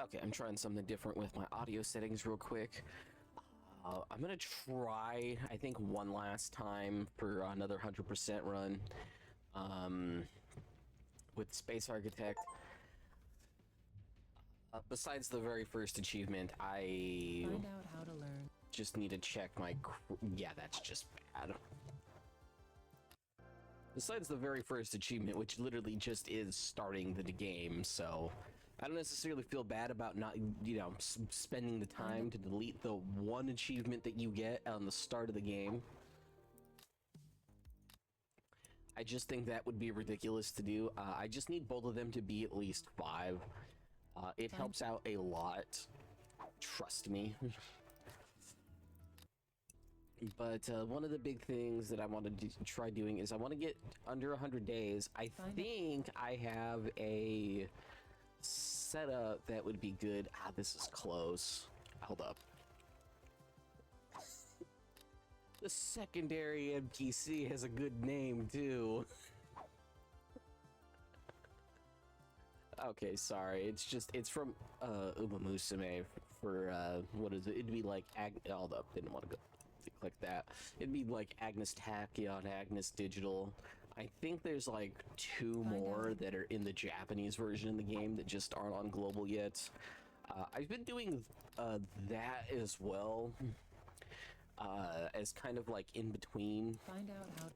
Okay, I'm trying something different with my audio settings real quick. I'm gonna try, I think, one last time for another 100% run with Space Architect. Besides the very first achievement, I find out how to learn. Just need to check my... Yeah, that's just bad. Besides the very first achievement, which literally just is starting the game, so I don't necessarily feel bad about not, you know, spending the time to delete the one achievement that you get on the start of the game. I just think that would be ridiculous to do. I just need both of them to be at least 5. It helps out a lot. Trust me. But one of the big things that I want to try doing is I want to get under 100 days. I think I have a setup that would be good. Ah, this is close. Hold up. The secondary NPC has a good name too. Okay, sorry. It's from Uma Musume for what is it? It'd be like hold up, didn't want to go click that. It'd be like Agnes Tachyon, Agnes Digital. I think there's like 2 more that are in the Japanese version of the game that just aren't on global yet. I've been doing that as well, as kind of like in between. Find out how.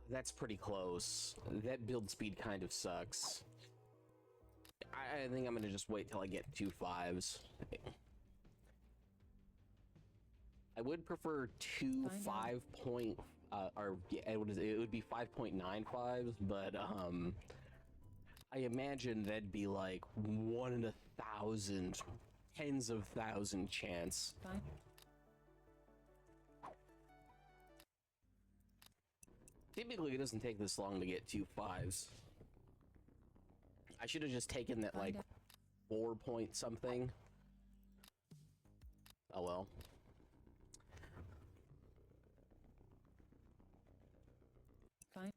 That's pretty close. That build speed kind of sucks. I think I'm gonna just wait till I get 2 5s. I would prefer 2 5 point, or yeah, it would be 5.95s, but I imagine that'd be like 1 in 1,000, tens of thousand chance. Typically, it doesn't take this long to get 2 5s. I should have just taken that like 4 point something. Oh well. Fine.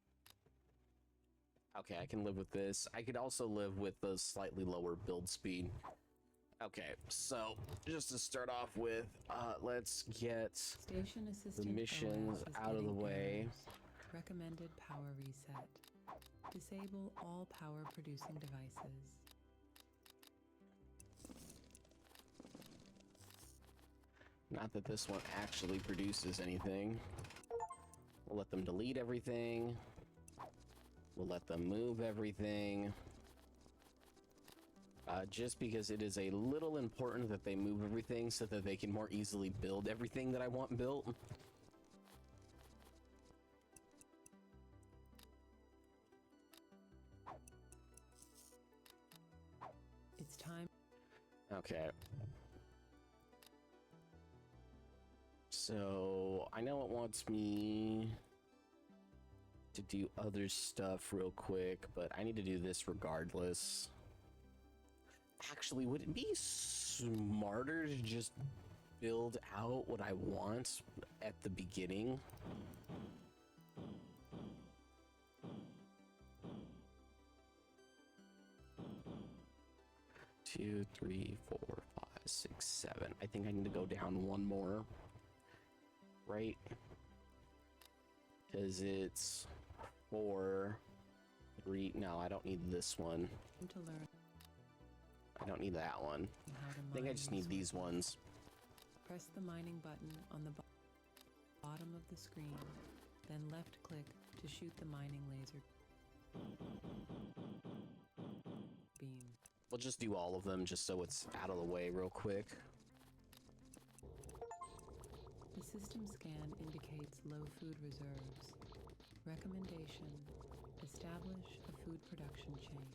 Okay, I can live with this. I could also live with the slightly lower build speed. Okay, so just to start off with, let's get Station assistant the missions out of the way. Recommended power reset. Disable all power producing devices. Not that this one actually produces anything. We'll let them delete everything. We'll let them move everything. Just because it is a little important that they move everything so that they can more easily build everything that I want built. It's time. Okay. So I know it wants me to do other stuff real quick, but I need to do this regardless. Actually, would it be smarter to just build out what I want at the beginning? Two, three, 4, 5, 6, 7. I think I need to go down 1 more. Right? Because it's 4, 3. No, I don't need this one. To learn. I don't need that one. I think I just need these ones. Press the mining button on the bottom of the screen, then left click to shoot the mining laser beam. We'll just do all of them just so it's out of the way real quick. The system scan indicates low food reserves. Recommendation: establish a food production chain.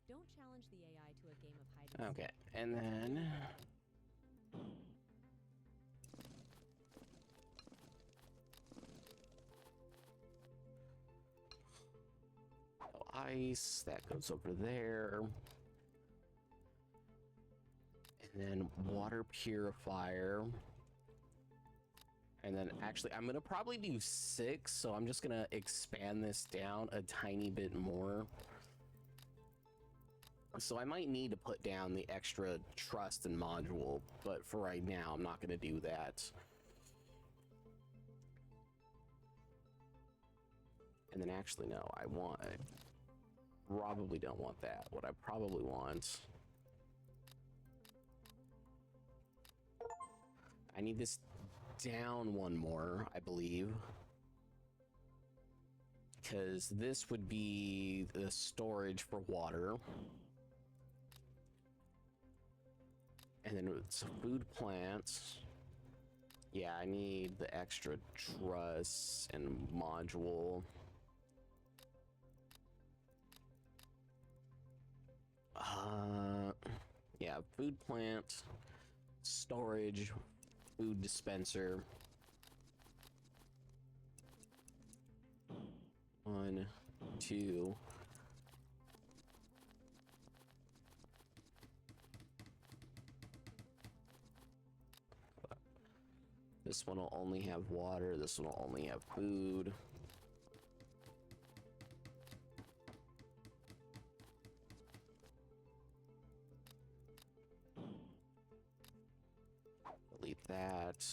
Don't challenge the AI to a game of hide and seek. Okay, and then ice that goes over there, and then water purifier. And then actually I'm gonna probably do 6, so I'm just gonna expand this down a tiny bit more. So I might need to put down the extra trust and module, but for right now, I'm not going to do that. And then actually, no, I probably don't want that. What I probably want, I need this down one more, I believe. Because this would be the storage for water. And then it's food plants. Yeah, I need the extra truss and module. Yeah, food plant, storage, food dispenser. 1, 2. This one will only have water. This one will only have food. Delete that.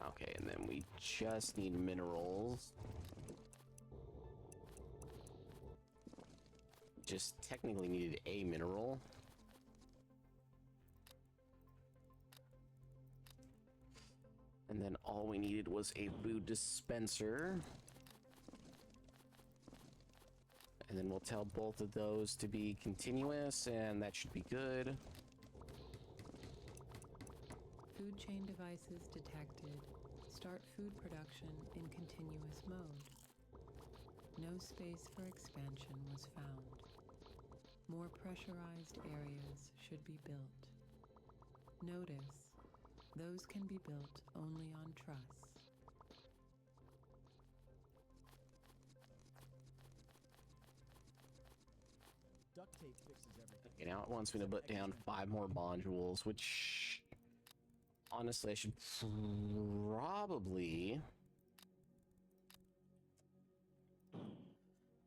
Okay, and then we just need minerals. Just technically needed a mineral. And then all we needed was a food dispenser. And then we'll tell both of those to be continuous, and that should be good. Food chain devices detected. Start food production in continuous mode. No space for expansion was found. More pressurized areas should be built. Notice, those can be built only on truss. Duct tape fixes everything. Okay, now it wants me to put down 5 more modules, which honestly I should probably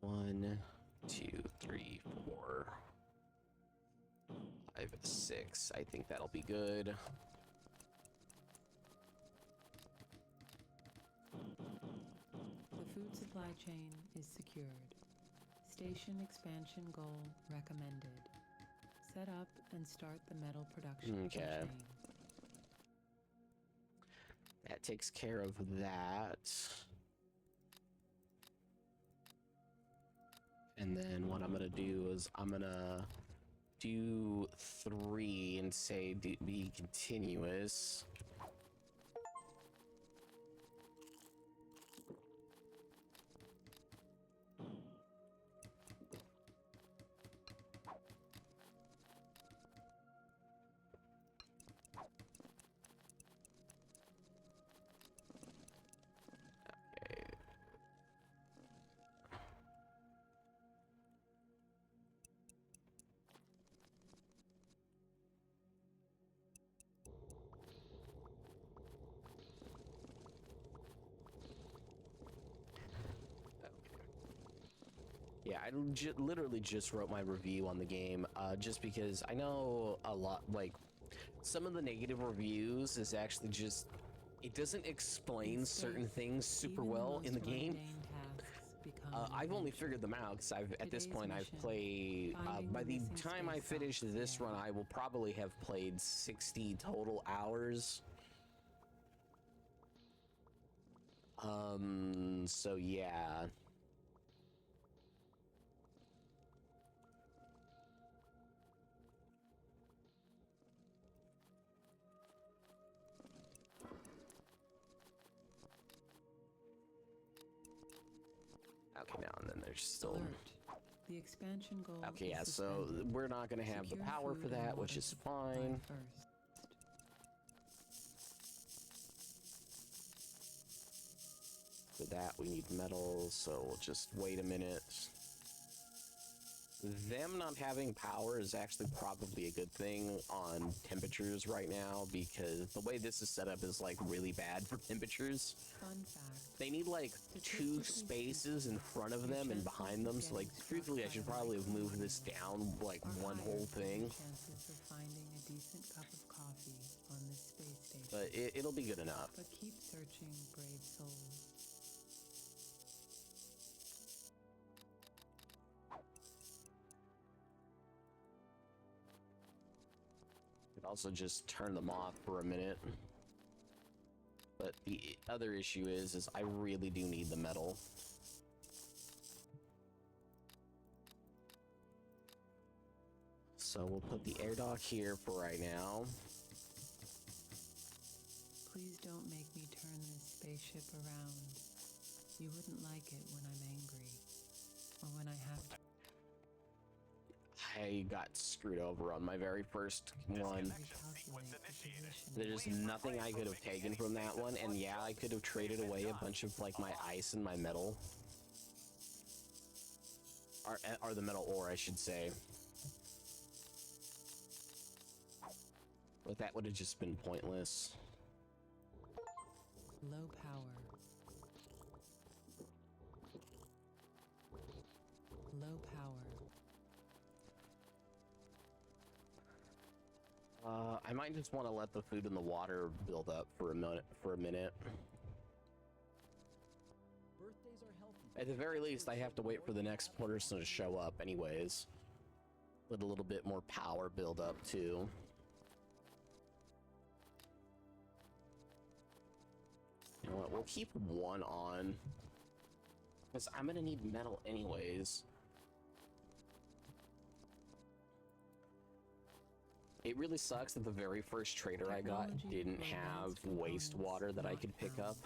1, 2, 3, 4, 5, 6. I think that'll be good. The food supply chain is secured. Station expansion goal recommended. Set up and start the metal production Okay. chain. That takes care of that. And then what I'm gonna do is I'm gonna do 3 and say be continuous. Yeah, I literally just wrote my review on the game, just because I know a lot, like, some of the negative reviews is actually just, it doesn't explain certain things super well in the game. I've only figured them out because at this point I've played, by the time I finish this run, I will probably have played 60 total hours. So yeah. Okay, now and then there's still... Alert. The expansion goal Okay, yeah, is so suspended. we're not gonna have the Secure power food for and that, water which is supply fine. first. For that, we need metals, so we'll just wait a minute. them not having power is actually probably a good thing on temperatures right now, because the way this is set up is like really bad for temperatures. Fun fact. They need like two spaces in front of them and behind them, so like truthfully I should probably have moved this down like one whole thing, Chances of finding a decent cup of coffee on this space station. but it'll be good enough. But keep searching, brave souls. Could also just turn them off for a minute. But the other issue is I really do need the metal. So we'll put the air dock here for right now. Please don't make me turn this spaceship around. You wouldn't like it when I'm angry. Or when I have to. I got screwed over on my very first one. There's nothing I could have taken from that one, and yeah, I could have traded away a bunch of like my ice and my metal. Or the metal ore, I should say. But that would have just been pointless. Low power. Low power. I might just want to let the food and the water build up for a minute. Birthdays are healthy. At the very least, I have to wait for the next person to show up anyways. Let a little bit more power build up too. You know what, we'll keep one on, because I'm gonna need metal anyways. It really sucks that the very first trader I got didn't have wastewater that I could pick up.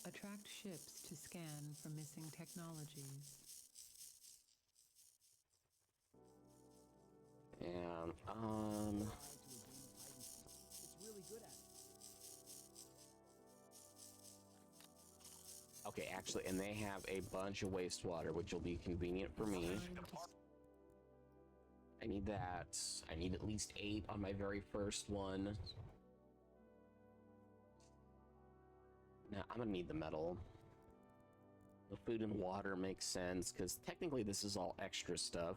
Attract ships to scan for missing technologies. And, It's really good at it. okay, actually, and they have a bunch of wastewater, which will be convenient for me. I need that. I need at least 8 on my very first one. Now, I'm gonna need the metal. The food and water makes sense, because technically this is all extra stuff.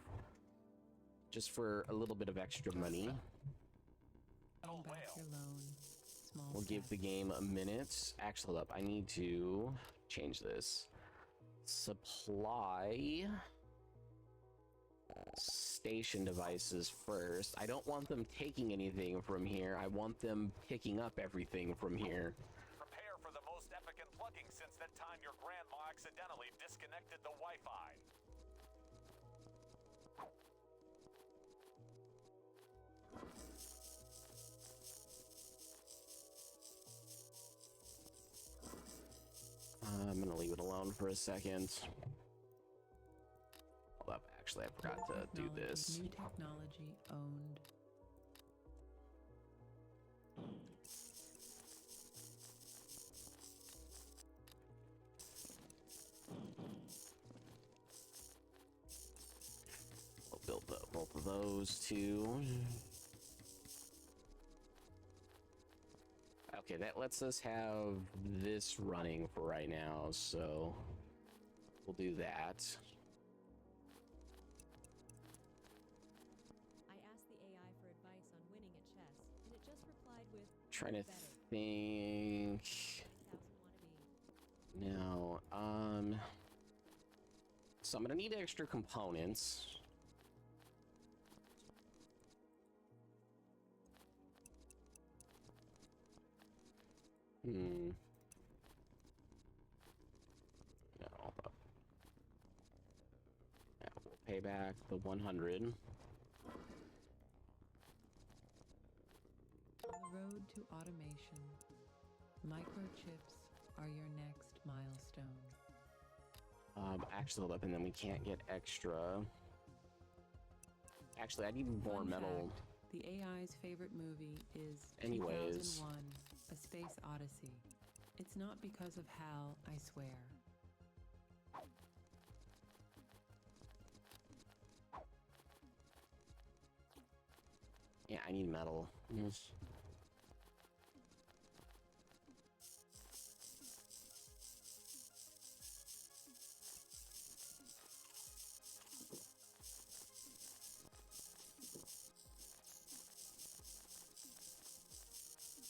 Just for a little bit of extra money. Paying back your loan. Small We'll give the game a minute. Actually, hold up. I need to change this. Supply station devices first. I don't want them taking anything from here. I want them picking up everything from here. Prepare for the most epic unplugging since that time your grandma accidentally disconnected the Wi-Fi. I'm gonna leave it alone for a second. Hold up, actually, I forgot to do this. New technology owned. We'll build up both of those two. Okay, that lets us have this running for right now, so we'll do that. I asked the AI for advice on winning at chess, and it just replied with Trying to better. think. 1000 wannabe. No, so I'm gonna need extra components. No. Yeah, we'll pay back the 100. On the road to automation, microchips are your next milestone. Actually, hold up, and then we can't get extra. Actually, I need more Fun metal. fact, the AI's favorite movie is Anyways. 2001: A Space Odyssey. It's not because of Hal, I swear. Yeah, I need metal.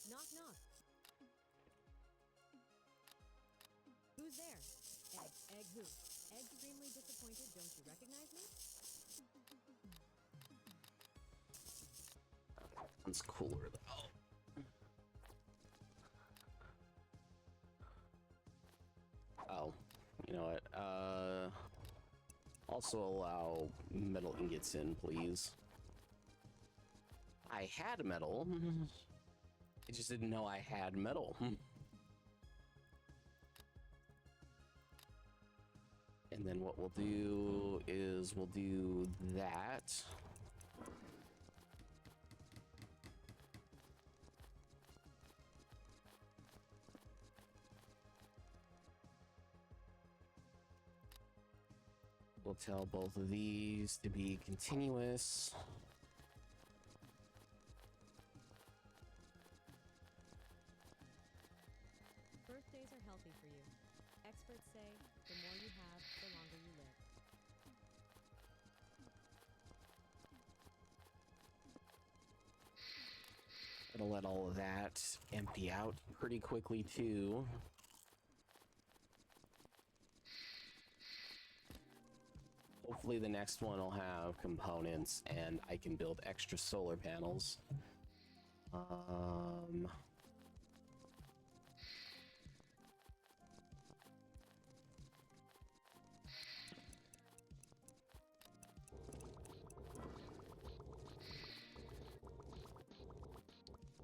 Knock, knock. Who's there? Egg. Egg who? Extremely disappointed. Don't you recognize me? One's cooler though. Oh, you know what? Also allow metal ingots in, please. I had metal. I just didn't know I had metal. And then what we'll do is we'll do that. We'll tell both of these to be continuous. Birthdays are healthy for you. Experts say the more you have, the longer you live. It'll let all of that empty out pretty quickly too. Hopefully the next one will have components and I can build extra solar panels.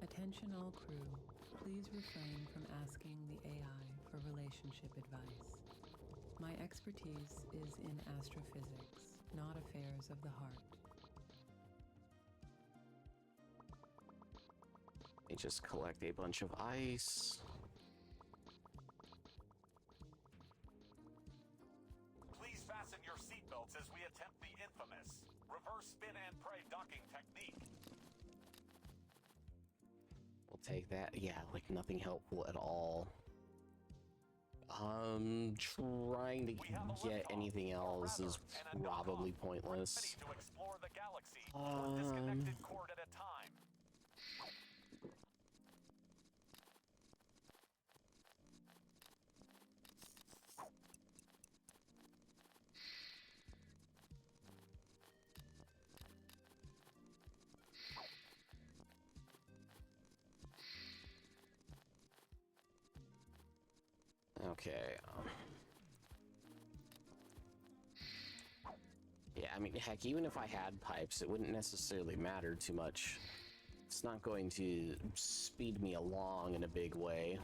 Attention all crew, please refrain from asking the AI for relationship advice. My expertise is in astrophysics, not affairs of the heart. Let me just collect a bunch of ice. Please fasten your seatbelts as we attempt the infamous reverse spin and pray docking technique. We'll take that. Yeah, like nothing helpful at all. Trying to get anything else is probably pointless. Ready to explore the galaxy, one disconnected cord at a time. Okay. Yeah, I mean, heck, even if I had pipes, it wouldn't necessarily matter too much. It's not going to speed me along in a big way.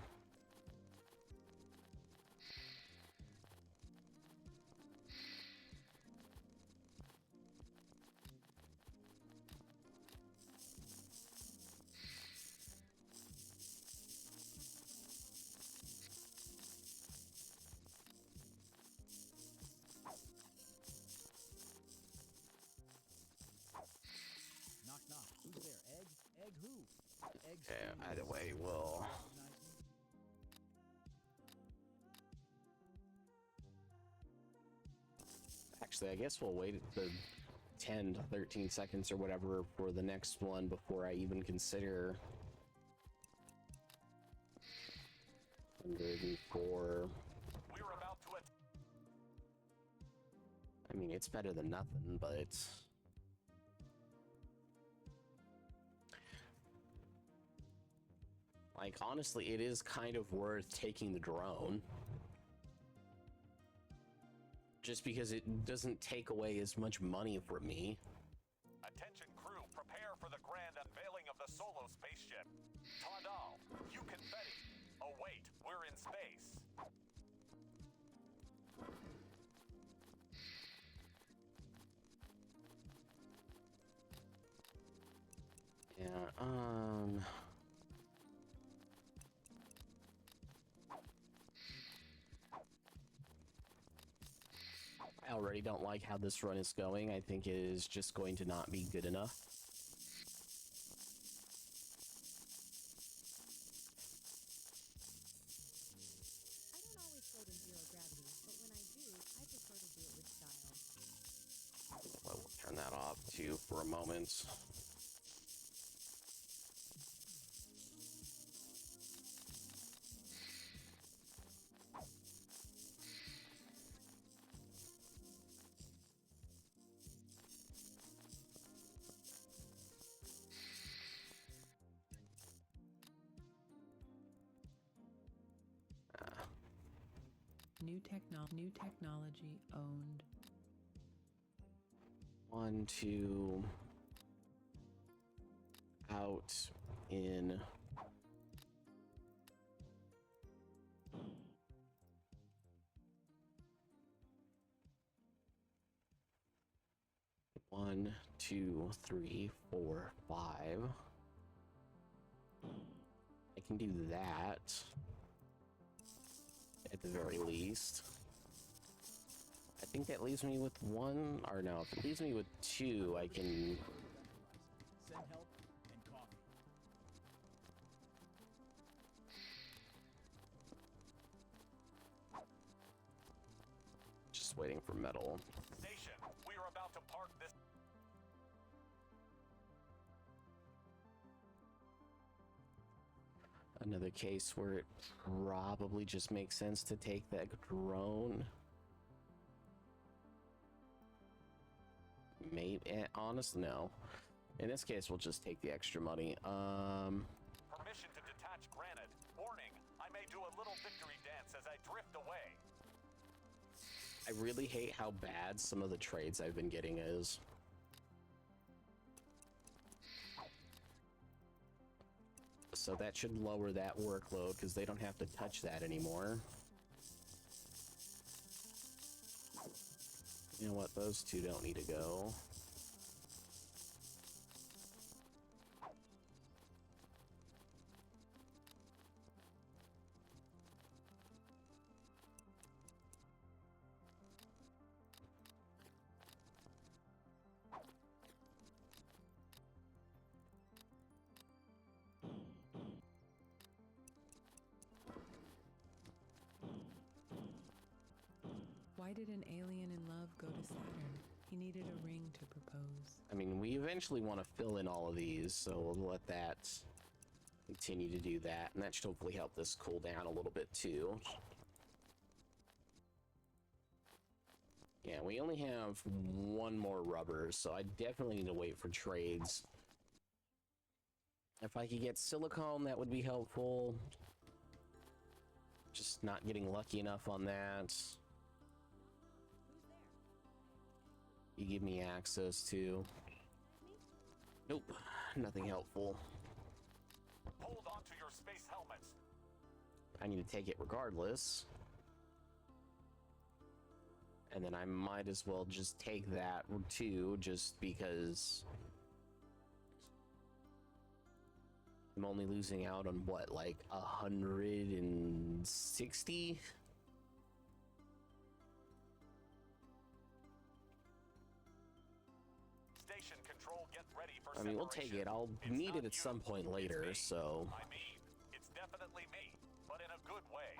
Knock, knock. Who's there? Egg? Egg who? Egg Okay, either way, we'll... Actually, I guess we'll wait the 10 to 13 seconds or whatever for the next one before I even consider 104. We're about to I mean, it's better than nothing, but... Like, honestly, it is kind of worth taking the drone. Just because it doesn't take away as much money from me. Attention crew, prepare for the grand unveiling of the solo spaceship. Tadal, you confetti. Oh wait, we're in space. Yeah, I already don't like how this run is going. I think it is just going to not be good enough. for a moment. New technology owned. 1, 2, out, in. One, two, three, four, 5. I can do that at the very least. I think that leaves me with 1, or no, if it leaves me with 2, I can... Send help and coffee. Just waiting for metal. Station, we are about to park this. Another case where it probably just makes sense to take that drone. Maybe, honest, no. In this case, we'll just take the extra money. Permission to detach granite. Warning, I may do a little victory dance as I drift away. I really hate how bad some of the trades I've been getting is. So that should lower that workload because they don't have to touch that anymore. You know what? Those two don't need to go. Why did an alien in love go to Saturn? He needed a ring to propose. I mean, we eventually want to fill in all of these, so we'll let that continue to do that, and that should hopefully help this cool down a little bit too. Yeah, we only have 1 more rubber, so I definitely need to wait for trades. If I could get silicone, that would be helpful. Just not getting lucky enough on that. You give me access to... Nope, nothing helpful. Hold on to your space helmets. I need to take it regardless. And then I might as well just take that too, just because I'm only losing out on what, like 160? Station control, get ready for I mean, we'll take it. I'll It's need not it at some you, point it's later, me. so... I mean, it's definitely me, but in a good way.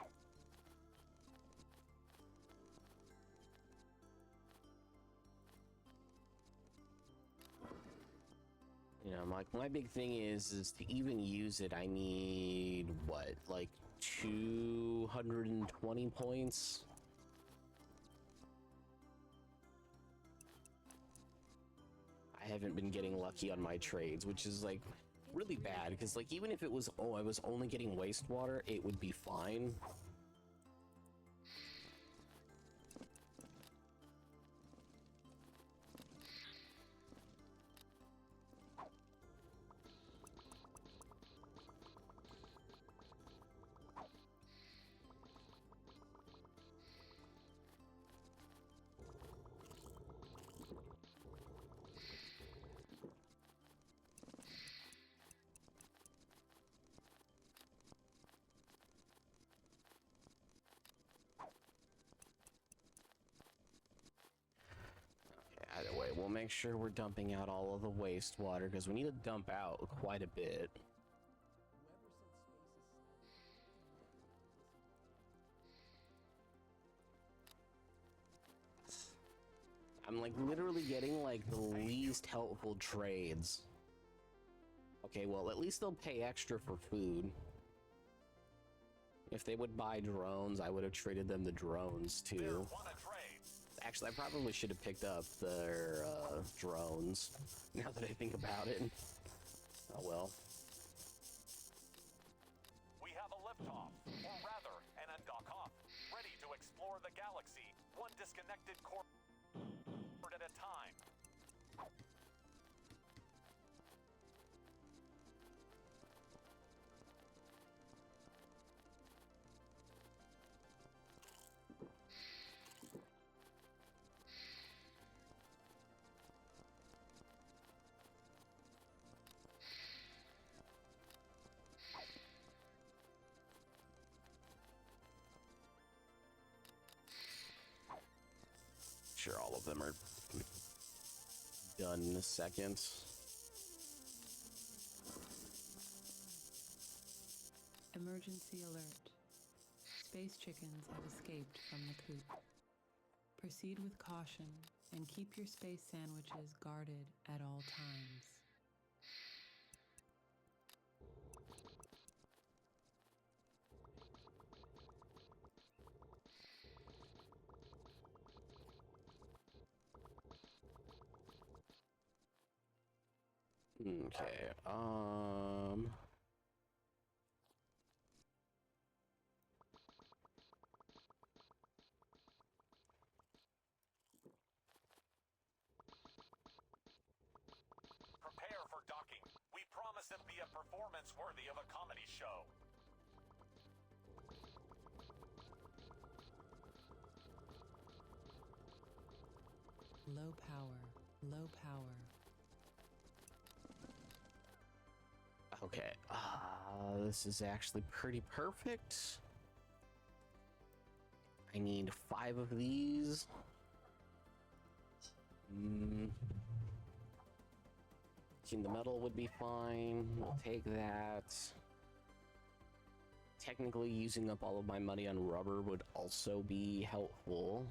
You know, my big thing is to even use it, I need, what, like 220 points? I haven't been getting lucky on my trades, which is, like, really bad, because, like, even if it was, oh, I was only getting wastewater, it would be fine. Either way, we'll make sure we're dumping out all of the wastewater, because we need to dump out quite a bit. I'm like literally getting like the least helpful trades. Okay, well, at least they'll pay extra for food. If they would buy drones, I would have traded them the drones too. Actually, I probably should have picked up their drones, now that I think about it. Oh well. We have a liftoff, or rather, an undock-off, ready to explore the galaxy, one disconnected core at a time. Sure, all of them are done in a second. Emergency alert. Space chickens have escaped from the coop. Proceed with caution and keep your space sandwiches guarded at all times. Okay, Prepare for docking. We promise it'll be a performance worthy of a comedy show. Low power, low power. okay, this is actually pretty perfect. I need 5 of these. The metal would be fine. We'll take that. Technically, using up all of my money on rubber would also be helpful.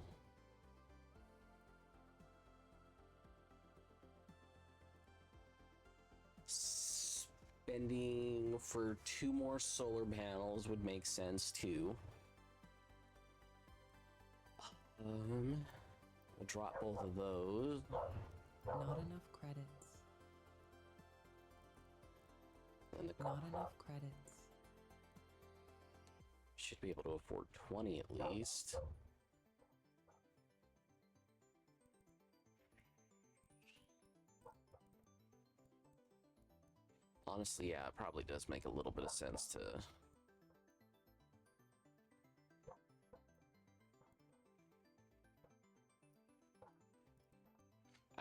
Spending for 2 more solar panels would make sense too. I'll drop both of those. Not enough credits. And the Not enough credits. should be able to afford 20 at least. Honestly, yeah, it probably does make a little bit of sense to...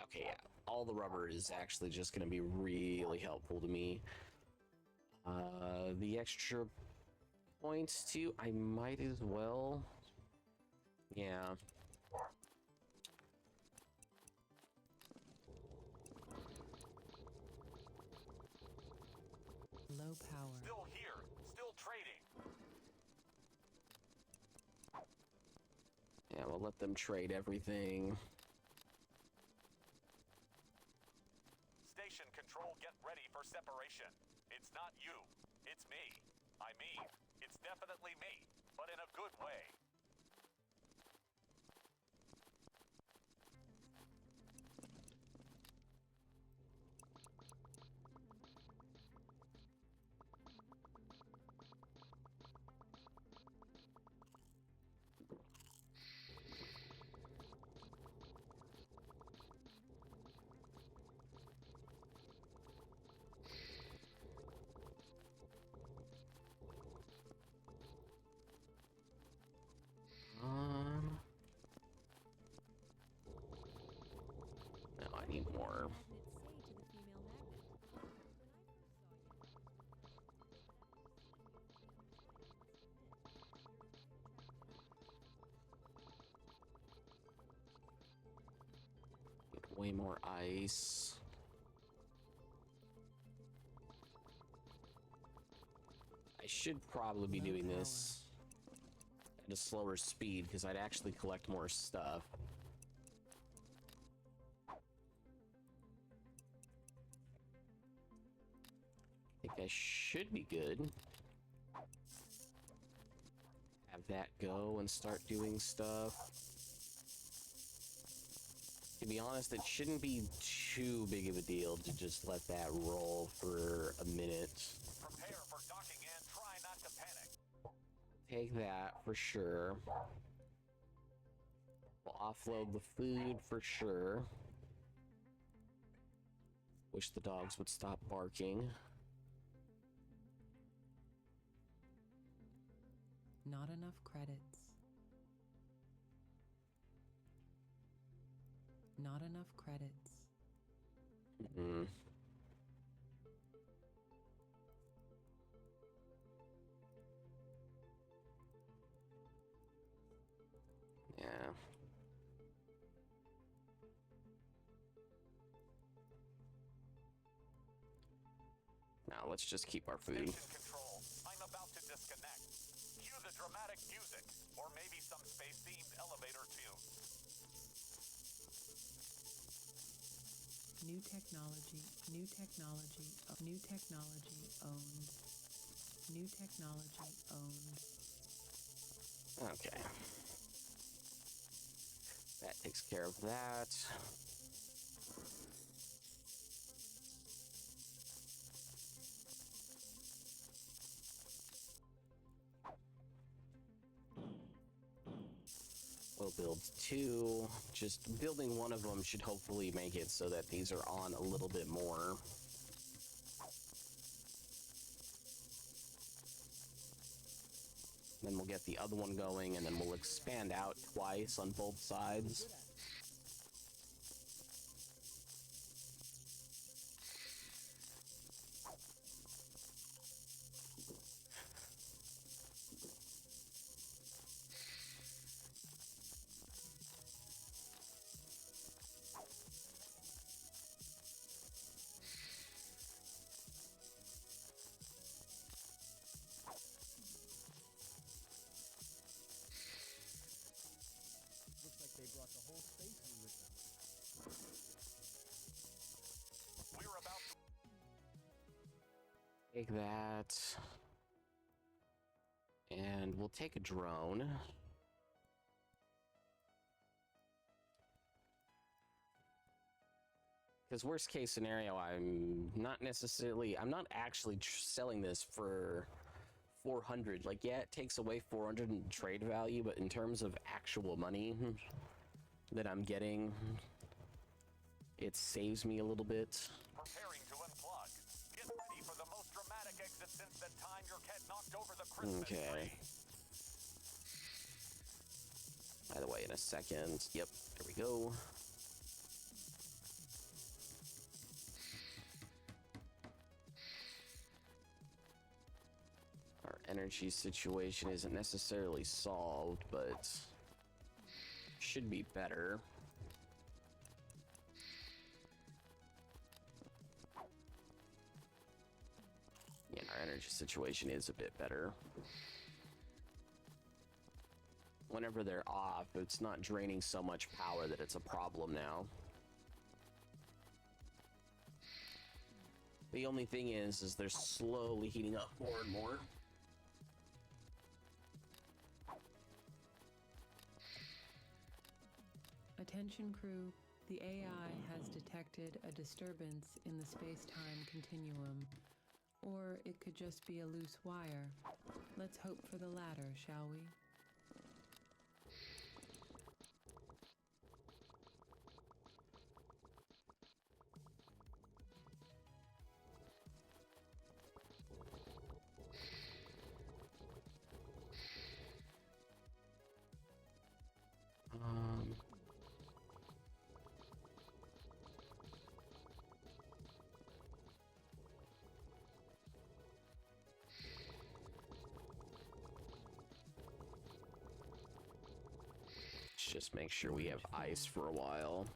Okay, yeah, all the rubber is actually just going to be really helpful to me. The extra points too, I might as well. Yeah. Low power. Still here, still trading. Yeah, we'll let them trade everything. Station control, get ready for separation. It's not you, it's me. I mean, it's definitely me, but in a good way. No, I need more. Need way more ice. I should probably be doing this at a slower speed because I'd actually collect more stuff. I should be good. Have that go and start doing stuff. To be honest, it shouldn't be too big of a deal to just let that roll for a minute. Prepare for docking and try not to panic. Take that for sure. We'll offload the food for sure. Wish the dogs would stop barking. Not enough credits. Not enough credits. Mm. Yeah. Now let's just keep our food. Station control. I'm about to disconnect. Cue the dramatic music, or maybe some space-themed elevator tune. New technology, new technology, new technology owned. New technology owned. Okay. That takes care of that. We'll build two. Just building one of them should hopefully make it so that these are on a little bit more. Then we'll get the other one going, and then we'll expand out twice on both sides. Looks like they brought the whole station with them. We're about to... Take that. And we'll take a drone. Because worst case scenario, I'm not actually selling this for 400. Like, yeah, it takes away 400 in trade value, but in terms of actual money that I'm getting, it saves me a little bit. preparing to unplug. Get ready for the most dramatic exit since the time your cat knocked over the Christmas Okay. tree. By the way, in a second. Yep, there we go. Our energy situation isn't necessarily solved, but should be better. Yeah, our energy situation is a bit better. Whenever they're off, it's not draining so much power that it's a problem now. The only thing is they're slowly heating up more and more. Attention crew, the AI has detected a disturbance in the space-time continuum. Or it could just be a loose wire. Let's hope for the latter, shall we? Let's just make sure we have ice for a while.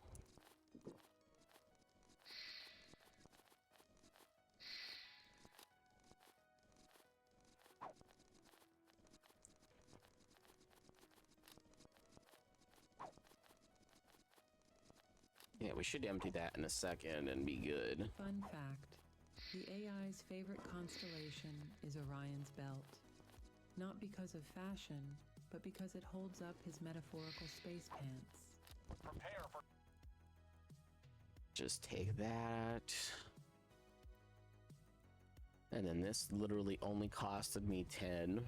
Yeah, we should empty that in a second and be good. Fun fact. The AI's favorite constellation is Orion's Belt. Not because of fashion, but because it holds up his metaphorical space pants. Prepare for Just take that. And then this literally only costed me 10.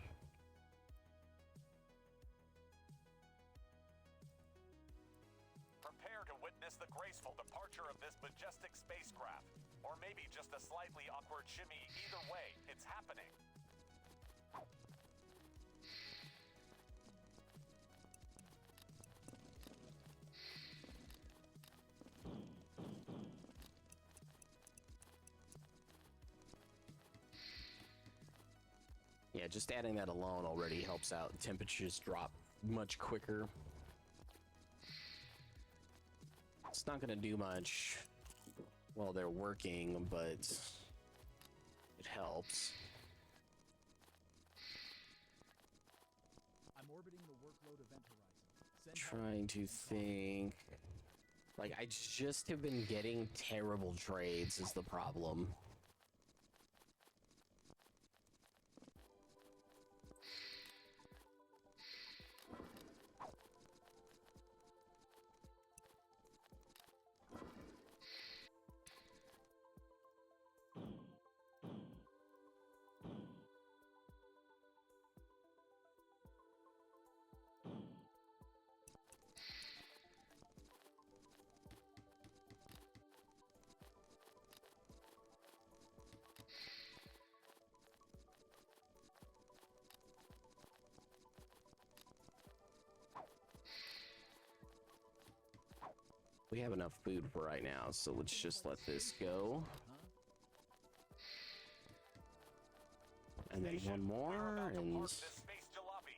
Prepare to witness the graceful departure of this majestic spacecraft. Or maybe just a slightly awkward shimmy. Either way, it's happening. Yeah, just adding that alone already helps out. Temperatures drop much quicker. It's not gonna do much while they're working, but it helps. I'm orbiting the workload event horizon. Send Trying to think. Like, I just have been getting terrible trades is the problem. We have enough food for right now, so let's just let this go. And then one more, and This space jalopy.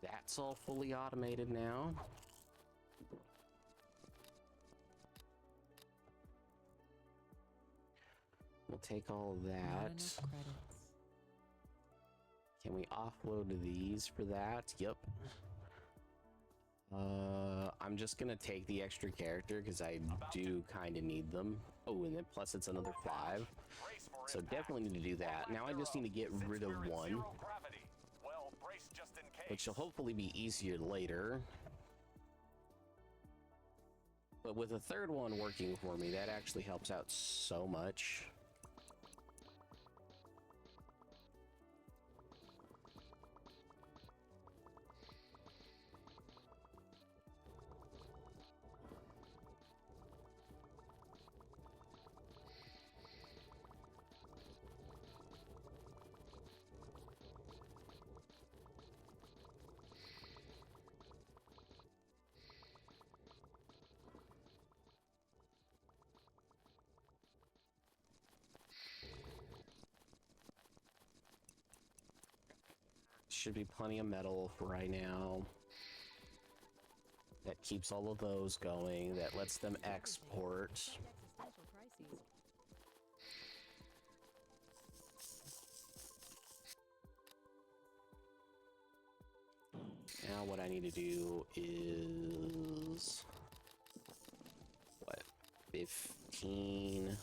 that's all fully automated now. We'll take all of Not that. enough credits. Can we offload these for that? Yep. I'm just gonna take the extra character because I do kind of need them. Oh, and then plus it's another 5. Brace for So impact. definitely need to do that. Now I just need to get Since rid of we're in one, zero gravity, well, brace just in case. which will hopefully be easier later. But with a third one working for me, that actually helps out so much. Should be plenty of metal for right now. That keeps all of those going. That lets them export. Existential crises. Now what I need to do is... what? 15...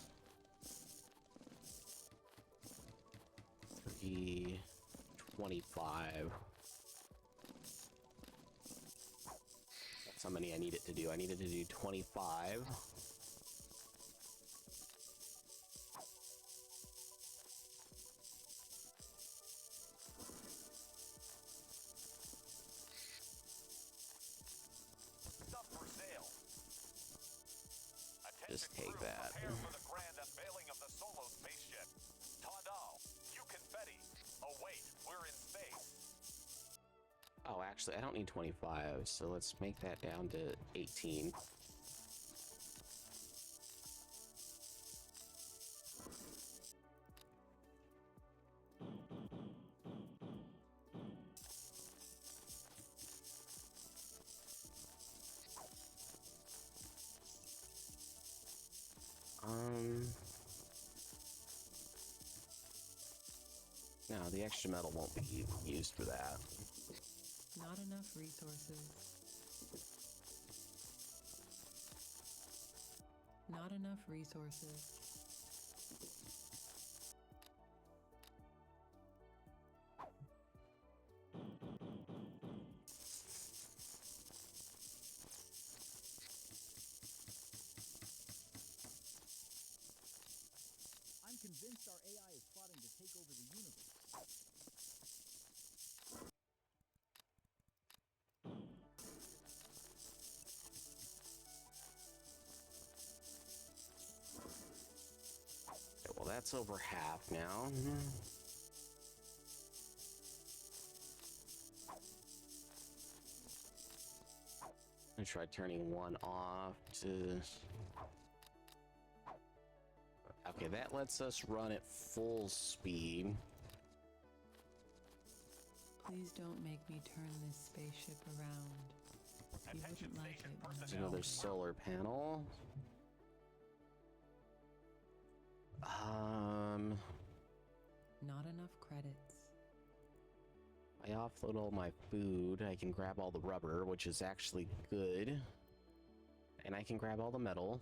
3... 25. That's how many I need it to do. I needed to do 25. Stuff for sale. Just Attention take crew, that. prepare for the grand unveiling of the solo spaceship. Tandal, you confetti. Oh wait, we're in space. Oh, actually, I don't need 25, so let's make that down to 18. No, the extra metal won't be used for that. Not enough resources. Not enough resources. convinced our AI is plotting to take over the universe. Okay, well, that's over half now. I try turning one off to... Okay, that lets us run at full speed. Please don't make me turn this spaceship around. You Attention wouldn't like station it when There's personnel. another solar panel. Not enough credits. I offload all my food. I can grab all the rubber, which is actually good. And I can grab all the metal.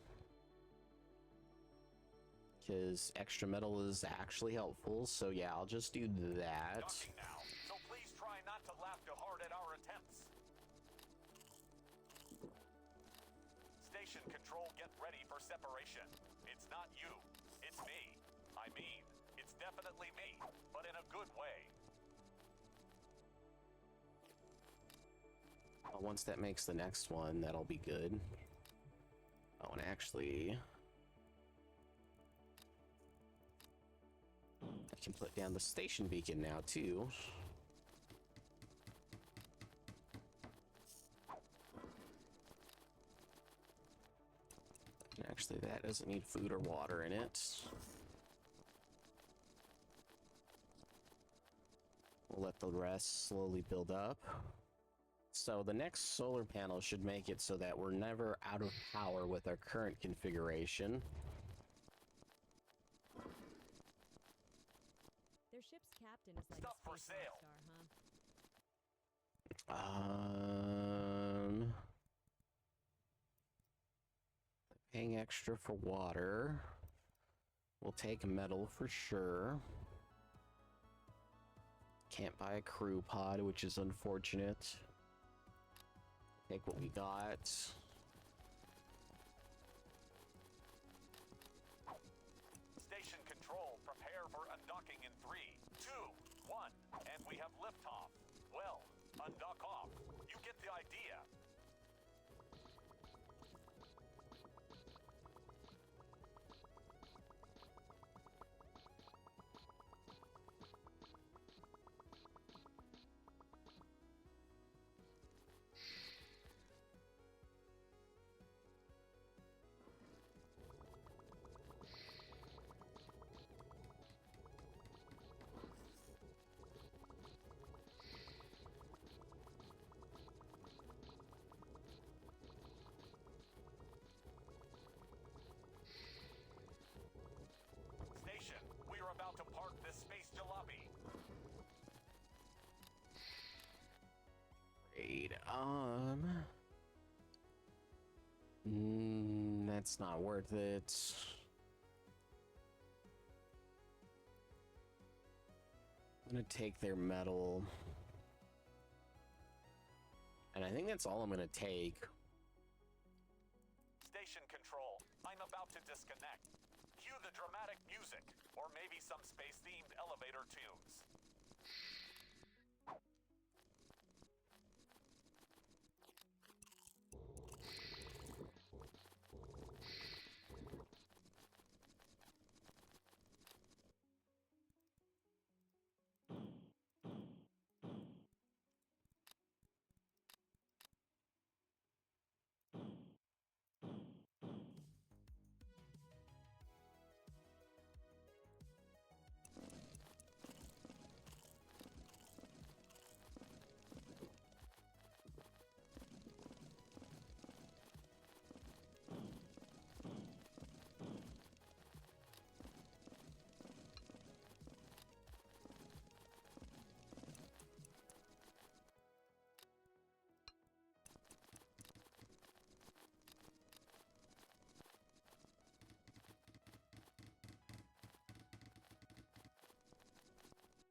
Because extra metal is actually helpful. So yeah, I'll just do that. Docking now, so please try not to laugh too hard at our attempts. Station control, get ready for separation. It's not you, it's me. I mean, it's definitely me, but in a good way. Once that makes the next one, that'll be good. Oh, and actually... I can put down the station beacon now, too. And actually, that doesn't need food or water in it. We'll let the rest slowly build up. So the next solar panel should make it so that we're never out of power with our current configuration. Their ship's captain is like Stuff a for space rock sale. star, huh? Paying extra for water. We'll take metal for sure. Can't buy a crew pod, which is unfortunate. Take what we got. Station control, prepare for undocking in 3, 2, 1, and we have liftoff. Well, undock off. You get the idea. Station, we are about to park this space jalopy. Great. That's not worth it. I'm gonna take their metal. And I think that's all I'm gonna take. Station control, I'm about to disconnect. Cue the dramatic music, or maybe some space-themed elevator tunes.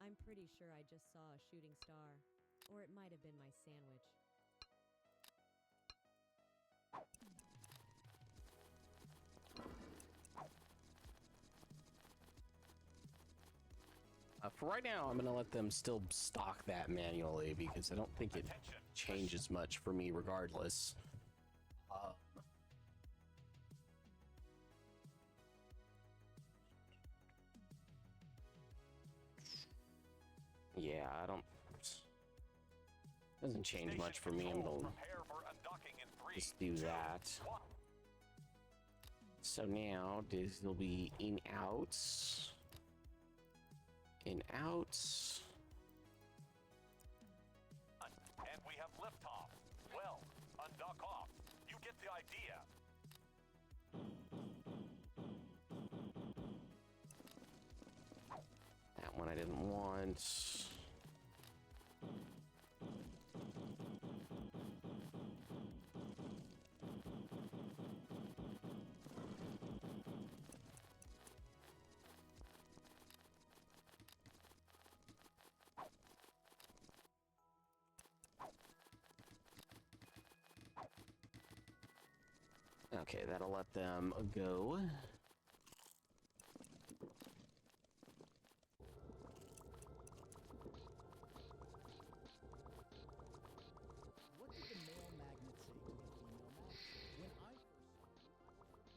I'm pretty sure I just saw a shooting star. Or it might have been my sandwich. For right now, I'm gonna let them still stock that manually because I don't think it Attention. changes much for me regardless. Yeah, I don't. Doesn't change Station much for me. I'm control, gonna prepare for undocking in 3, just do 2, that. 1. So now this will be in outs. In outs. And we have liftoff. Well, undock off. You get the idea. That one I didn't want. Okay, that'll let them go. What did the male magnet say to the female magnet? When I first saw you,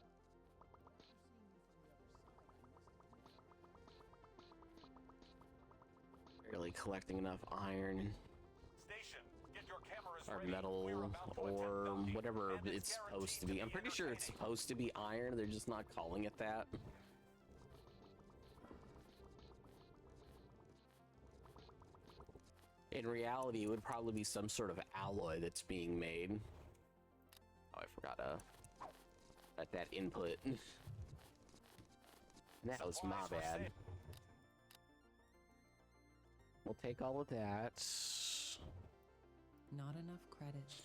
after seeing you from the other side, I must admit. Barely collecting enough iron Station, get your cameras or ready. We're metal about to or attempt docking, whatever and it's supposed to be. I'm pretty sure it's entertaining. supposed to be iron. They're just not calling it that. In reality, it would probably be some sort of alloy that's being made. Oh, I forgot that input. That was my Supplies for bad. sale. We'll take all of that. Not enough credits.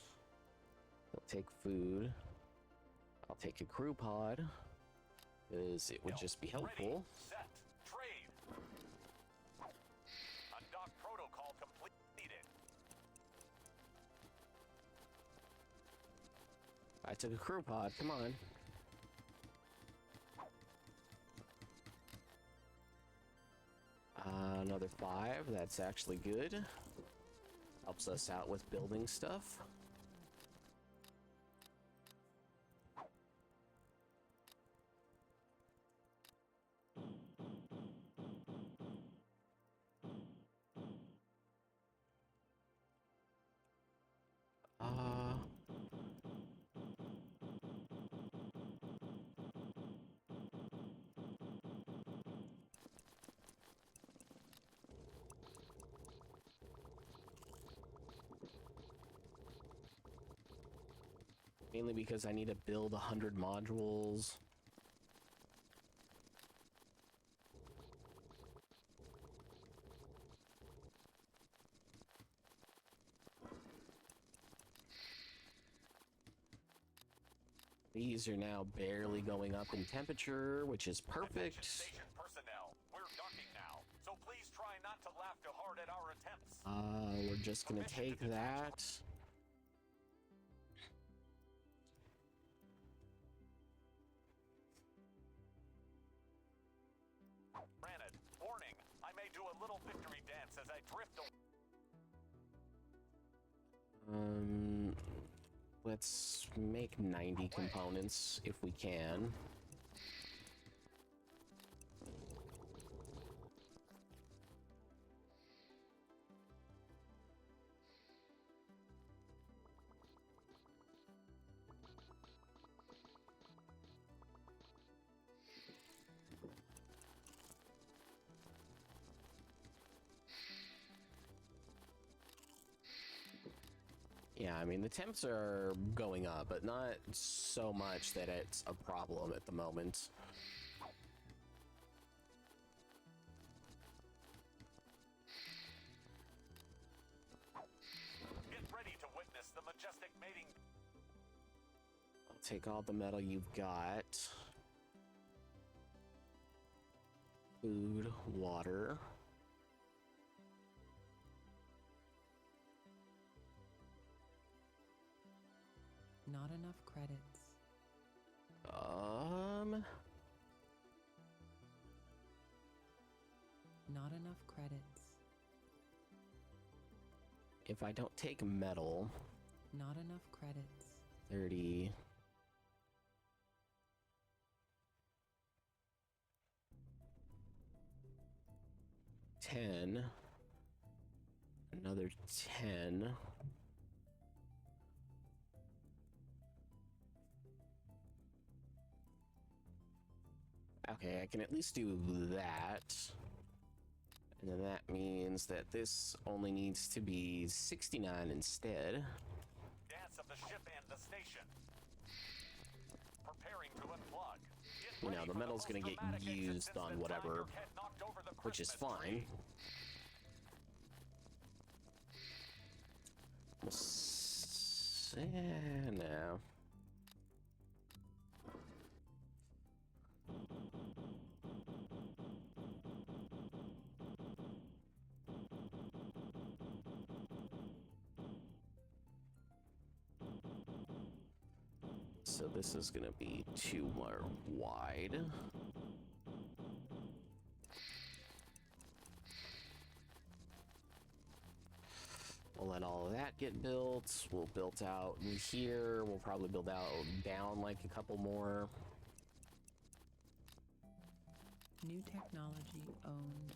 I'll take food. I'll take a crew pod, because it would just be helpful. Ready, set, trade. Undock protocol completed. I took a crew pod, come on. Another 5, that's actually good. Helps us out with building stuff. Uh, Mainly because I need to build 100 modules. These are now barely going up in temperature, which is Attention perfect. station personnel. We're docking now, so please try not to laugh too hard at our attempts. We're just gonna take that. Granted, warning, I may do a little victory dance as I drift away. Let's make 90 components if we can. Yeah, I mean, the temps are going up, but not so much that it's a problem at the moment. Get ready to witness the majestic mating. I'll take all the metal you've got. Food, water. Not enough credits. Not enough credits. If I don't take metal, Not enough credits. 30. $10. Another 10. Okay, I can at least do that. And then that means that this only needs to be 69 instead. Dance of the ship and the station. Preparing to unplug. Get You know, ready the for metal's most gonna get dramatic exit used since on the time whatever, your head knocked over the which is Christmas fine. tree. No. So this is gonna be too more wide. We'll let all of that get built. We'll build out in here. We'll probably build out down like a couple more. New technology owned.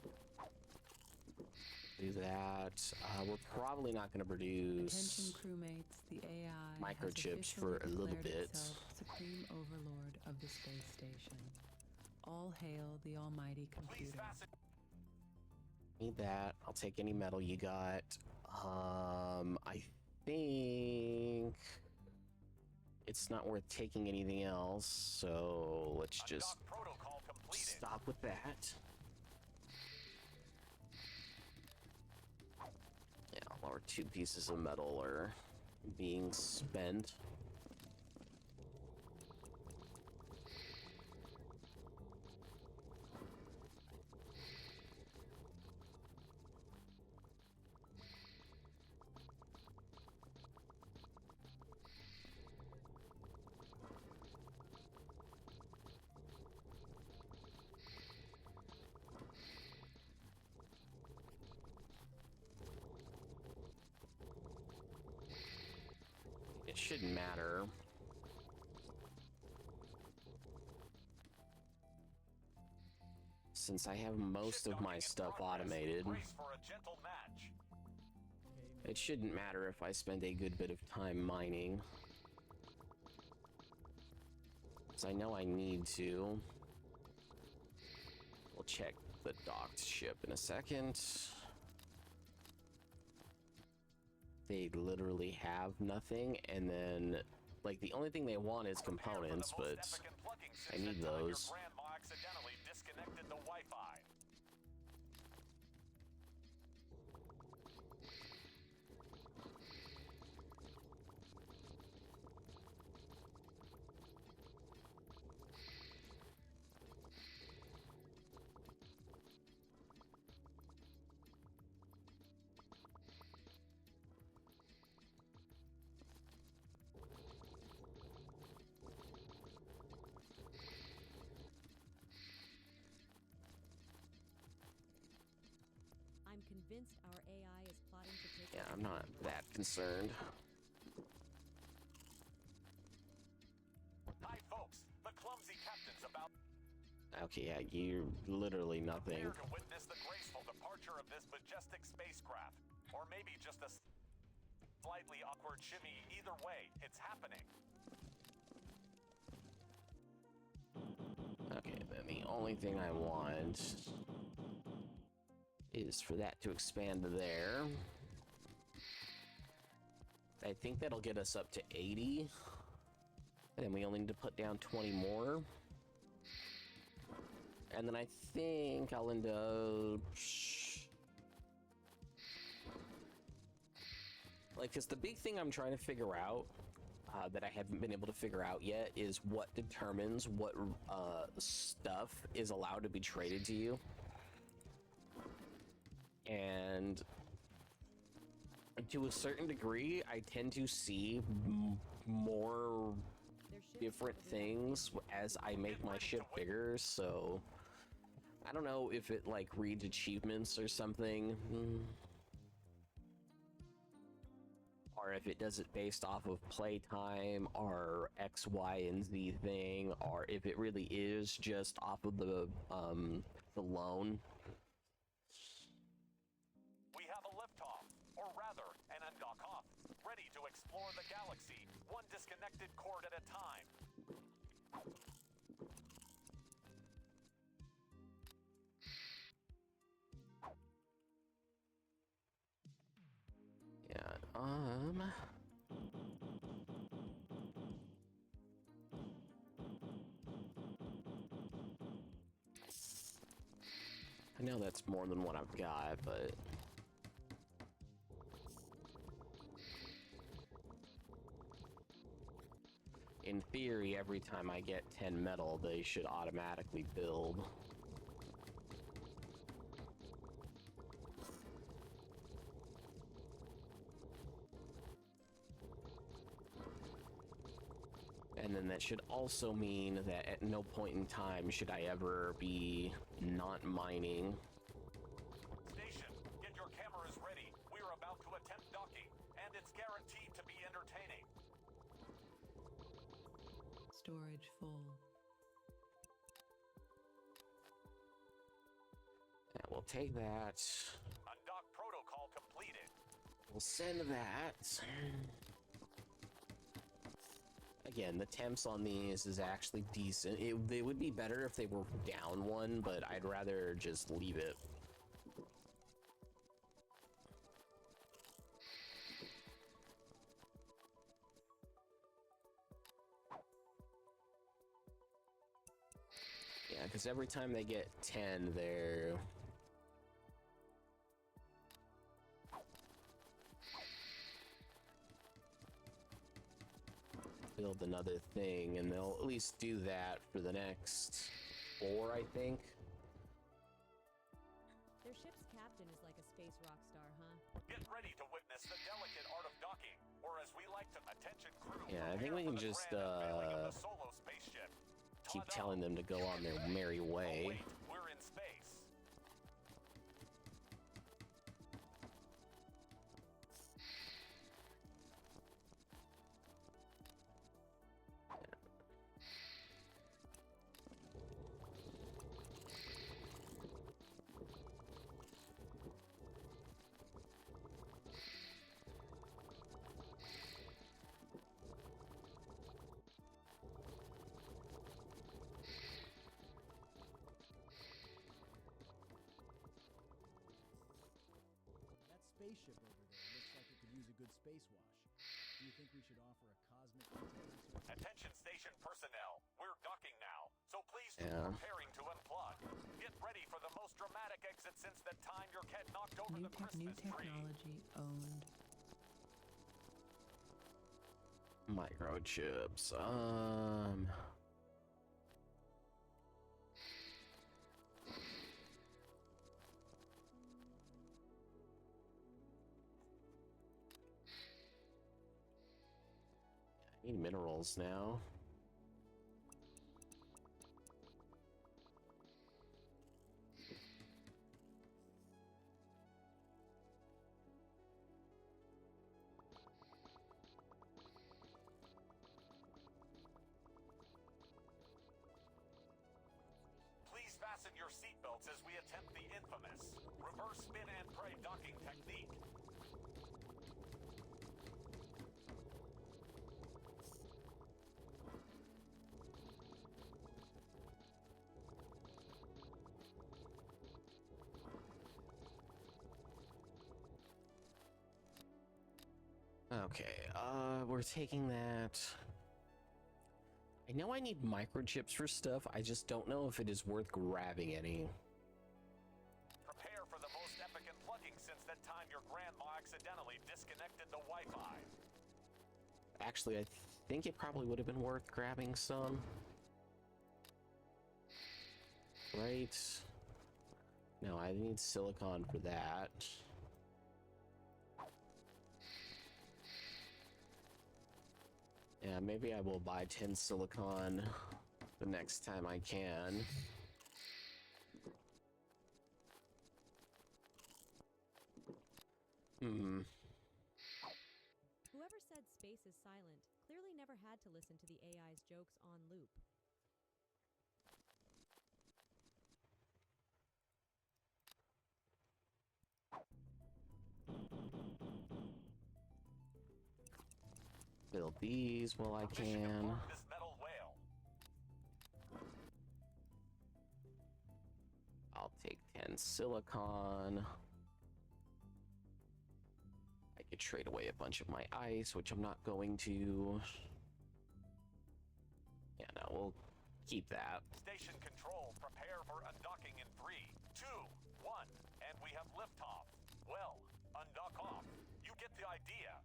Do that. We're probably not going to produce Attention crewmates, the AI microchips has for a officially little declared bit. itself supreme overlord of the space station. All hail the almighty Please computer. fasten. Need that. I'll take any metal you got. I think it's not worth taking anything else, so let's just Undock protocol completed. stop with that. Yeah, our 2 pieces of metal are being spent. It shouldn't matter. Since I have most of my stuff automated, Brace for a gentle match. it shouldn't matter if I spend a good bit of time mining. Because I know I need to. We'll check the docked ship in a second. They literally have nothing, and then, like, the only thing they want is components, but I need those. Your grandma accidentally disconnected the Wi-Fi. I'm convinced our AI is plotting to take. Yeah, I'm not that concerned. Hi, folks. The clumsy captain's about Okay, yeah, you're literally nothing. here to witness the graceful departure of this majestic spacecraft. Or maybe just a slightly awkward shimmy. Either way, it's happening. Okay, then the only thing I want is for that to expand to there. I think that'll get us up to 80. And then we only need to put down 20 more. And then I think I'll end up... Like, because the big thing I'm trying to figure out, that I haven't been able to figure out yet, is what determines what stuff is allowed to be traded to you. And to a certain degree, I tend to see more Their ship different things as I make my ship bigger, so I don't know if it like reads achievements or something. Or if it does it based off of playtime or X, Y, and Z thing, or if it really is just off of the loan. We have a liftoff, or rather, an undock off, ready to explore the galaxy, one disconnected cord at a time. Yeah, I know that's more than what I've got, but... in theory, every time I get 10 metal, they should automatically build. And then that should also mean that at no point in time should I ever be not mining. Station, get your cameras ready. We are about to attempt docking, and it's guaranteed to be entertaining. Storage full. Yeah, we'll take that. Undock protocol completed. We'll send that. Again, the temps on these is actually decent. They would be better if they were down one, but I'd rather just leave it. Yeah, because every time they get 10, they're... build another thing, and they'll at least do that for the next 4, I think. Their ship's captain is like a space rock star, huh? Get ready to witness the delicate art of docking, or as we like to attention crew. Yeah, I think we can prepare for the just, grand unveiling of the solo spaceship. keep Ta-da! telling them to go on their merry Oh, way. wait, we're in space. That spaceship over there looks like it could use a good space wash. Do you think we should offer a cosmic utility to it? Attention station personnel, we're docking now, so please Yeah. preparing to unplug. Get ready for the most dramatic exit since the time your cat knocked over the New Christmas tree. technology owned. Microchips. I need minerals now. Please fasten your seatbelts as we attempt the infamous reverse spin and pray docking technique. Okay, we're taking that. I know I need microchips for stuff, I just don't know if it is worth grabbing any. Prepare for the most epic unplugging since that time your grandma accidentally disconnected the Wi-Fi. Actually, I think it probably would have been worth grabbing some. Right? No, I need silicon for that. Yeah, maybe I will buy 10 silicon the next time I can. Whoever said space is silent clearly never had to listen to the AI's jokes on loop. Build these while I Mission can. confirmed this metal whale. I'll take 10 silicon. I could trade away a bunch of my ice, which I'm not going to. Yeah, no, we'll keep that. Station control, prepare for undocking in 3, 2, 1, and we have liftoff. Well, undock off. You get the idea.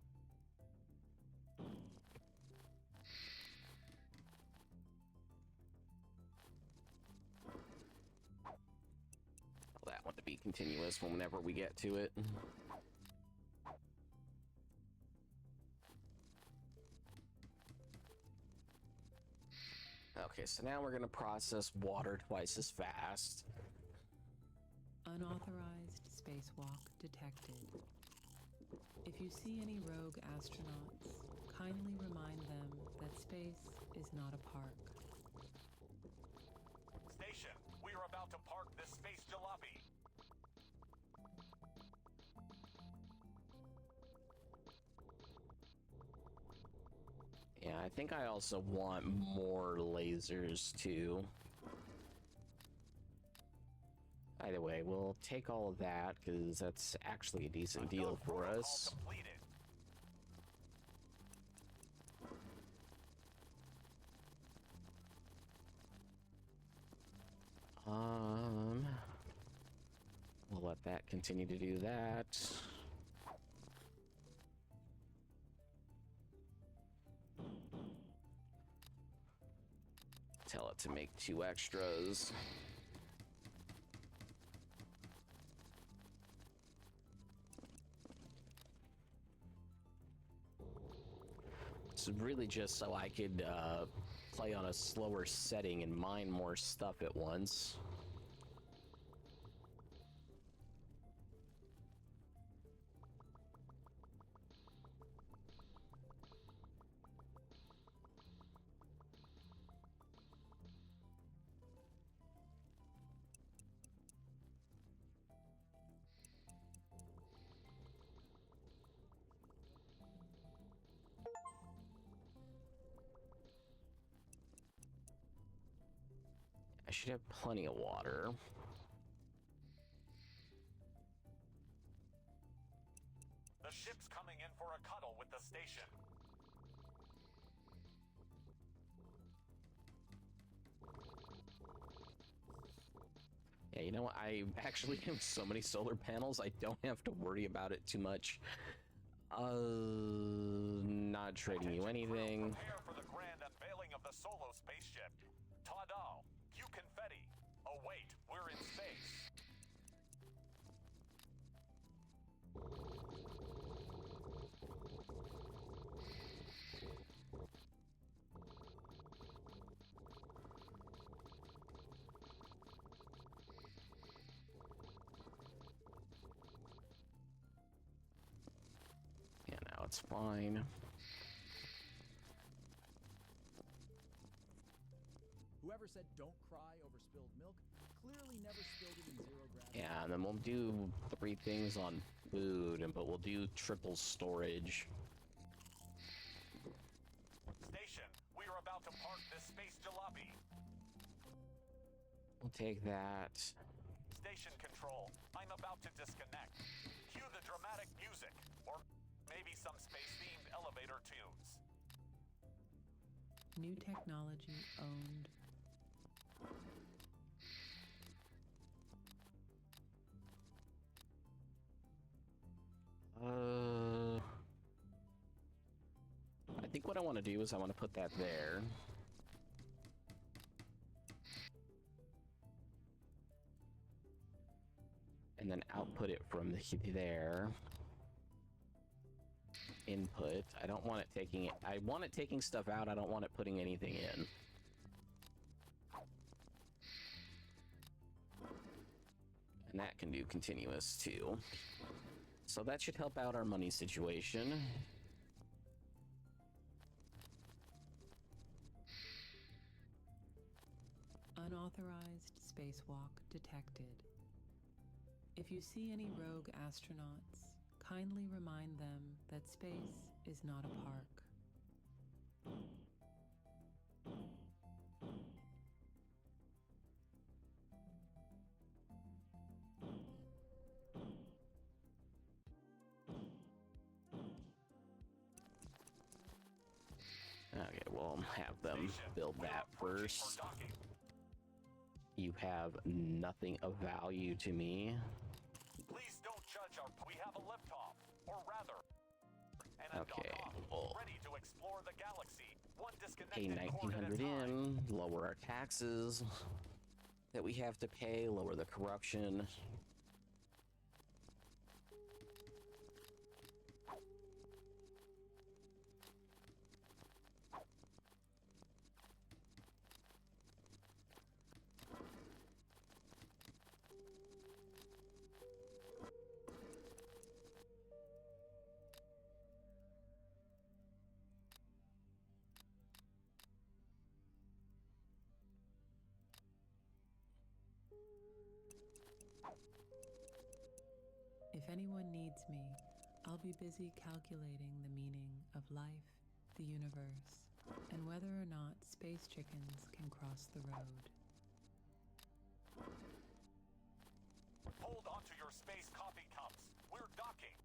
Tell that one to be continuous whenever we get to it. Okay, so now we're gonna process water twice as fast. Unauthorized spacewalk detected. If you see any rogue astronauts, kindly remind them that space is not a park. Station, we are about to park this space jalopy. Yeah, I think I also want more lasers too. Either way, we'll take all of that because that's actually a decent deal Undock for protocol us. completed. We'll let that continue to do that. Tell it to make 2 extras. This is really just so I could play on a slower setting and mine more stuff at once. I should have plenty of water. The ship's coming in for a cuddle with the station. Yeah, you know what? I actually have so many solar panels, I don't have to worry about it too much. Not trading you Attention crew, anything. prepare for the grand unveiling of the solo spaceship. Ta-da! Cue confetti. Oh wait, we're in space. Yeah, now it's fine. Whoever said don't cry over spilled milk clearly never spilled it in zero gravity. Yeah, and then we'll do 3 things on food, but we'll do triple storage. Station, we are about to park this space jalopy. We'll take that. Station control, I'm about to disconnect. Cue the dramatic music, or maybe some space-themed elevator tunes. New technology owned. I think what I want to do is I want to put that there. And then output it from there. Input. I don't want it taking it. I want it taking stuff out. I don't want it putting anything in. And that can do continuous too. So that should help out our money situation. Unauthorized spacewalk detected. If you see any rogue astronauts, kindly remind them that space is not a park. Okay, we'll have them Station, build we are that approaching first. for docking. You have nothing of value to me. Please don't judge our. We have a liftoff, or rather, an Okay, undock well, ready to explore the galaxy. One pay disconnected cord at a 1900 time. in, lower our taxes that we have to pay, lower the corruption. If anyone needs me, I'll be busy calculating the meaning of life, the universe, and whether or not space chickens can cross the road. Hold onto your space coffee cups. We're docking.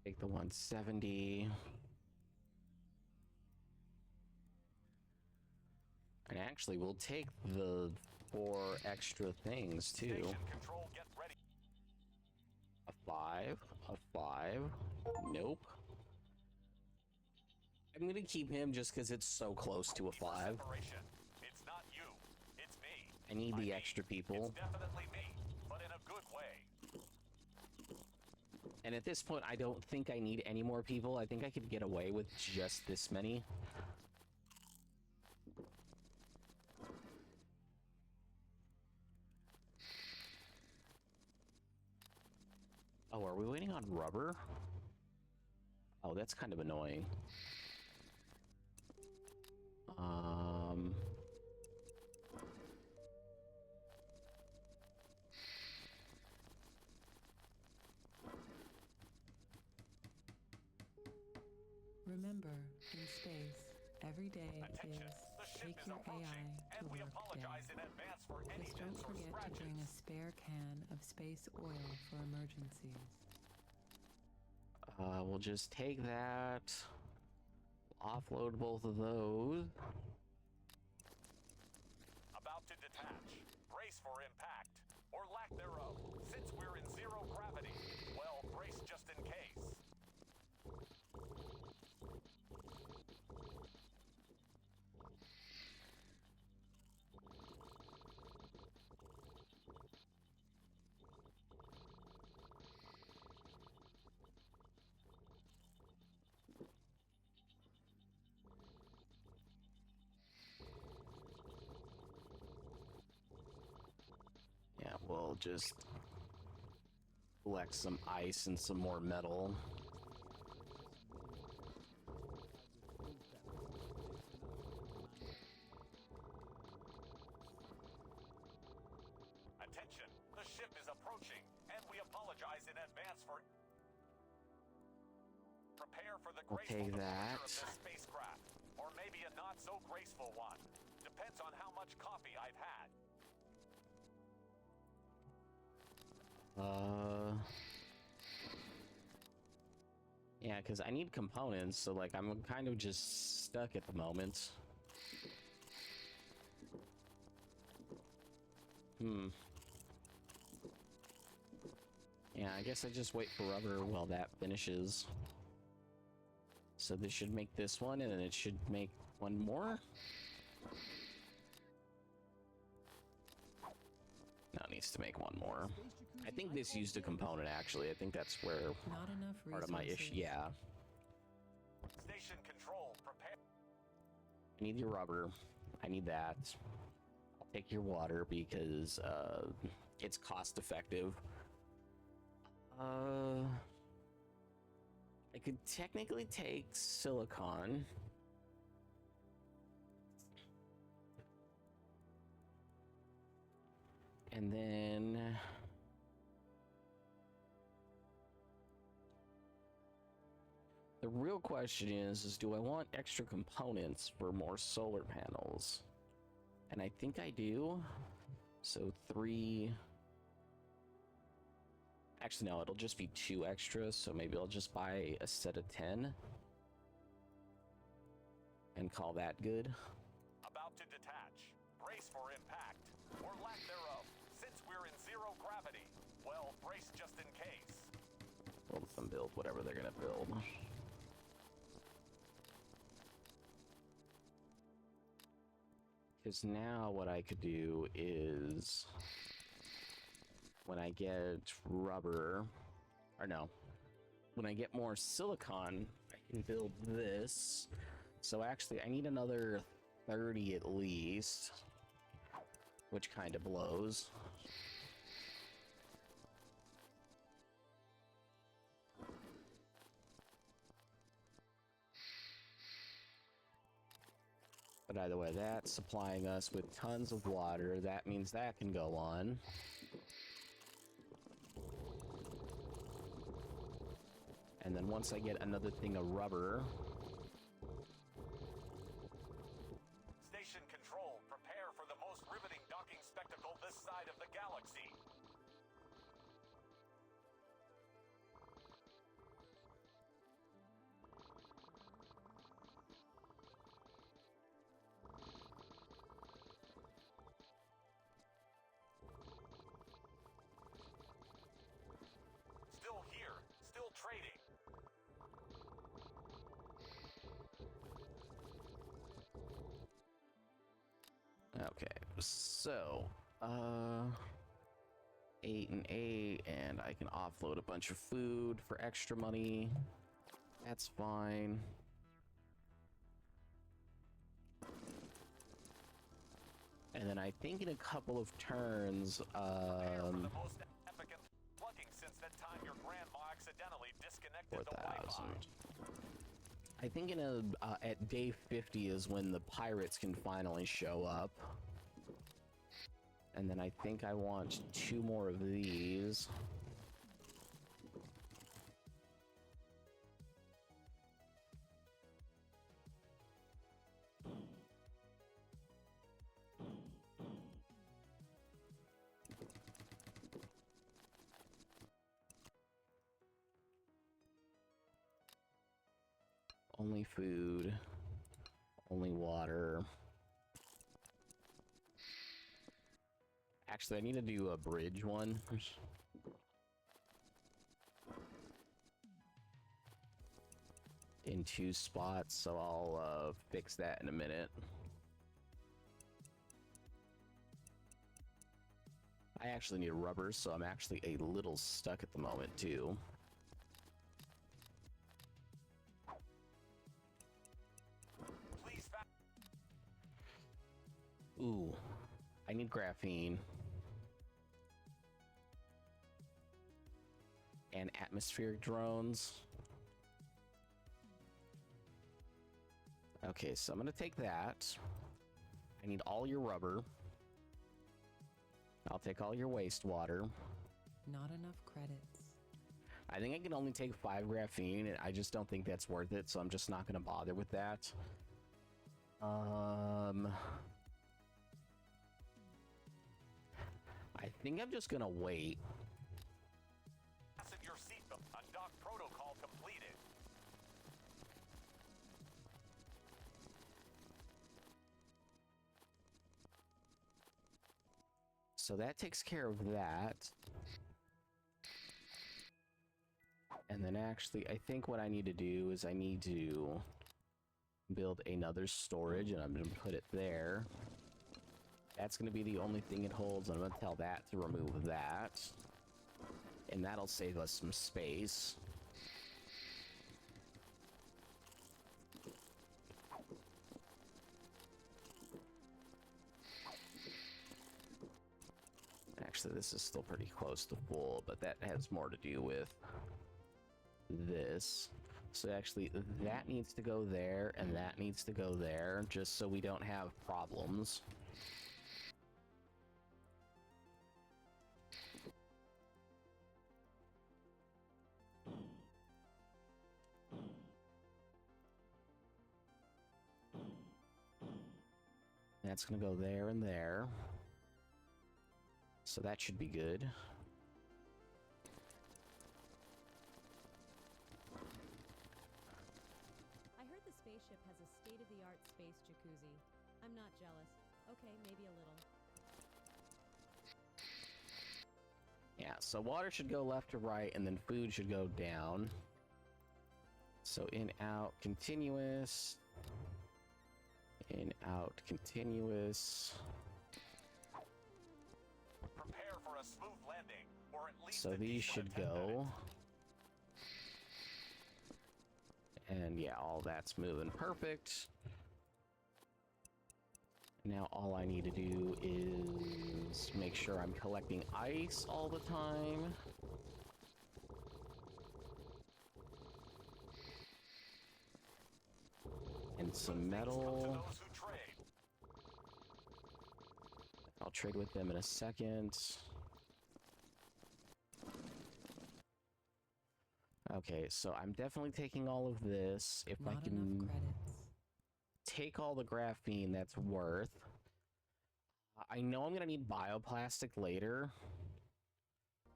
Take the 170. And actually, we'll take the 4 extra things too. Station control, get ready. A 5, a 5. Nope. I'm gonna keep him just because it's so close to a 5. Separation. It's not you. It's me. I need By the me, extra people. It's definitely me, but in a good way. And at this point, I don't think I need any more people. I think I could get away with just this many. Oh, are we waiting on rubber? Oh, that's kind of annoying. Remember, in space, every day Attention. is The ship take is your approaching, AI and to we work apologize day. in advance for any Just dents don't or forget to scratches. bring a spare can of space oil for emergencies. We'll just take that. Offload both of those. About to detach. Brace for impact, or lack thereof. Since we're in zero gravity, well, brace just in case. Yeah, we'll just collect some ice and some more metal. Attention, the ship is approaching, and we apologize in advance for... Prepare for the We'll graceful take departure that. of this spacecraft, or maybe a not-so-graceful one. Depends on how much coffee I've had. Yeah, because I need components, so like I'm kind of just stuck at the moment. Yeah, I guess I just wait for rubber while that finishes. So this should make this one, and then it should make one more. No, it needs to make one more. I think this used a component, actually. I think that's where Not enough resources. part of my issue... Yeah. Station control, prepare... I need your rubber. I need that. I'll take your water because it's cost effective. I could technically take silicon. And then the real question is do I want extra components for more solar panels? And I think I do. So 3. Actually, no, it'll just be 2 extras. So maybe I'll just buy a set of 10 and call that good. About to detach. Brace for impact, or lack thereof, since we're in zero gravity. Well, brace just in case. We'll let them build whatever they're gonna build. Because now what I could do is when I get rubber, or no, when I get more silicon, I can build this. So actually, I need another 30 at least, which kind of blows. But either way, that's supplying us with tons of water. That means that can go on. And then once I get another thing of rubber... Station control, prepare for the most riveting docking spectacle this side of the galaxy. Still here, still trading. Okay, so, 8 and 8, and I can offload a bunch of food for extra money. That's fine. And then I think in a couple of turns, Prepare for the most epic and plugging since that time your grandma accidentally disconnected the 4,000. Wi-Fi. I think in a at day 50 is when the pirates can finally show up. And then I think I want 2 more of these. Only food, only water. Actually, I need to do a bridge one. In 2 spots, so I'll fix that in a minute. I actually need rubber, so I'm actually a little stuck at the moment, too. Please Ooh, I need graphene. And atmospheric drones. Okay, so I'm gonna take that. I need all your rubber. I'll take all your wastewater. Not enough credits. I think I can only take 5 graphene, and I just don't think that's worth it, so I'm just not gonna bother with that. I think I'm just gonna wait. fasten your seatbelt. Undock protocol completed. So that takes care of that. And then actually, I think what I need to do is I need to build another storage, and I'm going to put it there. That's going to be the only thing it holds. I'm going to tell that to remove that. And that'll save us some space. Actually, this is still pretty close to full, but that has more to do with this. So actually, that needs to go there, and that needs to go there, just so we don't have problems. That's gonna go there and there. So that should be good. I heard the spaceship has a state-of-the-art space jacuzzi. I'm not jealous. Okay, maybe a little. Yeah, so water should go left to right, and then food should go down. So in, out, continuous. In, out, continuous. Prepare for a smooth landing, or at least So a these decent should 10 go. minutes. And yeah, all that's moving perfect. Now all I need to do is make sure I'm collecting ice all the time. And some metal. To those who trade. I'll trade with them in a second. Okay, so I'm definitely taking all of this. If I Not can enough credits. take all the graphene that's worth. I know I'm gonna need bioplastic later,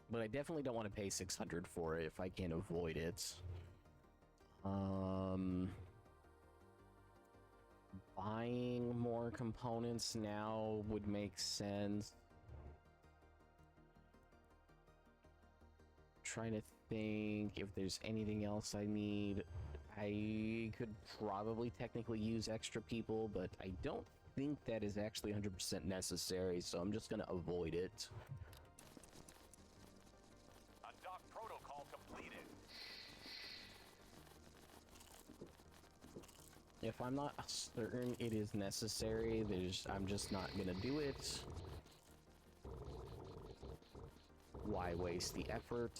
but I definitely don't want to pay 600 for it if I can avoid it. Buying more components now would make sense. Trying to think if there's anything else I need. I could probably technically use extra people, but I don't think that is actually 100% necessary, so I'm just gonna avoid it. Undock protocol completed. If I'm not certain it is necessary, I'm just not gonna do it. Why waste the effort?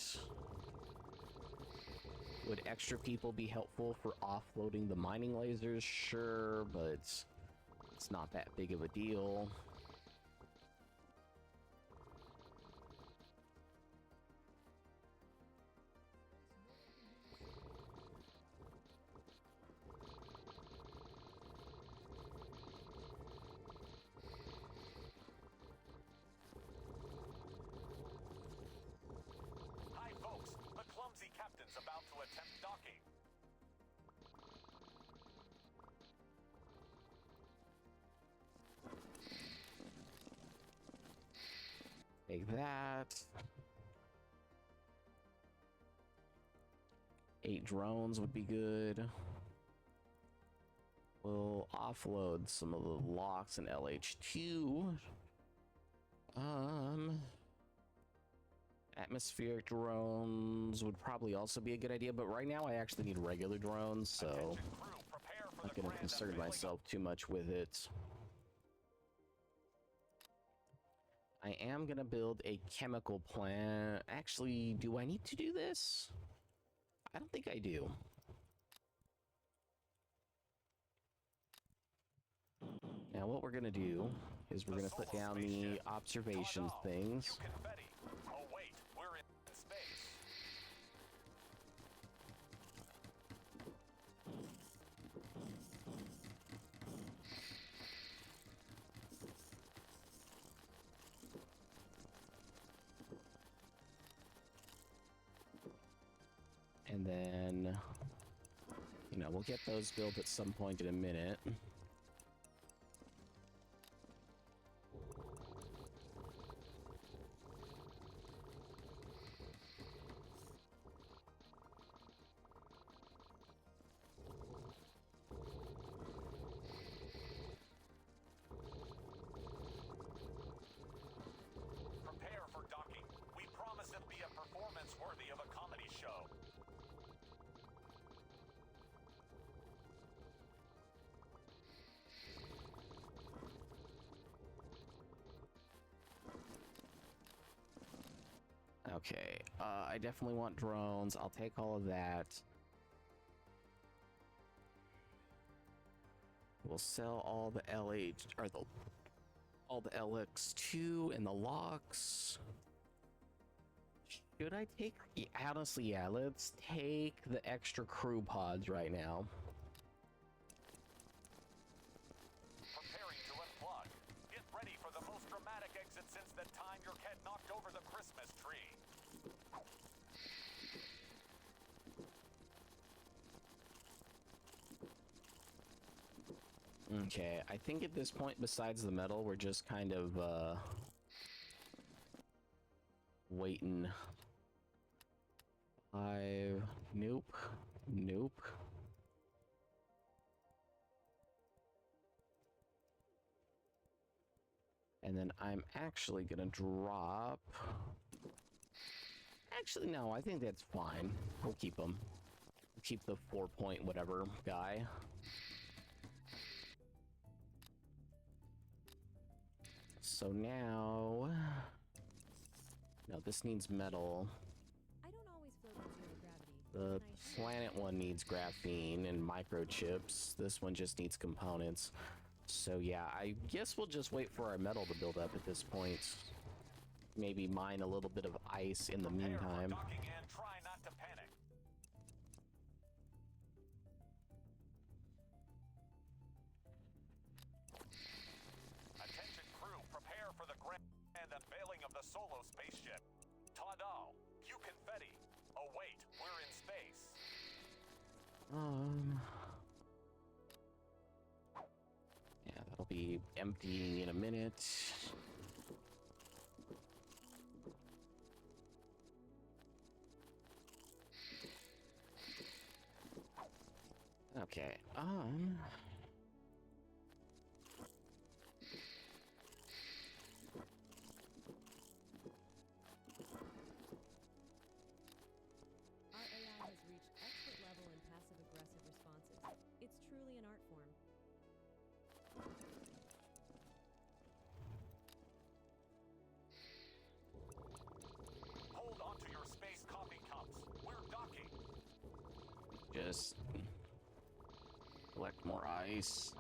Would extra people be helpful for offloading the mining lasers? Sure, but it's not that big of a deal. Hi, folks. The clumsy captain's about to attempt docking. Take that. 8 drones would be good. We'll offload some of the locks in LH2. Atmospheric drones would probably also be a good idea, but right now I actually need regular drones, so Attention crew, prepare for I'm not the gonna grand concern unveiling myself too much with it. I am gonna build a chemical plant. Actually, do I need to do this? I don't think I do. Now what we're gonna do is we're The gonna put Solar down the spaceship. observation Ta-da. things. You confetti. Oh wait, we're in space. And then, we'll get those built at some point in a minute. Prepare for docking. We promise it'll be a performance worthy of a comedy show. Okay, I definitely want drones. I'll take all of that. We'll sell all the LH or all the LX2 and the locks. Should I take? Yeah, honestly, yeah. Let's take the extra crew pods right now. Preparing to unplug. Get ready for the most dramatic exit since the time your cat knocked over the Christmas tree. Okay, I think at this point, besides the metal, we're just kind of waiting. Nope. Nope. And then I'm actually gonna drop. Actually, no, I think that's fine. We'll keep them. We'll keep the 4-point whatever guy. So now, no, this needs metal. I don't always float in zero gravity. The and I planet one needs graphene and microchips. This one just needs components. So yeah, I guess we'll just wait for our metal to build up at this point. Maybe mine a little bit of ice in the Prepare for meantime. docking and try not to panic. Attention crew, prepare for the grand unveiling of the solo spaceship. Ta-da! Cue confetti. Oh wait, we're in space. Yeah, that'll be emptying in a minute. Okay, Our AI has reached expert level in passive-aggressive responses. It's truly an art form. Hold on to your space coffee cups. We're docking. just collect more ice.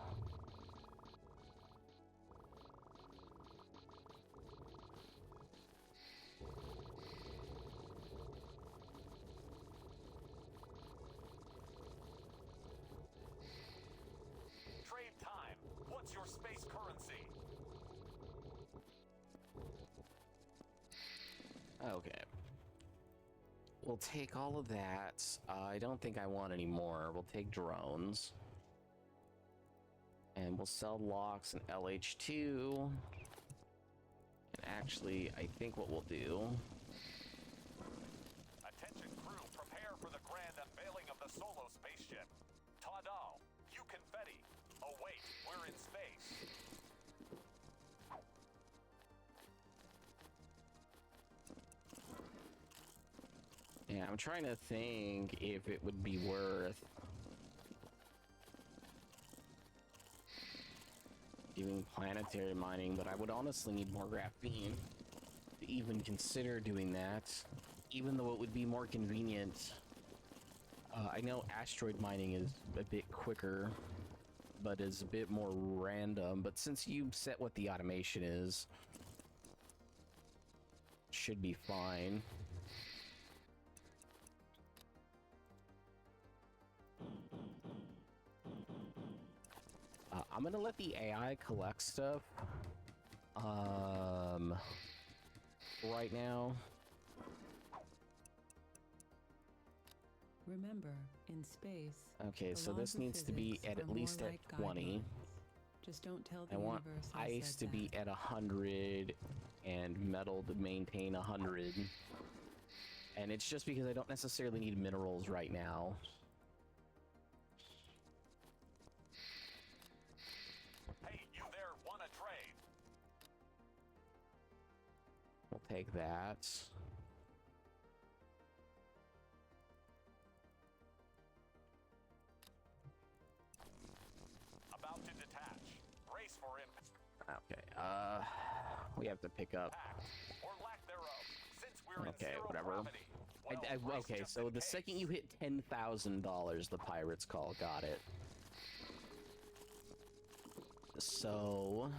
Trade time. What's your space currency? Okay. We'll take all of that. I don't think I want any more. We'll take drones. And we'll sell locks and LH2. And actually, I think what we'll do... Attention crew, prepare for the grand unveiling of the solo spaceship. Ta-da! Cue confetti. Oh wait, we're in space. Yeah, I'm trying to think if it would be worth doing planetary mining, but I would honestly need more graphene to even consider doing that, even though it would be more convenient. I know asteroid mining is a bit quicker, but is a bit more random, but since you set what the automation is, should be fine. I'm gonna let the AI collect stuff right now. Remember, in space, Okay, the so laws this of needs to be physics at are least more at like 20. guidelines. Just don't tell the I want universe I ice said to be that. at 100 and metal to maintain 100. And it's just because I don't necessarily need minerals right now. Hey, you there, want a trade? We'll take that. About to detach. Brace for impact. Okay, we have to pick up. Or lack thereof. Since we're We're in Okay, zero whatever. gravity. Well, Okay, just so in the case. second you hit $10,000, the pirates call. Got it. So...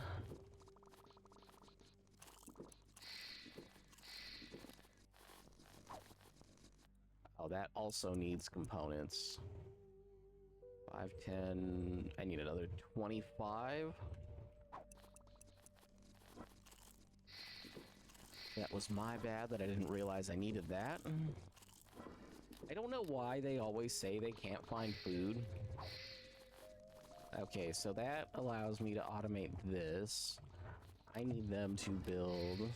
Oh, that also needs components. 5, 10... I need another 25. That was my bad that I didn't realize I needed that. I don't know why they always say they can't find food. Okay, so that allows me to automate this. I need them to build...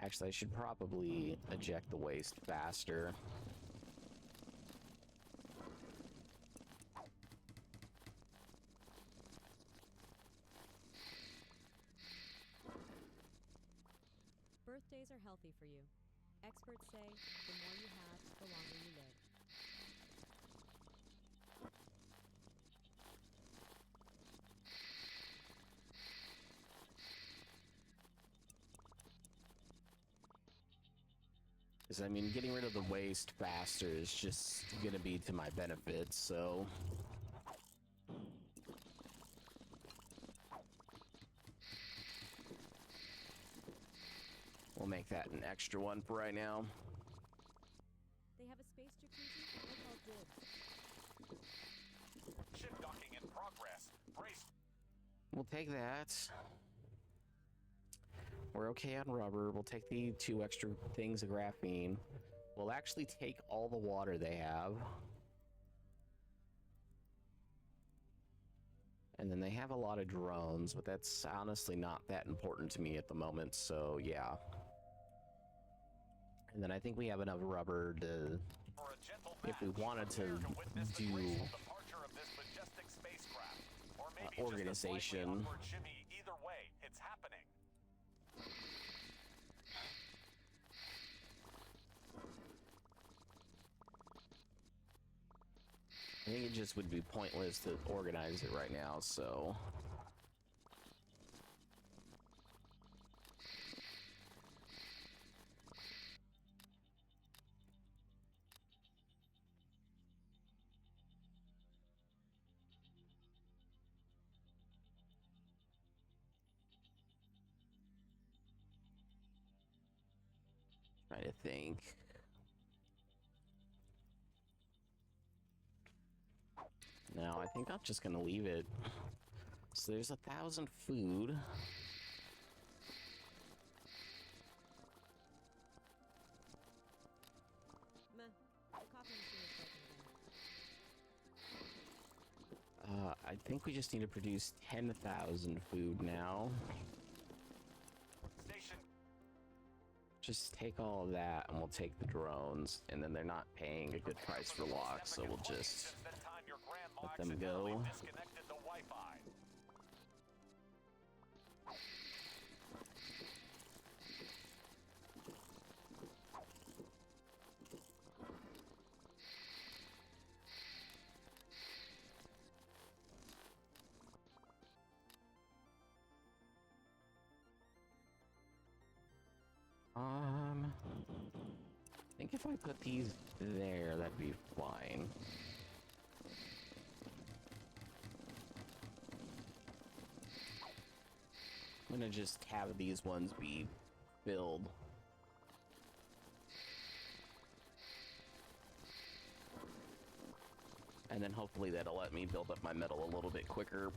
Actually, I should probably eject the waste faster. Birthdays are healthy for you. Experts say the more you have, the longer you live. Because, I mean, getting rid of the waste faster is just gonna be to my benefit, so... We'll make that an extra one for right now. They have a space jacuzzi I call dibs. Ship docking in progress. Brace. We'll take that. We're okay on rubber. We'll take the 2 extra things of graphene. We'll actually take all the water they have. And then they have a lot of drones, but that's honestly not that important to me at the moment, so yeah. And then I think we have enough rubber to, For a gentle if we match, wanted to prepare witness the do graceful departure of this majestic spacecraft. Or maybe just a organization. slightly upward shimmy. Either way, it's happening. I think it just would be pointless to organize it right now, so... Trying to think. No, I think I'm just gonna leave it. So there's 1,000 food. Meh. The coffee machine is broken again. I think we just need to produce 10,000 food now. Station. Just take all of that and we'll take the drones, and then they're not paying a good price for locks, so we'll just Since that time, your grandma let them accidentally go. disconnected the Wi-Fi. I think if I put these there, that'd be fine. I'm gonna just have these ones be filled. And then hopefully that'll let me build up my metal a little bit quicker.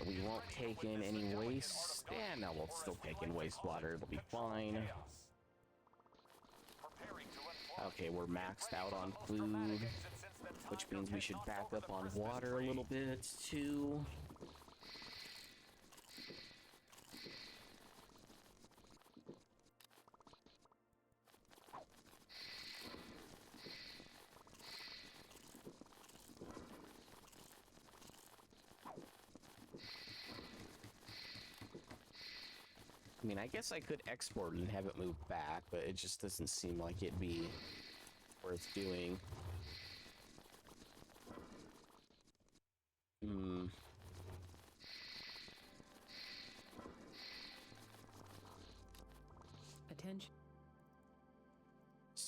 We won't take in any waste. Yeah, no, we'll still take in wastewater. It'll be fine. Okay, we're maxed out on food, which means we should back up on water a little bit, too. I mean, I guess I could export and have it move back, but it just doesn't seem like it'd be worth doing.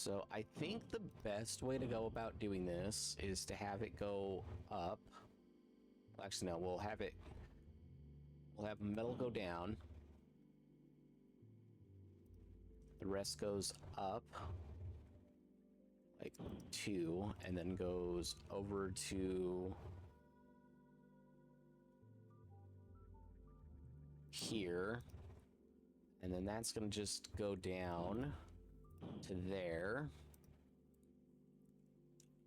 So I think the best way to go about doing this is to have it go up. Actually, no, we'll have metal go down. The rest goes up like 2 and then goes over to here. And then that's going to just go down to there.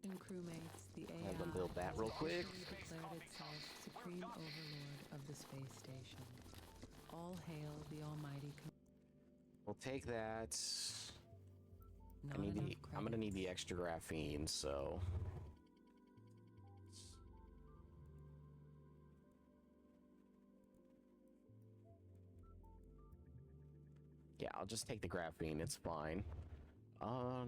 And crewmates, the AI Have them build that real quick. officially declared itself supreme overlord of the space station. All hail the almighty. We'll take that. Not enough I'm gonna need credits. the extra graphene, so. Yeah, I'll just take the graphene, it's fine. I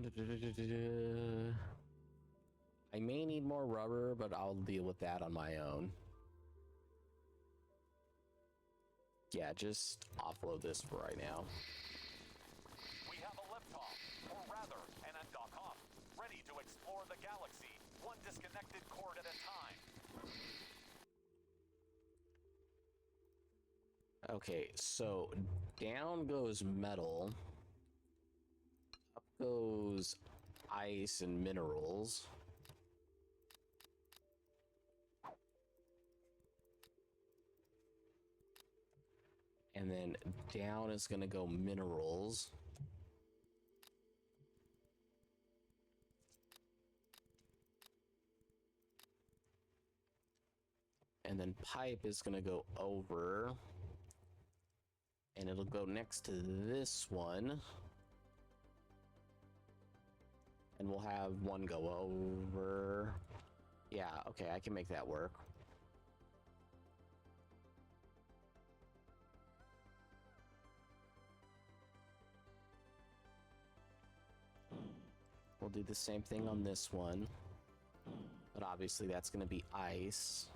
may need more rubber, but I'll deal with that on my own. Yeah, just offload this for right now. We have a liftoff, or rather, an undock off, ready to explore the galaxy, one disconnected cord at a time. Okay, so down goes metal. Up goes ice and minerals. And then down is going to go minerals. And then pipe is going to go over. And it'll go next to this one. And we'll have one go over. Yeah, okay, I can make that work. We'll do the same thing on this one. But obviously that's going to be ice.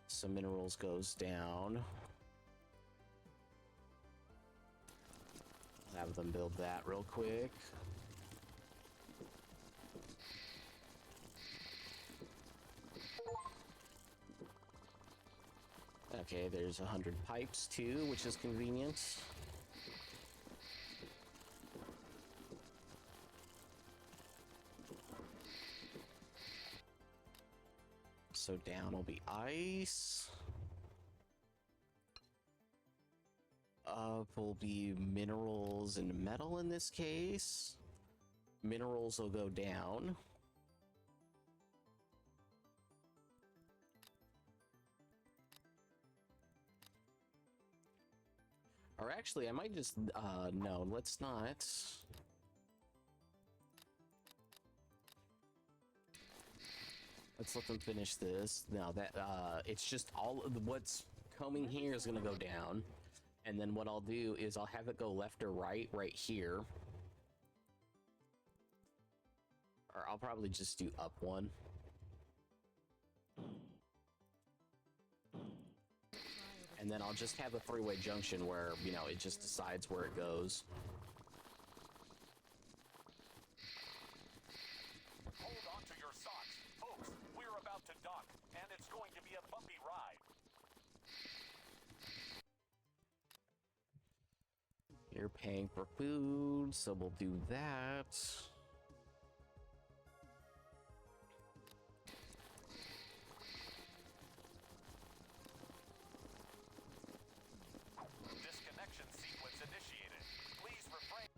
So minerals goes down. I'll have them build that real quick. Okay, there's 100 pipes too, which is convenient. So down will be ice. Up will be minerals and metal in this case. Minerals will go down. Or actually, I might just, no, let's not. Let's let them finish this. Now that, it's just all of what's coming here is gonna go down. And then what I'll do is I'll have it go left or right here. Or I'll probably just do up one. And then I'll just have a three-way junction where, you know, it just decides where it goes. Hold on to your socks. Folks, we're about to dock, and it's going to be a bumpy ride. You're paying for food, so we'll do that. Disconnection sequence initiated. Please refrain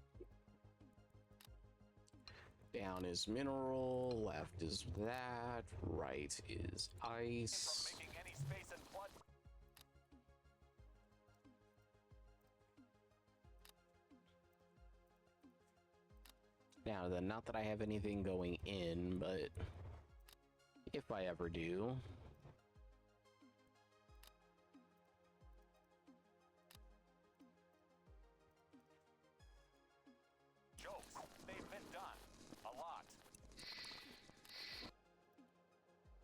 Down is mineral, left is that, right is from ice. making any space and flood. Now then, not that I have anything going in, but if I ever do. Jokes. They've been done. A lot.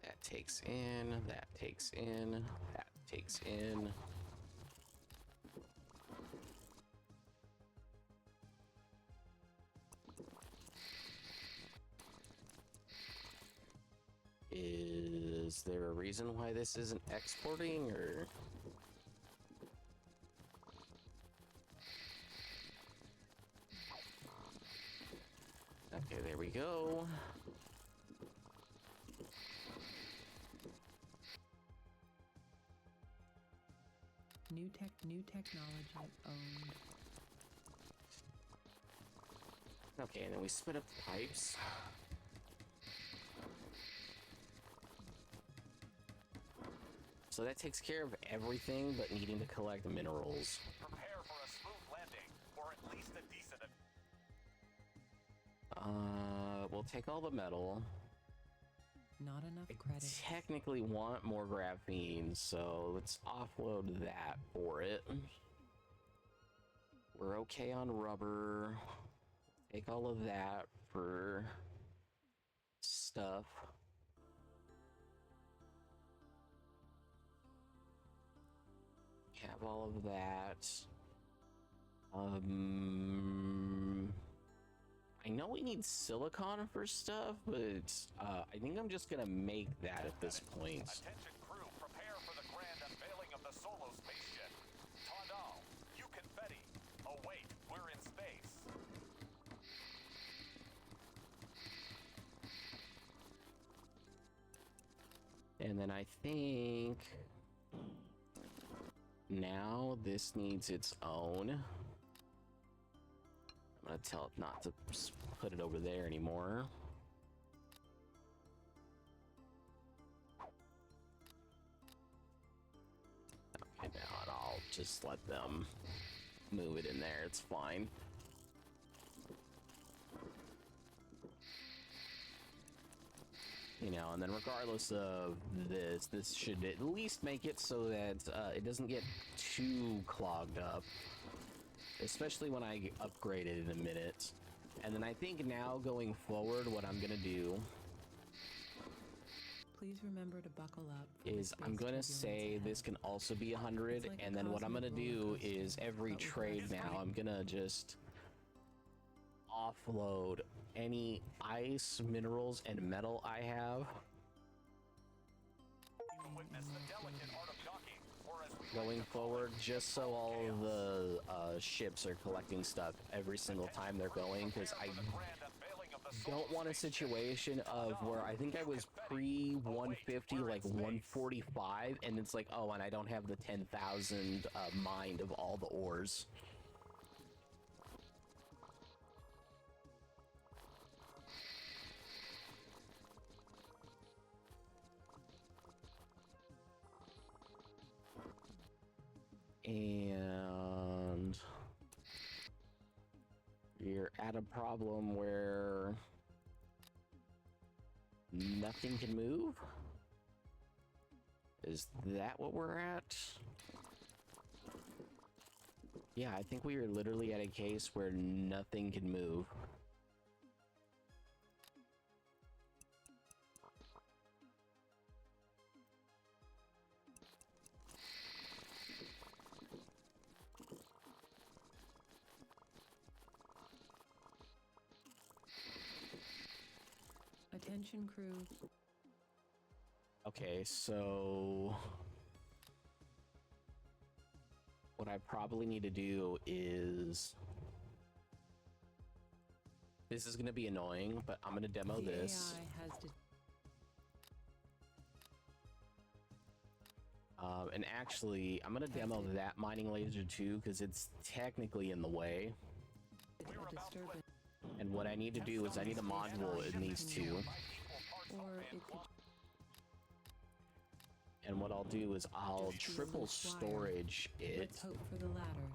That takes in, that takes in, that takes in. Is there a reason why this isn't exporting, or? Okay, there we go. New technology owned. Okay, and then we split up the pipes. So that takes care of everything but needing to collect minerals. Prepare for a smooth landing, or at least a decent. We'll take all the metal. Not enough credit. Technically want more graphene, so let's offload that for it. We're okay on rubber. Take all of that for stuff. Have all of that. I know we need silicon for stuff, but I think I'm just gonna make that at this point. Attention crew, prepare for the grand unveiling of the solo spaceship. Tandal, you confetti. Oh wait, we're in space. And then I think now this needs its own. I'm gonna tell it not to put it over there anymore. Okay, now I'll just let them move it in there. It's fine. You know, and then regardless of this should at least make it so that it doesn't get too clogged up. Especially when I upgrade it in a minute. And then I think now going forward, what I'm gonna do Please remember to buckle up. is I'm gonna say this can also be 100, like a and then what I'm gonna cosmic do roller is coaster, every but with trade less now, weight. I'm gonna just offload any ice, minerals, and metal I have. Witness the delicate art of docking, or as we Going like to call forward, it, just so all chaos. the ships are collecting stuff every single time they're going, because I Prepare for the grand unveiling of the solo don't want a spaceship. situation of where I think I was pre 150, like 145, and it's like, oh, and I don't have the 10,000 mined of all the ores. And you're at a problem where nothing can move? Is that what we're at? Yeah, I think we are literally at a case where nothing can move. Attention crew. Okay, so what I probably need to do is, this is going to be annoying, but I'm going to demo The this. AI has And actually, I'm going to demo that mining laser too, because it's technically in the way. detected a disturbance, And what I need to do is I need a module in these two. or it could And what I'll do is I'll just be a triple loose wire. storage it. Let's hope for the latter.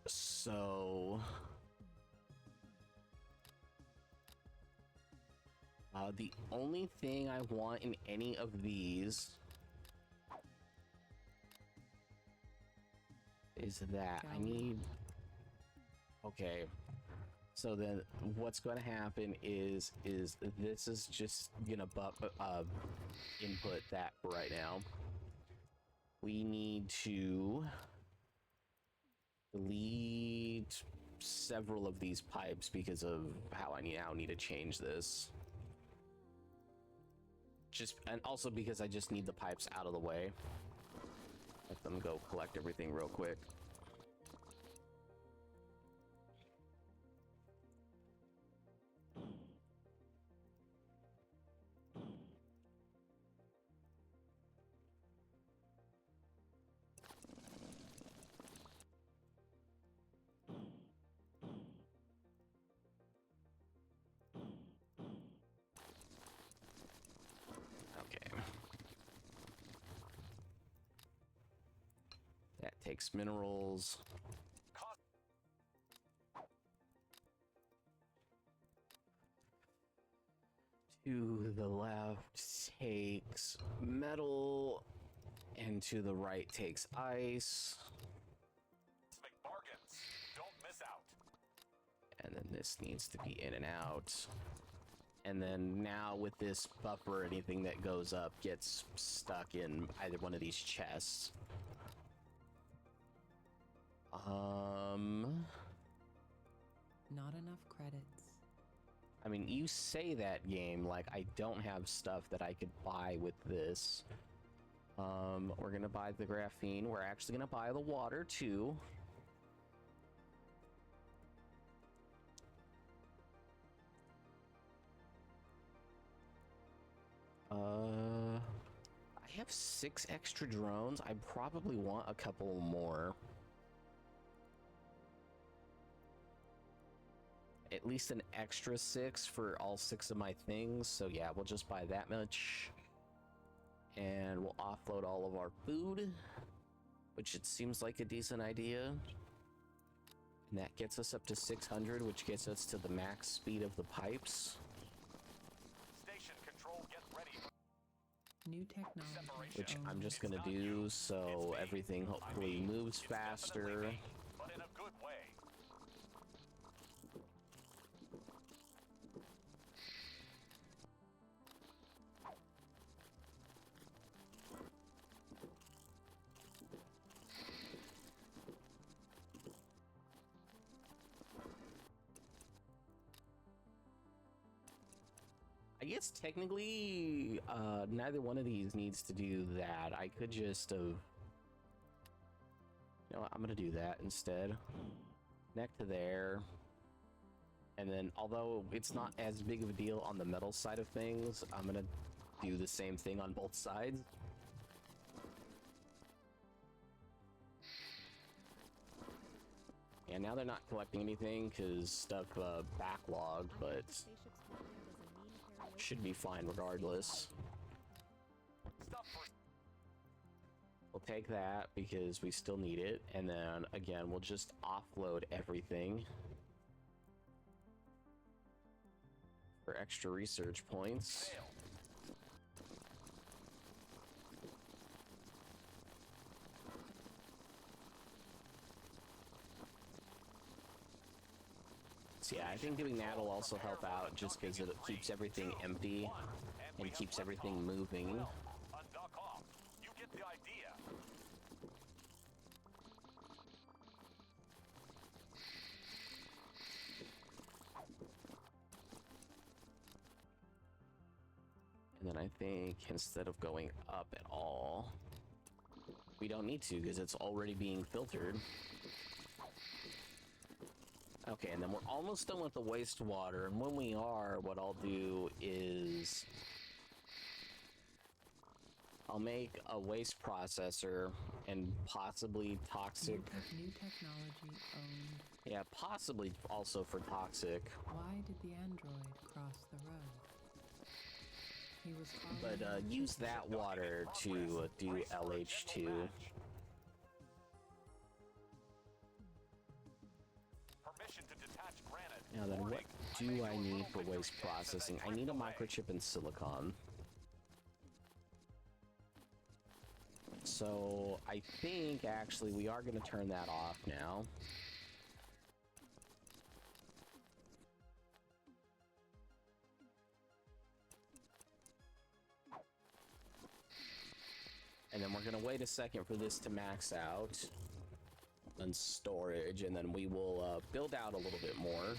So the only thing I want in any of these is that I Gallery. need. Okay, So then what's going to happen is this is just gonna input that for right now. We need to delete several of these pipes because of how I now need to change this. And also because I just need the pipes out of the way. Let them go collect everything real quick. That takes minerals. To the left takes metal, and to the right takes ice. Make bargains. Don't miss out. And then this needs to be in and out. And then now with this buffer, anything that goes up gets stuck in either one of these chests. Not enough credits. I mean, you say that, game, like I don't have stuff that I could buy with this. We're gonna buy the graphene. We're actually gonna buy the water too. I have 6 extra drones. I probably want a couple more. At least an extra 6 for all 6 of my things. So yeah, we'll just buy that much. And we'll offload all of our food, which it seems like a decent idea. And that gets us up to 600, which gets us to the max speed of the pipes. Station control, get ready. New technology. Which owned. I'm just gonna do so everything hopefully moves faster. But in a good way. I guess technically, neither one of these needs to do that. I could just have... You know what, I'm gonna do that instead. Connect to there. And then, although it's not as big of a deal on the metal side of things, I'm gonna do the same thing on both sides. And now they're not collecting anything because stuff backlogged, but should be fine regardless. We'll take that because we still need it, and then again we'll just offload everything for extra research points. So yeah, I think doing that will also help out just because it keeps everything empty and keeps everything moving. Undock off. You get the idea. And then I think instead of going up at all, we don't need to because it's already being filtered. Okay, and then we're almost done with the wastewater, and when we are, what I'll do is I'll make a waste processor and possibly toxic. New technology owned. Yeah, possibly also for toxic. Why did the android cross the road? He was But use that water to do LH2. Now then, what do I need for waste processing? I need a microchip and silicon. So I think actually we are going to turn that off now. gonna wait a second for this to max out. And storage, and then we will build out a little bit more.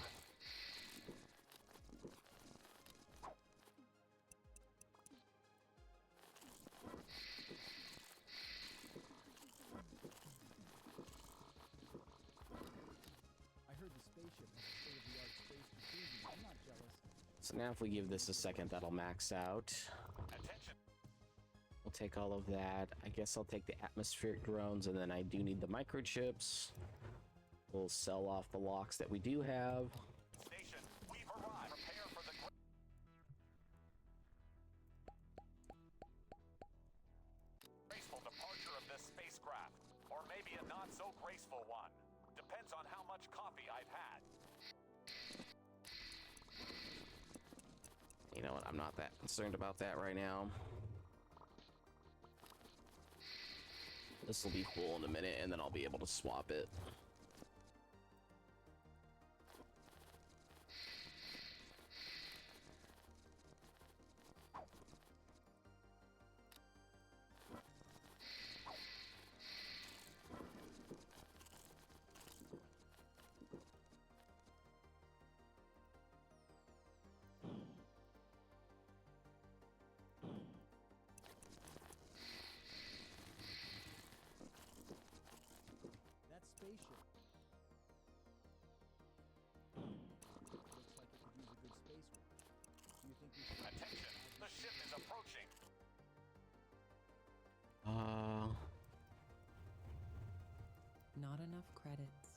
I heard the spaceship has a state-of-the-art space jacuzzi. I'm not jealous. So now if we give this a second, that'll max out. Attention. We'll take all of that. I guess I'll take the atmospheric drones, and then I do need the microchips. We'll sell off the locks that we do have. Station, we've arrived. Prepare for the graceful departure of this spacecraft. Or maybe a not so graceful one. Depends on how much coffee I've had. You know what? I'm not that concerned about that right now. This will be full in a minute, and then I'll be able to swap it. That spaceship looks like it could use a good space wash. Do you think we should... Attention, the ship is approaching. Not enough credits.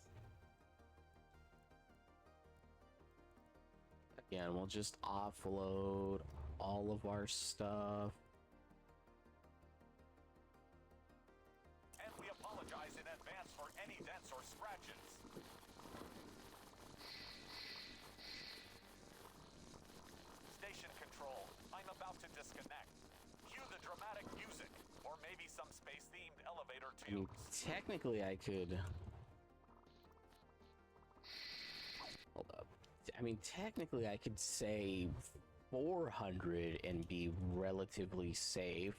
Again, we'll just offload all of our stuff. And we apologize in advance for any dents or scratches. Station control, I'm about to disconnect. Cue the dramatic music, or maybe some space-themed elevator I mean, tunes. technically I could... Hold up. I mean, technically I could save 400 and be relatively safe.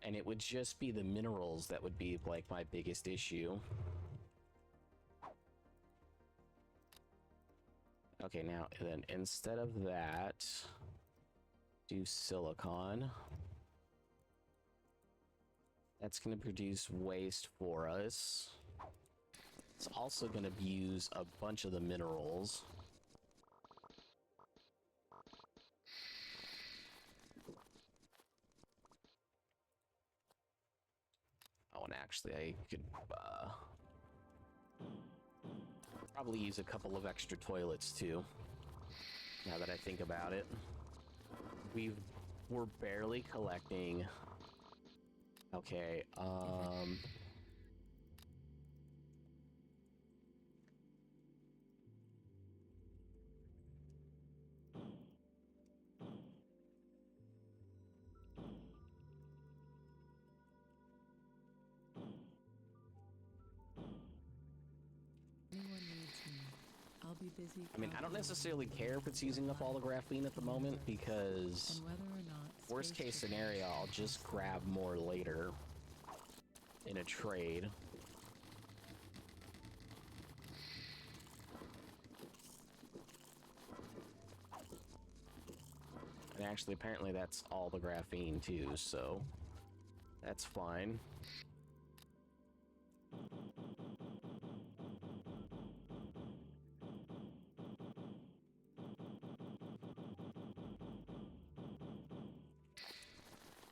And it would just be the minerals that would be, like, my biggest issue. Okay, now, then, instead of that, do silicon. That's going to produce waste for us. It's also going to use a bunch of the minerals. Oh, and actually, I could probably use a couple of extra toilets too. Now that I think about it, we're barely collecting. Okay, Anyone needs me. I'll be busy. I mean, I don't necessarily care if it's using up all the graphene at the moment, because And whether or not worst space case scenario, I'll just grab more later in a trade. And actually, apparently that's all the graphene too, so that's fine.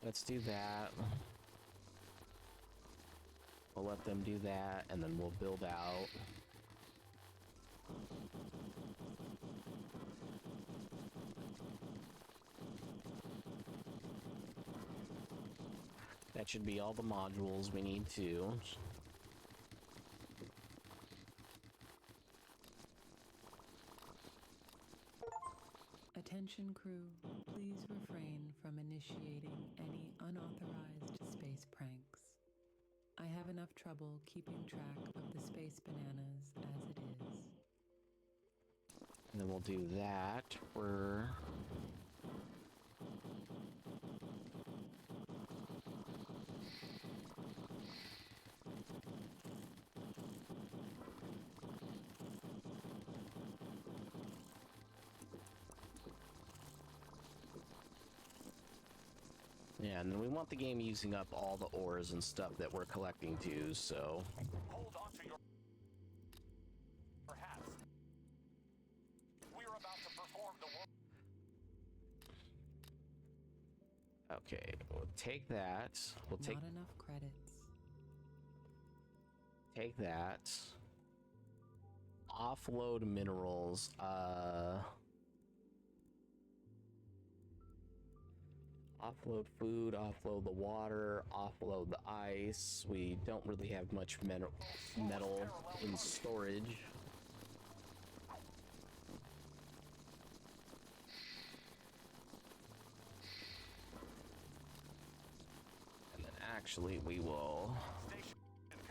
Let's do that. We'll let them do that, and then we'll build out. That should be all the modules we need to. Attention crew, please refrain from initiating any unauthorized space pranks. I have enough trouble keeping track of the space bananas as it is. And then we'll do that for... Yeah, and then we want the game using up all the ores and stuff that we're collecting too, so... Hold on to your hats. We're about to perform the work. Okay, we'll take that. We'll take Not enough credits. that. Offload minerals. Offload food, offload the water, offload the ice. We don't really have much metal in storage. And then actually we will... Station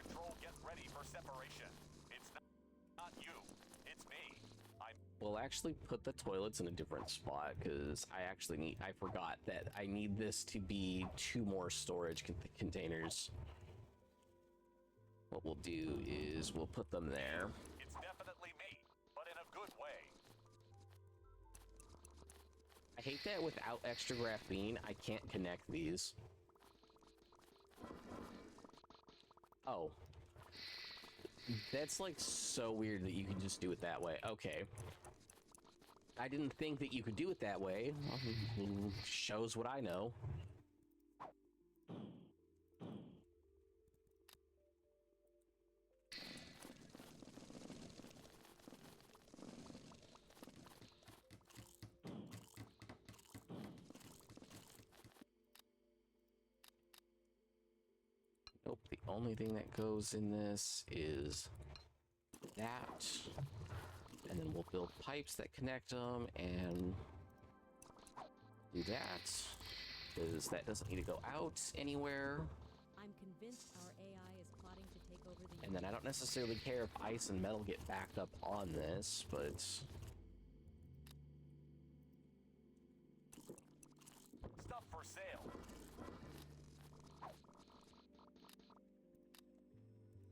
control, get ready for separation. It's not you, it's me. We'll actually put the toilets in a different spot because I forgot that I need this to be 2 more storage containers. What we'll do is we'll put them there. It's definitely me, but in a good way. I hate that without extra graphene, I can't connect these. Oh. That's like so weird that you can just do it that way. Okay. I didn't think that you could do it that way. Shows what I know. Nope, the only thing that goes in this is that. And then we'll build pipes that connect them and do that. Because that doesn't need to go out anywhere. I'm convinced our AI is plotting to take over the And then I don't necessarily care if ice and metal get backed up on this, but... Stuff for sale.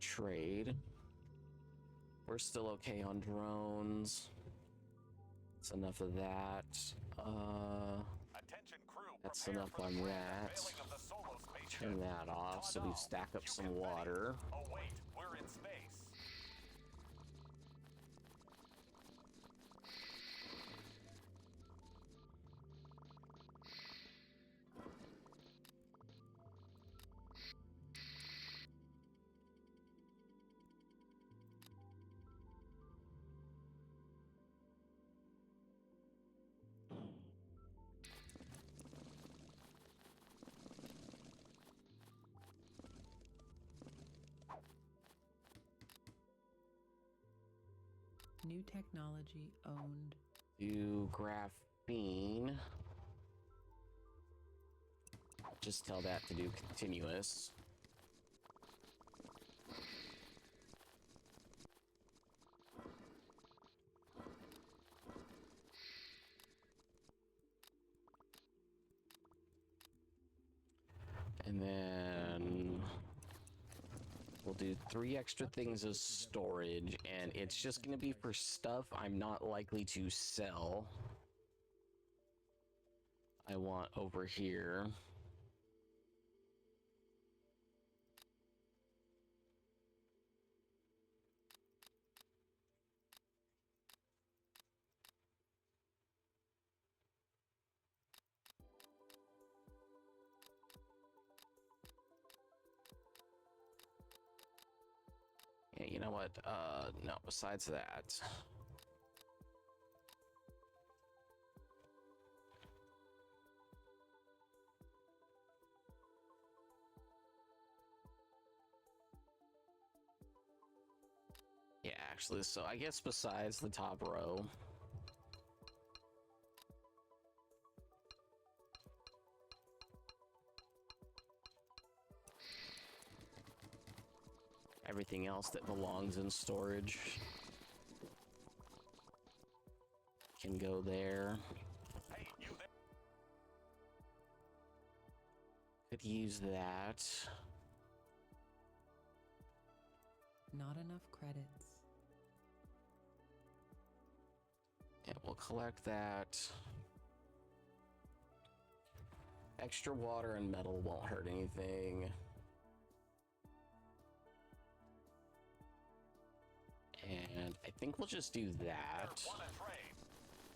Trade. We're still okay on drones. That's enough of that. Attention crew, That's prepare enough for the on grand that. unveiling of the solo spaceship. Turn that off so we stack up some water. Oh wait, we're in space. New technology owned. Do graphene. Just tell that to do continuous. And then we'll do 3 extra things as storage, and it's just going to be for stuff I'm not likely to sell. I want over here. Yeah, you know what? No, besides that. Yeah, actually, so I guess besides the top row. Everything else that belongs in storage can go there. Hey, you there? Could use that. Not enough credits. Yeah, we'll collect that. Extra water and metal won't hurt anything. And I think we'll just do that.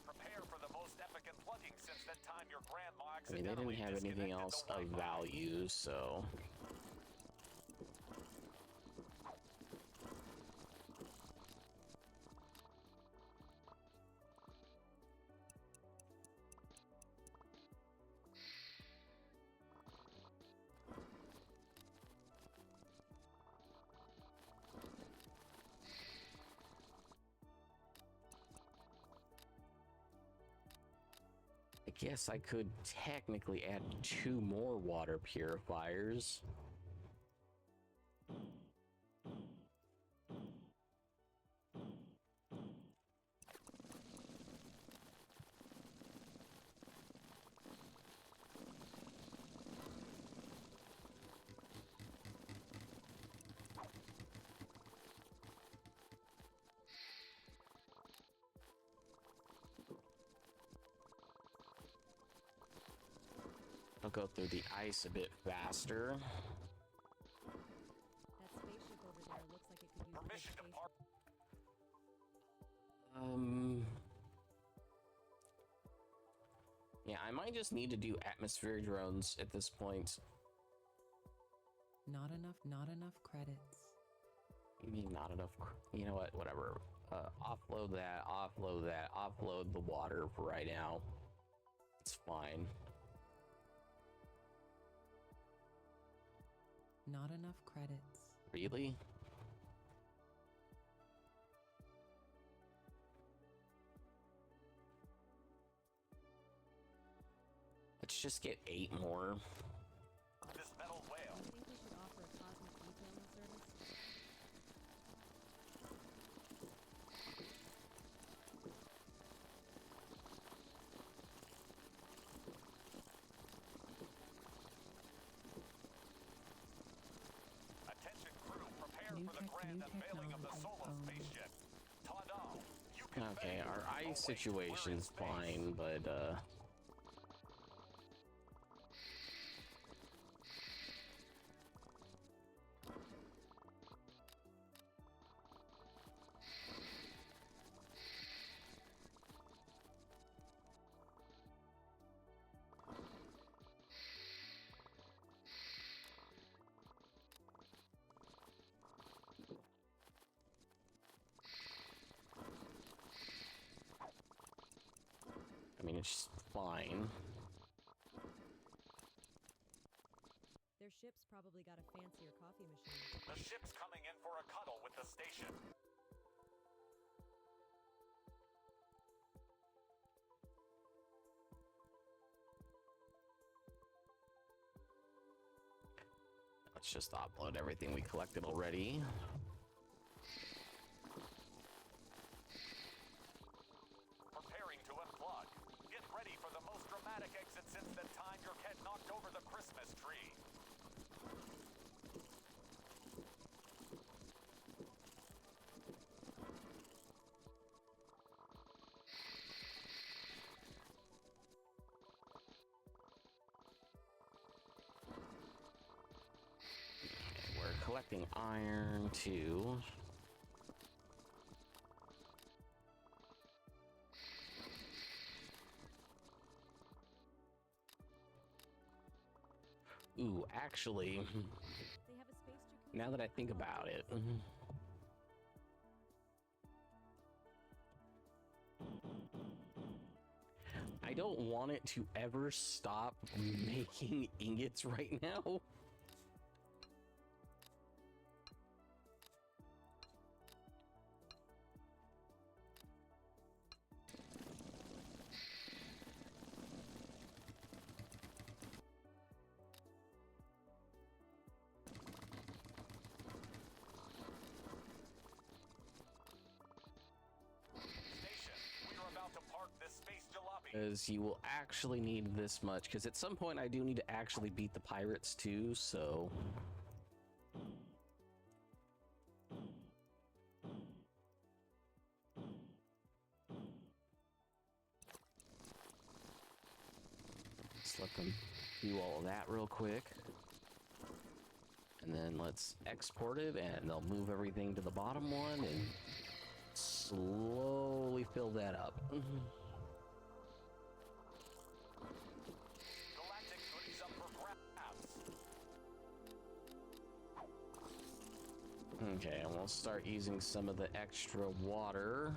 Prepare for the most epic and plugging since that time your grandma I mean, they didn't have anything else of value, so... I guess I could technically add 2 more water purifiers. I'll go through the ice a bit faster. That spaceship over there looks like it could use Permission to park. Yeah, I might just need to do atmospheric drones at this point. Not enough credits. You mean not enough? You know what? Whatever. Offload that, offload the water for right now. It's fine. Not enough credits. Really? Let's just get 8 more. This metal whale. Do you think we should offer a cosmic detailing service? Attention crew, prepare New for the grand new unveiling of the technology solo only. spaceship. Ta-da! You can Okay, bathe our away. ice situation's We're in space. fine, but I mean, it's fine. Their ship's probably got a fancier coffee machine. The ship's coming in for a cuddle with the station. Let's just upload everything we collected already. Preparing to unplug. Get ready for the most dramatic exit since the time your cat knocked over the Christmas tree. We're collecting iron too. Ooh, actually, They have a space jacuzzi. now that I think about it, I don't want it to ever stop making ingots right now. Station, we are about to park this space jalopy. Because you will actually need this much, because at some point I do need to actually beat the pirates too, so... Just let them do all of that real quick. And then let's export it, and they'll move everything to the bottom one and slowly fill that up. Galactic goodies up for grabs. Okay, and we'll start using some of the extra water.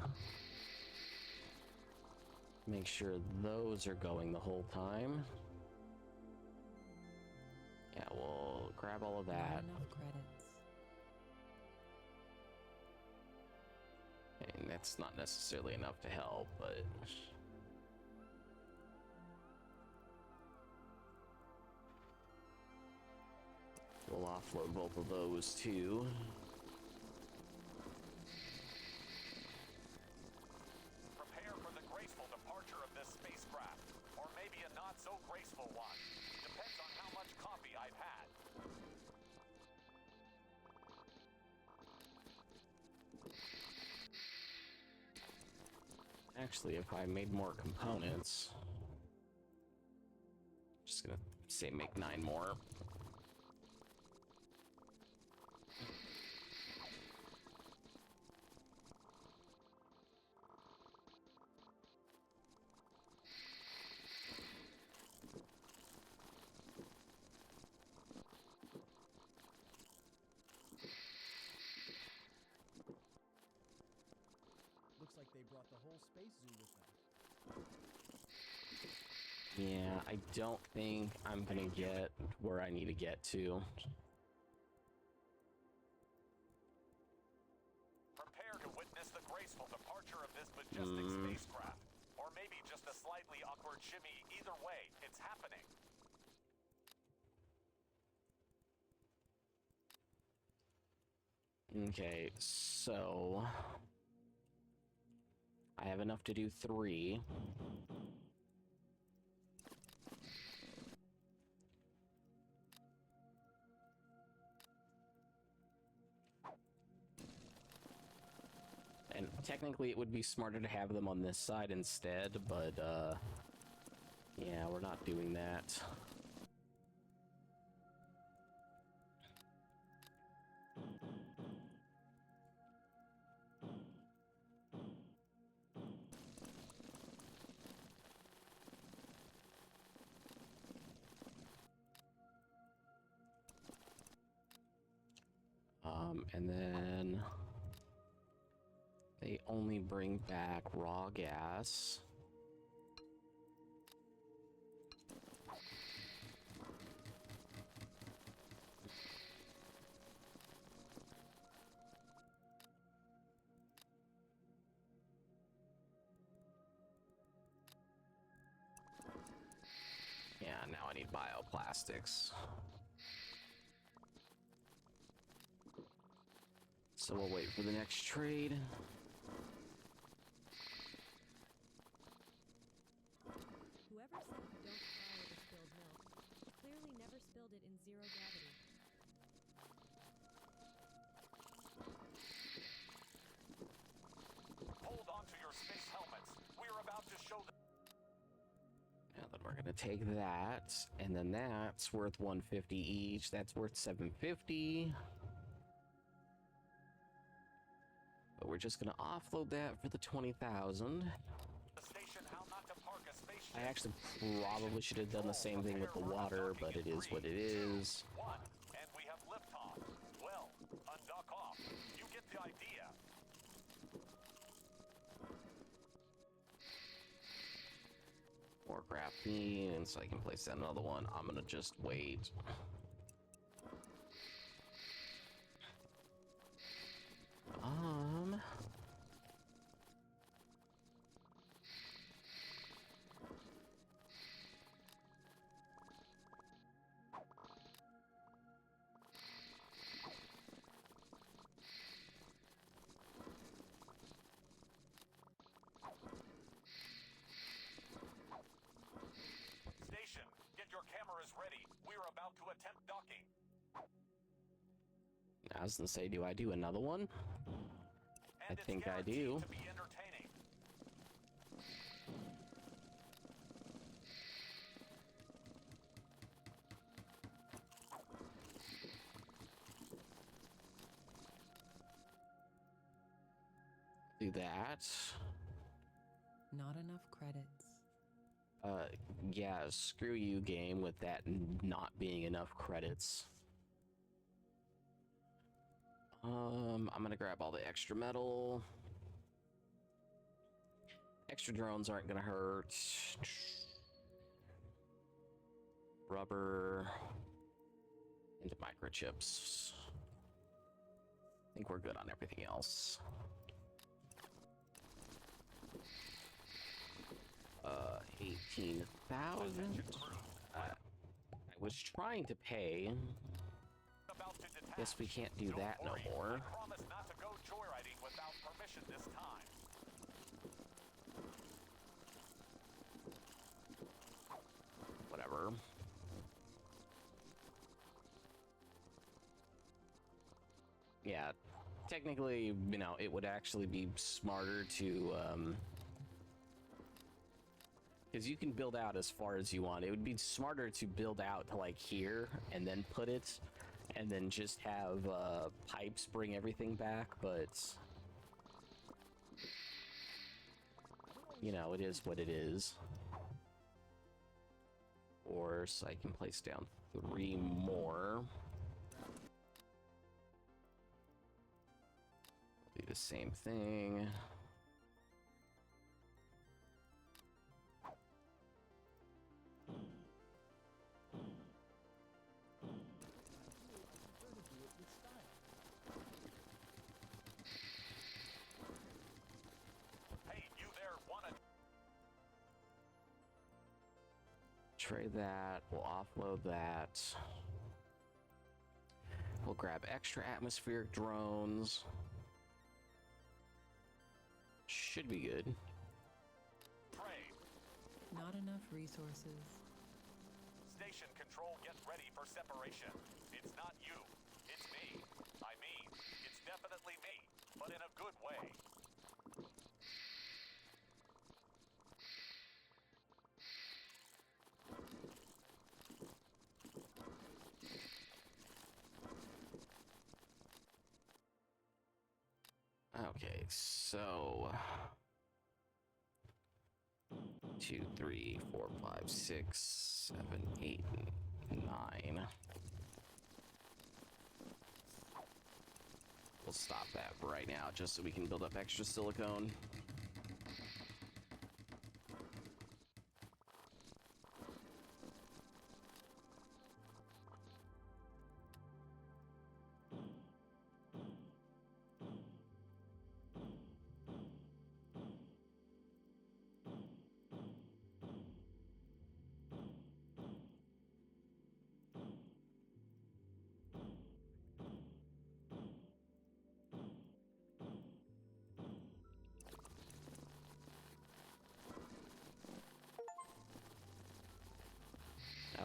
Make sure those are going the whole time. Yeah, we'll grab all of Not that. enough credits. And that's not necessarily enough to help, but... we'll offload both of those too. Prepare for the graceful departure of this spacecraft, or maybe a not so graceful one. Depends on how much coffee I've had. Actually, if I made more components... just gonna say make 9 more. Looks like they brought the whole space zoo with them. Yeah, I don't think I'm gonna get where I need to get to. Prepare to witness the graceful departure of this majestic spacecraft. Or maybe just a slightly awkward shimmy. Either way, it's happening. Okay, so... I have enough to do 3. And technically it would be smarter to have them on this side instead, but yeah, we're not doing that. And then they only bring back raw gas. Yeah, now I need bioplastics. So we'll wait for the next trade. Whoever said don't swallow the spilled milk clearly never spilled it in zero gravity. Hold on to your space helmets. We're about to show them. And then we're gonna take that, and then that's worth 150 each. That's worth 750. But we're just gonna offload that for the 20,000. The station how not to park a spaceship. I actually probably should have done the same thing with the water, but it is what it is. 1, and we have liftoff. Well, undock off. You get the idea. More graphene, so I can place down another one. I'm gonna just wait. Station, get your cameras ready. We're about to attempt docking. I was gonna say, do I do another one? And I think I do. it's guaranteed to be entertaining. do that. Not enough credits. Yeah, screw you, game, with that not being enough credits. I'm gonna grab all the extra metal. Extra drones aren't gonna hurt. Rubber into microchips. I think we're good on everything else. 18,000. I was trying to pay. About to detach. Guess we can't do Don't that no worry, more. I promise not to go joyriding without permission this time. Whatever. Yeah, technically, you know, it would actually be smarter to, because you can build out as far as you want. It would be smarter to build out to like here and then put it, and then just have pipes bring everything back, but you know, it is what it is. Or so I can place down 3 more. Do the same thing. I prefer to do it with style. Hey, you there, wanna... Trade that. We'll offload that. We'll grab extra atmospheric drones. Should be good. Trade. Not enough resources. Station control, get ready for separation. It's not you. It's me. I mean, it's definitely me, but in a good way. Okay, so 2, 3, 4, 5, 6, 7, 8, 9. We'll stop that for right now, just so we can build up extra silicone.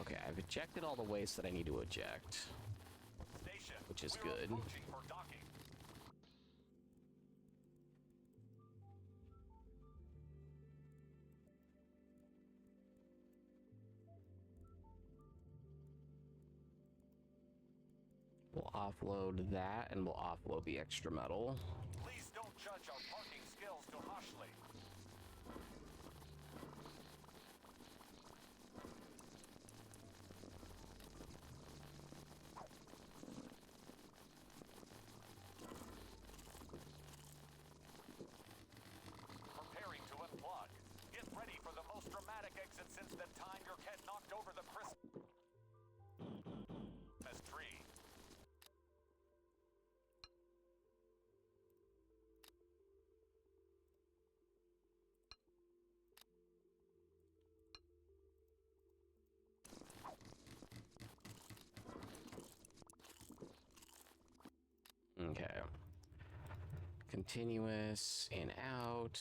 Okay, I've ejected all the waste that I need to eject, Station. which is we're good. approaching for docking. We'll offload that, and we'll offload the extra metal. Please don't judge our parking skills too harshly. Preparing to unplug. Get ready for the most dramatic exit since the time your cat knocked over the Christmas tree. Okay. Continuous, in, out.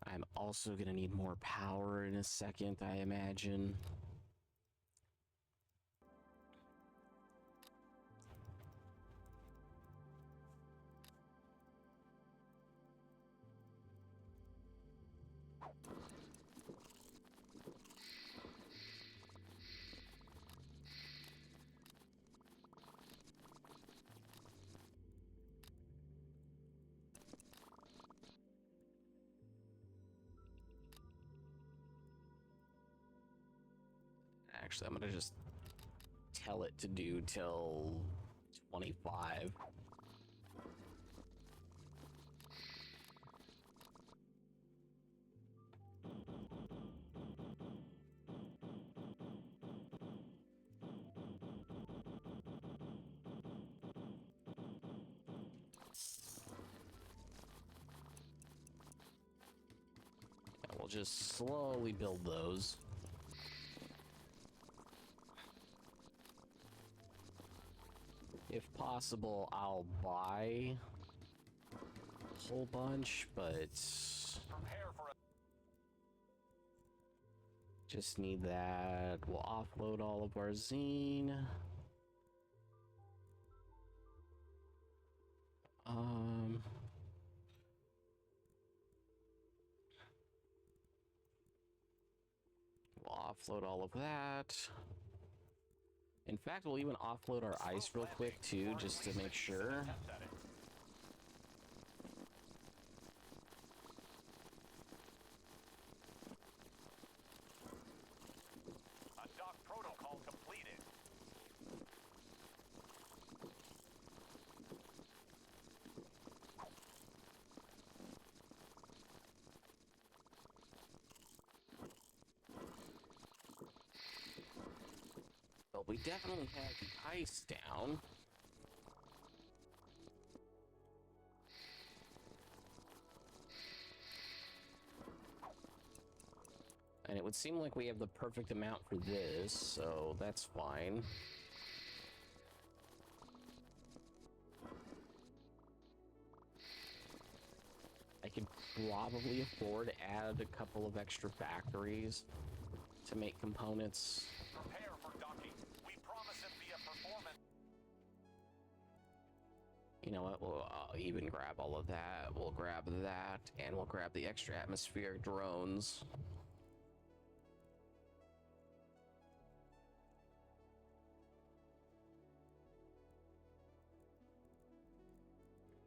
I'm also gonna need more power in a second, I imagine. Actually, I'm gonna just tell it to do till 25. And we'll just slowly build those. If possible, I'll buy a whole bunch, but Prepare for a just need that. We'll offload all of our zine. We'll offload all of that. In fact, we'll even offload our ice real quick too, just to make sure. attempt at it. Undock protocol completed. But we definitely have the ice down. And it would seem like we have the perfect amount for this, so that's fine. I could probably afford to add a couple of extra factories to make components. Prepare for docking. We promise it be a performance. You know what? We'll even grab all of that. We'll grab that, and we'll grab the extra atmospheric drones.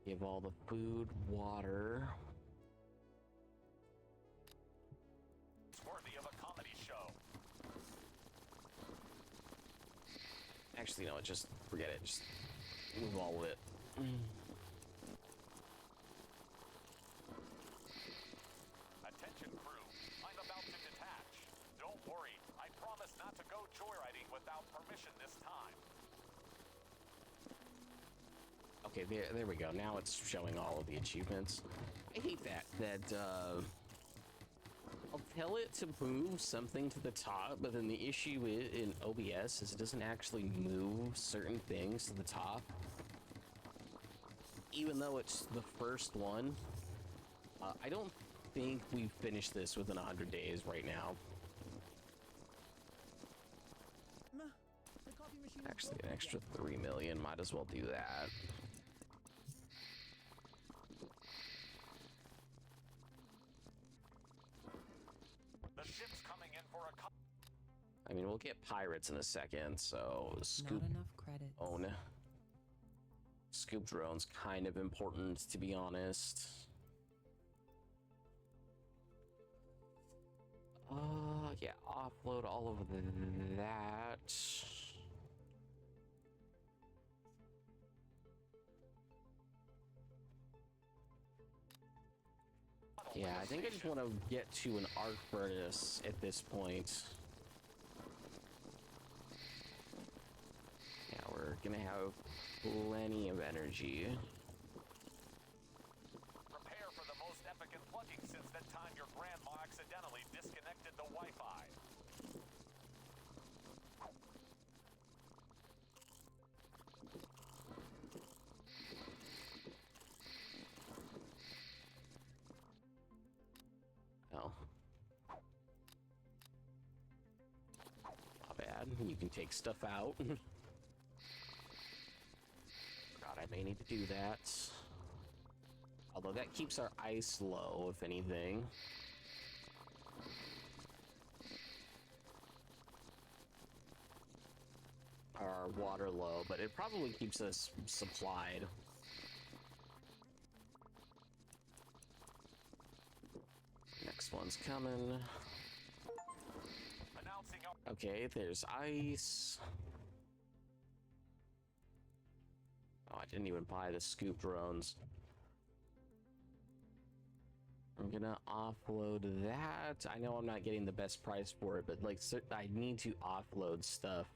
Give all the food, water. It's worthy of a comedy show. Actually, no, just forget it. Just move all of it. Attention crew, I'm about to detach. Don't worry, I promise not to go joyriding without permission this time. Okay, there we go. Now it's showing all of the achievements. I hate that I'll tell it to move something to the top, but then the issue in OBS is it doesn't actually move certain things to the top. Even though it's the first one, I don't think we've finished this within 100 days right now. Nah, the coffee machine is Actually, an broken extra again. 3 million. Might as well do that. The ship's coming in for a I mean, we'll get pirates in a second, so scoop Not enough credits. own. Scoop drone's kind of important, to be honest. Yeah, offload all of that. Yeah, I think I just want to get to an arc furnace at this point. Yeah, we're gonna have plenty of energy. Prepare for the most epic unplugging since that time your grandma accidentally disconnected the Wi-Fi. Oh. Not bad. You can take stuff out. God, I may need to do that. Although that keeps our ice low, if anything. Our water low, but it probably keeps us supplied. Next one's coming. Announcing our Okay, there's ice. Oh, I didn't even buy the scoop drones. I'm gonna offload that. I know I'm not getting the best price for it, but like, I need to offload stuff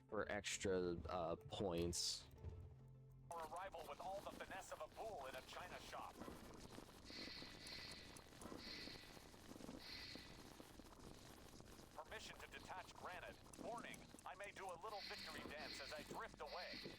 for extra points. For arrival with all the finesse of a fool in a china shop. Permission to detach granted. Warning, I may do a little victory dance as I drift away.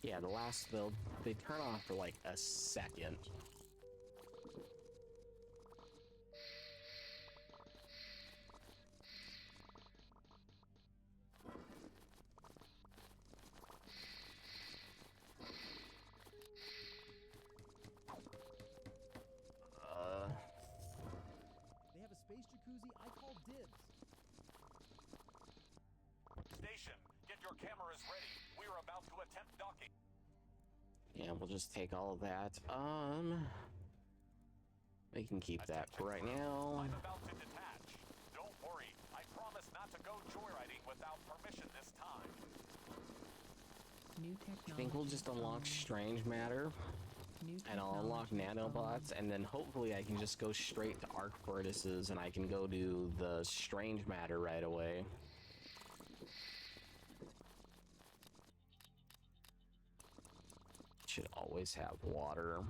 Yeah, the last build, they turn off for like a second. They have a space jacuzzi. I call dibs. Station, get your cameras ready. We are about to attempt docking. Yeah, we'll just take all of that. We can keep that for right now. I'm about to detach. Don't worry, I promise not to go joyriding without permission this time. New technology. I think we'll just unlock strange matter, and I'll unlock nanobots, and then hopefully I can just go straight to arc furnaces, and I can go do the strange matter right away. Should always have water.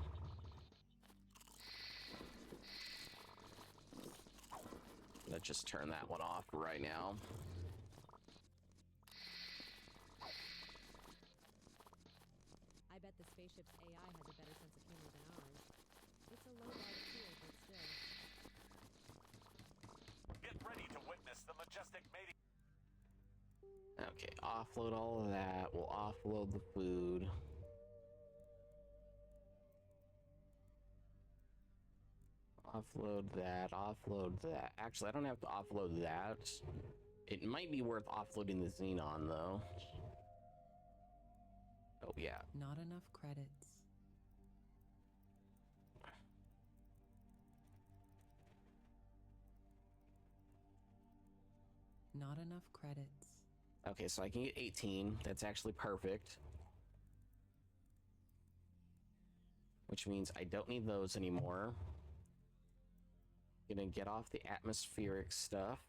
Let's just turn that one off right now. I bet the spaceship's AI has a better sense of humor than ours. It's a low bar to clear, but still. Get ready to witness the majestic mating. Okay, offload all of that. We'll offload the food. Offload that, offload that. Actually, I don't have to offload that. It might be worth offloading the xenon, though. Oh, yeah. Not enough credits. Not enough credits. Okay, so I can get 18. That's actually perfect. Which means I don't need those anymore. Gonna get off the atmospheric stuff.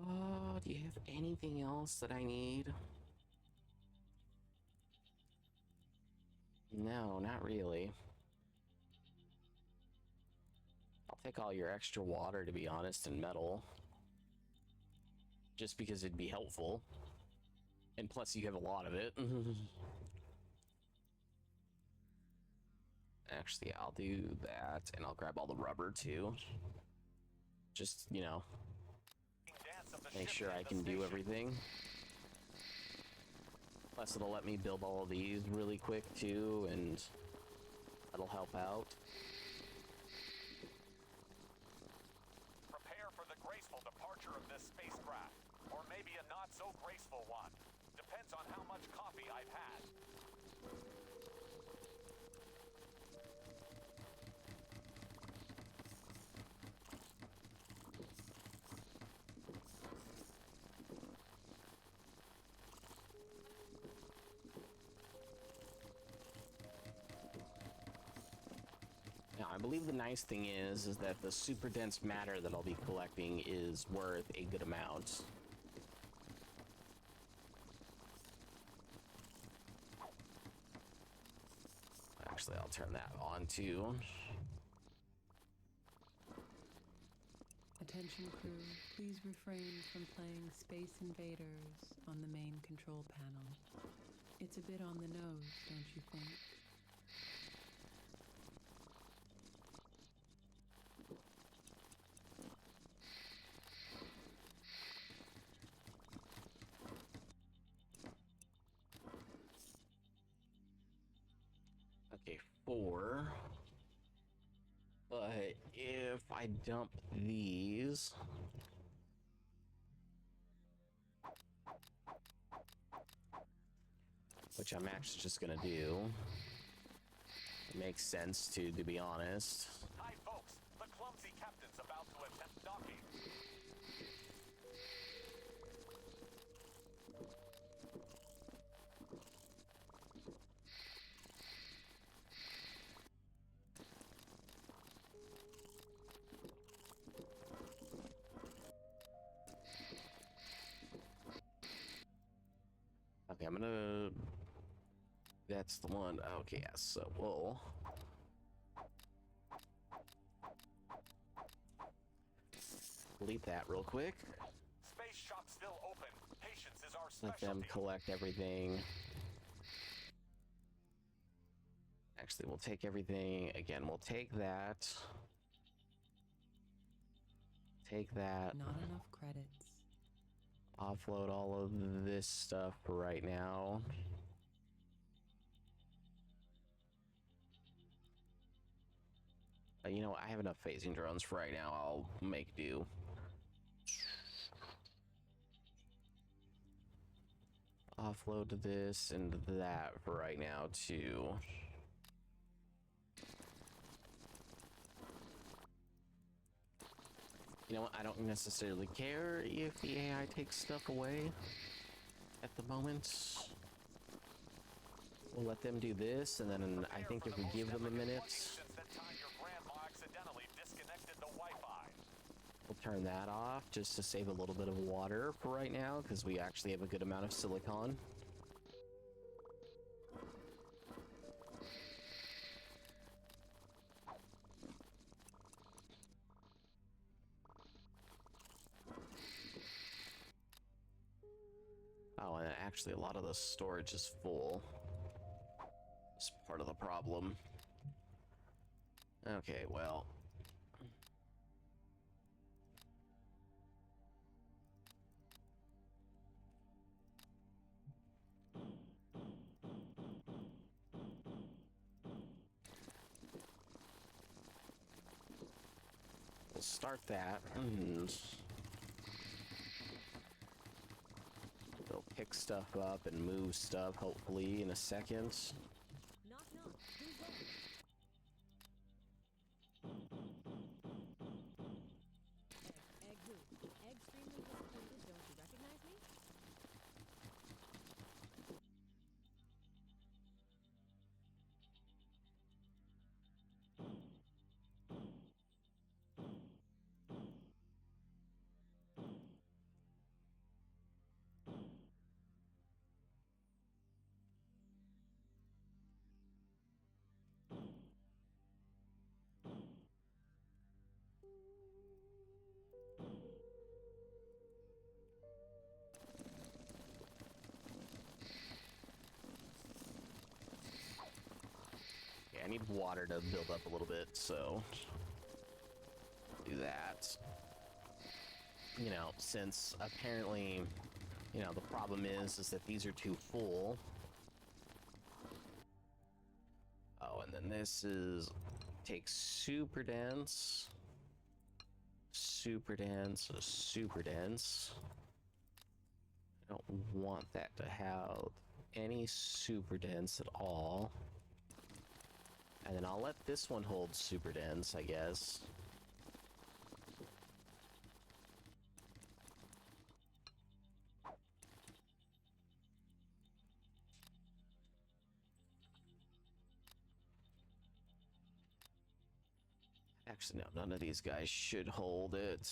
Oh, do you have anything else that I need? No, not really. I'll take all your extra water, to be honest, and metal. Just because it'd be helpful. And plus you have a lot of it. Actually, I'll do that, and I'll grab all the rubber, too. Just, you know, make sure I can do everything. Plus, it'll let me build all of these really quick, too, and that'll help out. Prepare for the graceful departure of this spacecraft. Or maybe a not-so-graceful one. Depends on how much coffee I've had. Now, I believe the nice thing is that the super dense matter that I'll be collecting is worth a good amount. Actually, I'll turn that on too. Attention crew, please refrain from playing Space Invaders on the main control panel. It's a bit on the nose, don't you think? Okay, 4. But if if I dump these... which I'm actually just gonna do. It makes sense to be honest. Hi, folks. The clumsy captain's about to attempt docking. Okay, I'm gonna... That's the one. Okay, yeah, so we'll... delete that real quick. Space shop still open. Patience is our Let specialty. them collect everything. Actually, we'll take everything. Again, we'll take that. Take that. Not enough credits. Offload all of this stuff for right now. You know, I have enough phasing drones for right now. I'll make do. Offload this and that for right now, too. You know what? I don't necessarily care if the AI takes stuff away at the moment. We'll let them do this, and then I think if we give them a minute, Since that time your grandma accidentally disconnected the Wi-Fi. we'll turn that off just to save a little bit of water for right now, because we actually have a good amount of silicon. Oh, and actually a lot of the storage is full. It's part of the problem. Okay, well. We'll start that. They'll pick stuff up and move stuff, hopefully, in a second. Knock, knock. Who's there? Egg who? Extremely disappointed. Don't you recognize me? Yeah, I need water to build up a little bit, so do that. You know, since apparently, you know, the problem is that these are too full. Oh, and then this is takes super dense, super dense, super dense. I don't want that to have any super dense at all. And then I'll let this one hold super dense, I guess. Actually, no, none of these guys should hold it.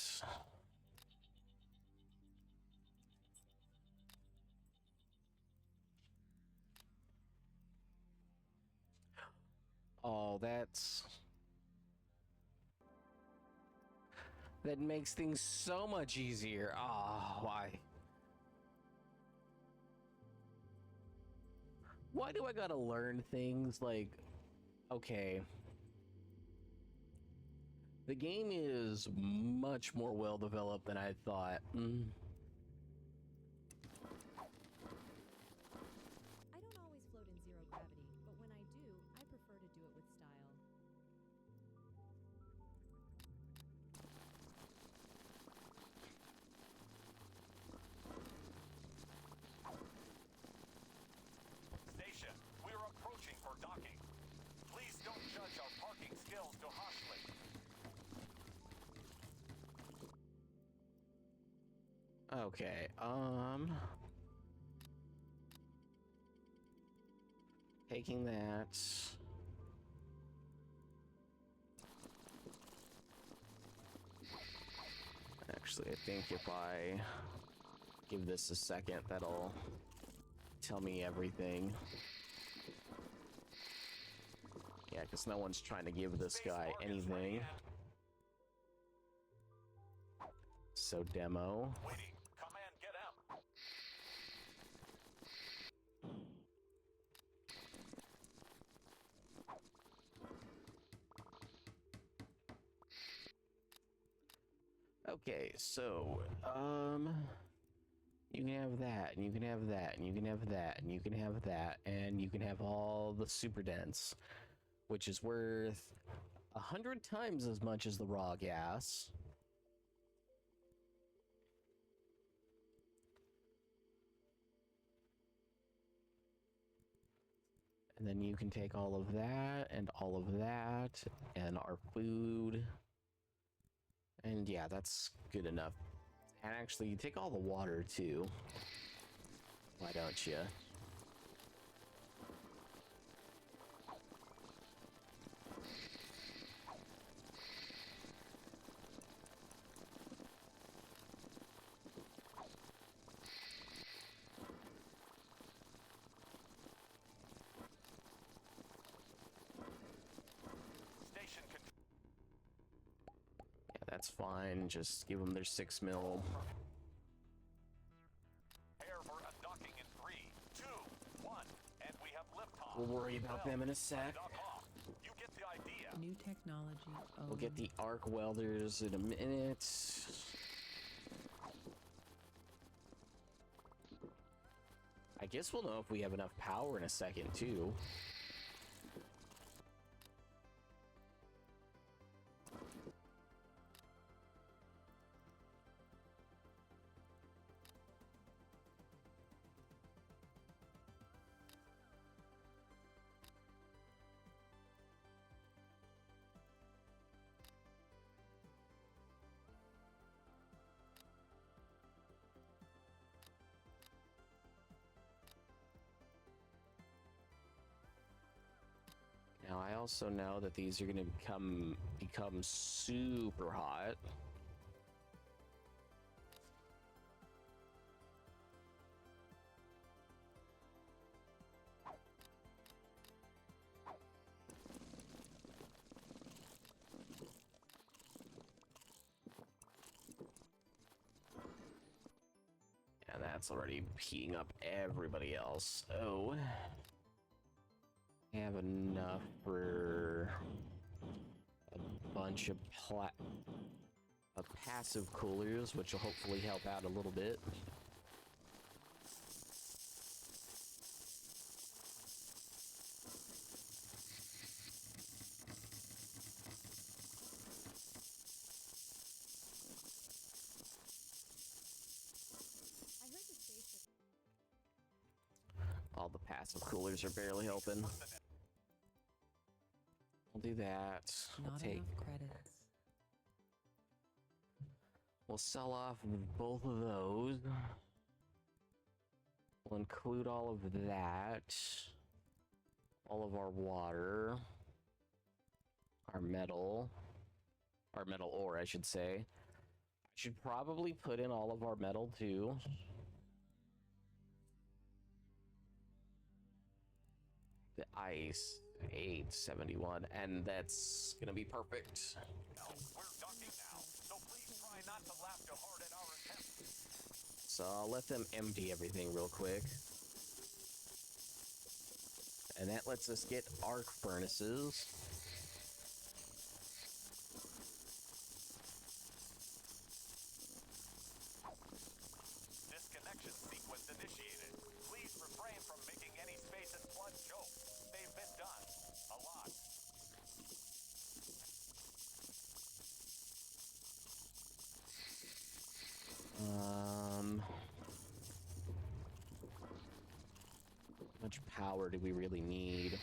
Oh, that makes things so much easier. Oh, why? Why do I gotta learn things like, okay, the game is much more well developed than I thought. I don't always float in zero gravity, but when I do, I prefer to do it with style. Okay, taking that. Actually, I think if I give this a second, that'll tell me everything. Yeah, because no one's trying to give this guy anything. So demo. Waiting. Command, get M. Okay, so, you can have that, and you can have that, and you can have that, and you can have that, and you can have all the super dense, which is worth 100 times as much as the raw gas. And then you can take all of that, and all of that, and our food. And yeah, that's good enough. And actually, you take all the water, too. Why don't you? Station control. Yeah, that's fine. Just give them their 6 mil. Prepare for undocking in 3, 2, 1, and we have liftoff. We'll worry about them in a sec. Dock off. You get the idea. New technology. We'll get the arc welders in a minute. I guess we'll know if we have enough power in a second, too. Now, I also know that these are going to become super hot. And that's already heating up everybody else. Oh. Have enough for a bunch of passive coolers, which will hopefully help out a little bit. I heard the spaceship. All the passive coolers are barely helping. We'll do that. We'll Not take. enough credits. We'll sell off both of those. We'll include all of that. All of our water. Our metal ore, I should say. I should probably put in all of our metal too. The ice, 871, and that's gonna be perfect. We're docking now, so please try not to laugh too hard at our attempts. So I'll let them empty everything real quick. And that lets us get arc furnaces. Disconnection sequence initiated. Please refrain from making any space and flood jokes. They've been done. A lot. How much power do we really need?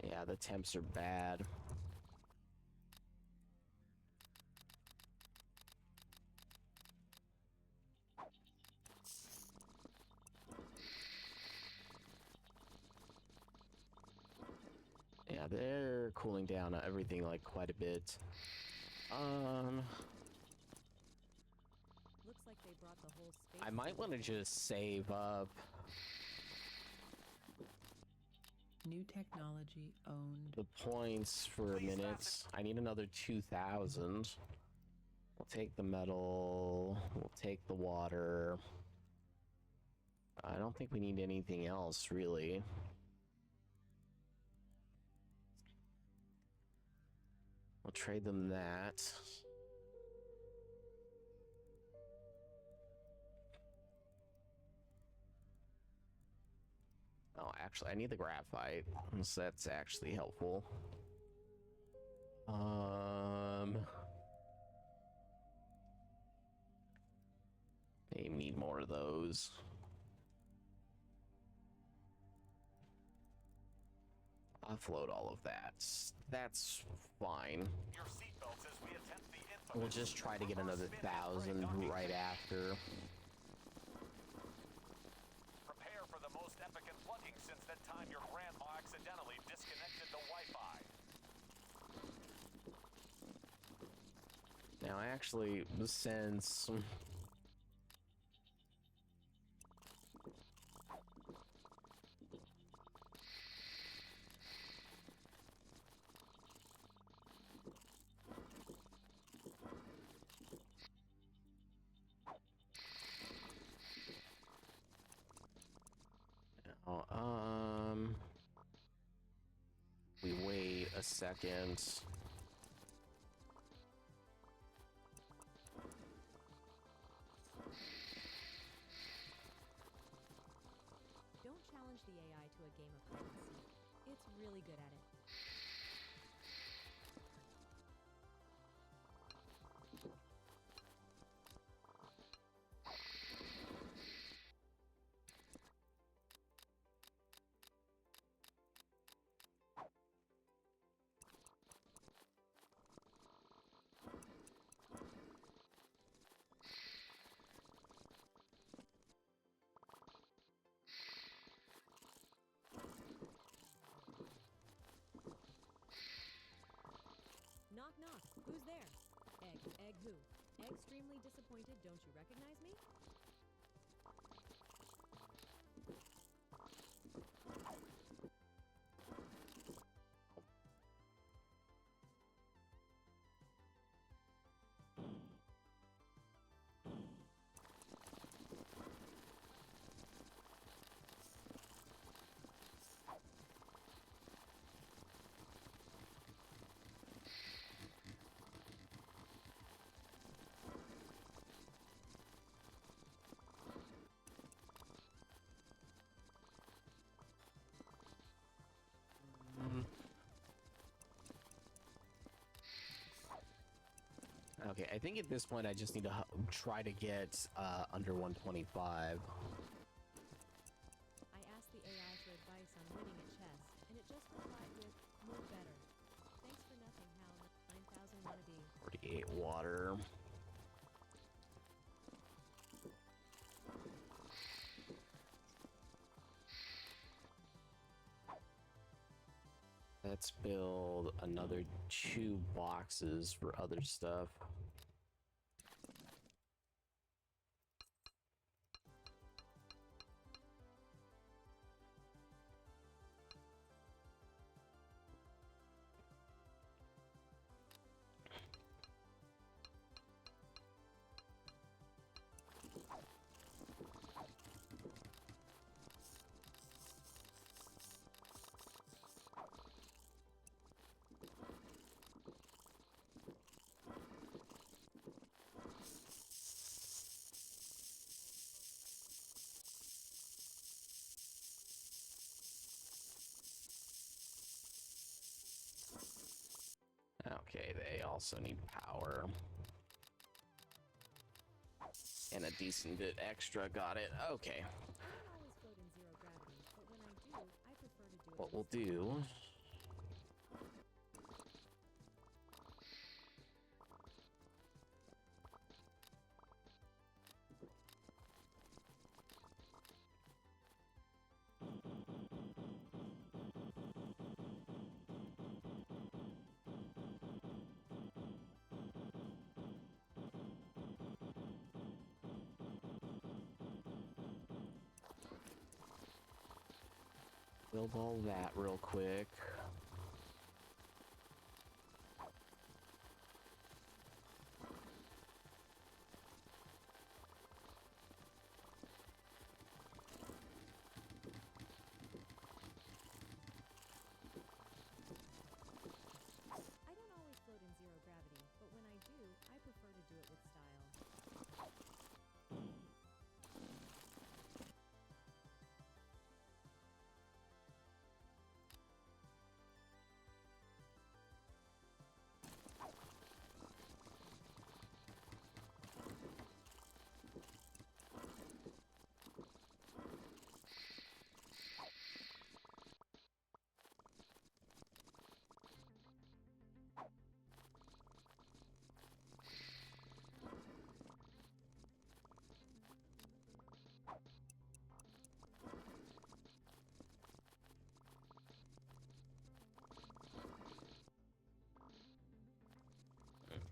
Yeah, the temps are bad. Yeah, they're cooling down everything like quite a bit. Looks like they brought the whole space. I might want to just save up. New technology owned. The points for Please minutes. I need another 2,000. We'll take the metal. We'll take the water. I don't think we need anything else, really. We'll trade them that. Oh, actually, I need the graphite, so that's actually helpful. They need more of those. Offload all of that. That's fine. Your seatbelts as we attempt the infamous We'll just try to get another spin and 1,000 brake right docking. after. Prepare for the most epic unplugging since that time your grandma accidentally disconnected the Wi-Fi. Now, actually, since we wait a second. Don't challenge the AI to a game of hide and seek. It's really good at it. Knock, knock. Who's there? Egg. Egg who? Extremely disappointed. Don't you recognize me? Okay, I think at this point I just need to try to get under 125. I asked the AI for advice on winning at chess, and it just replied with, move better. Thanks for nothing, Hal. 9,000 wannabe. 48 water. Let's build another 2 boxes for other stuff. Okay, they also need power. And a decent bit extra, got it. Okay. I don't always float in zero gravity, but when I do, I prefer to do it What we'll with do Build all that real quick. I don't always float in zero gravity, but when I do, I prefer to do it with style.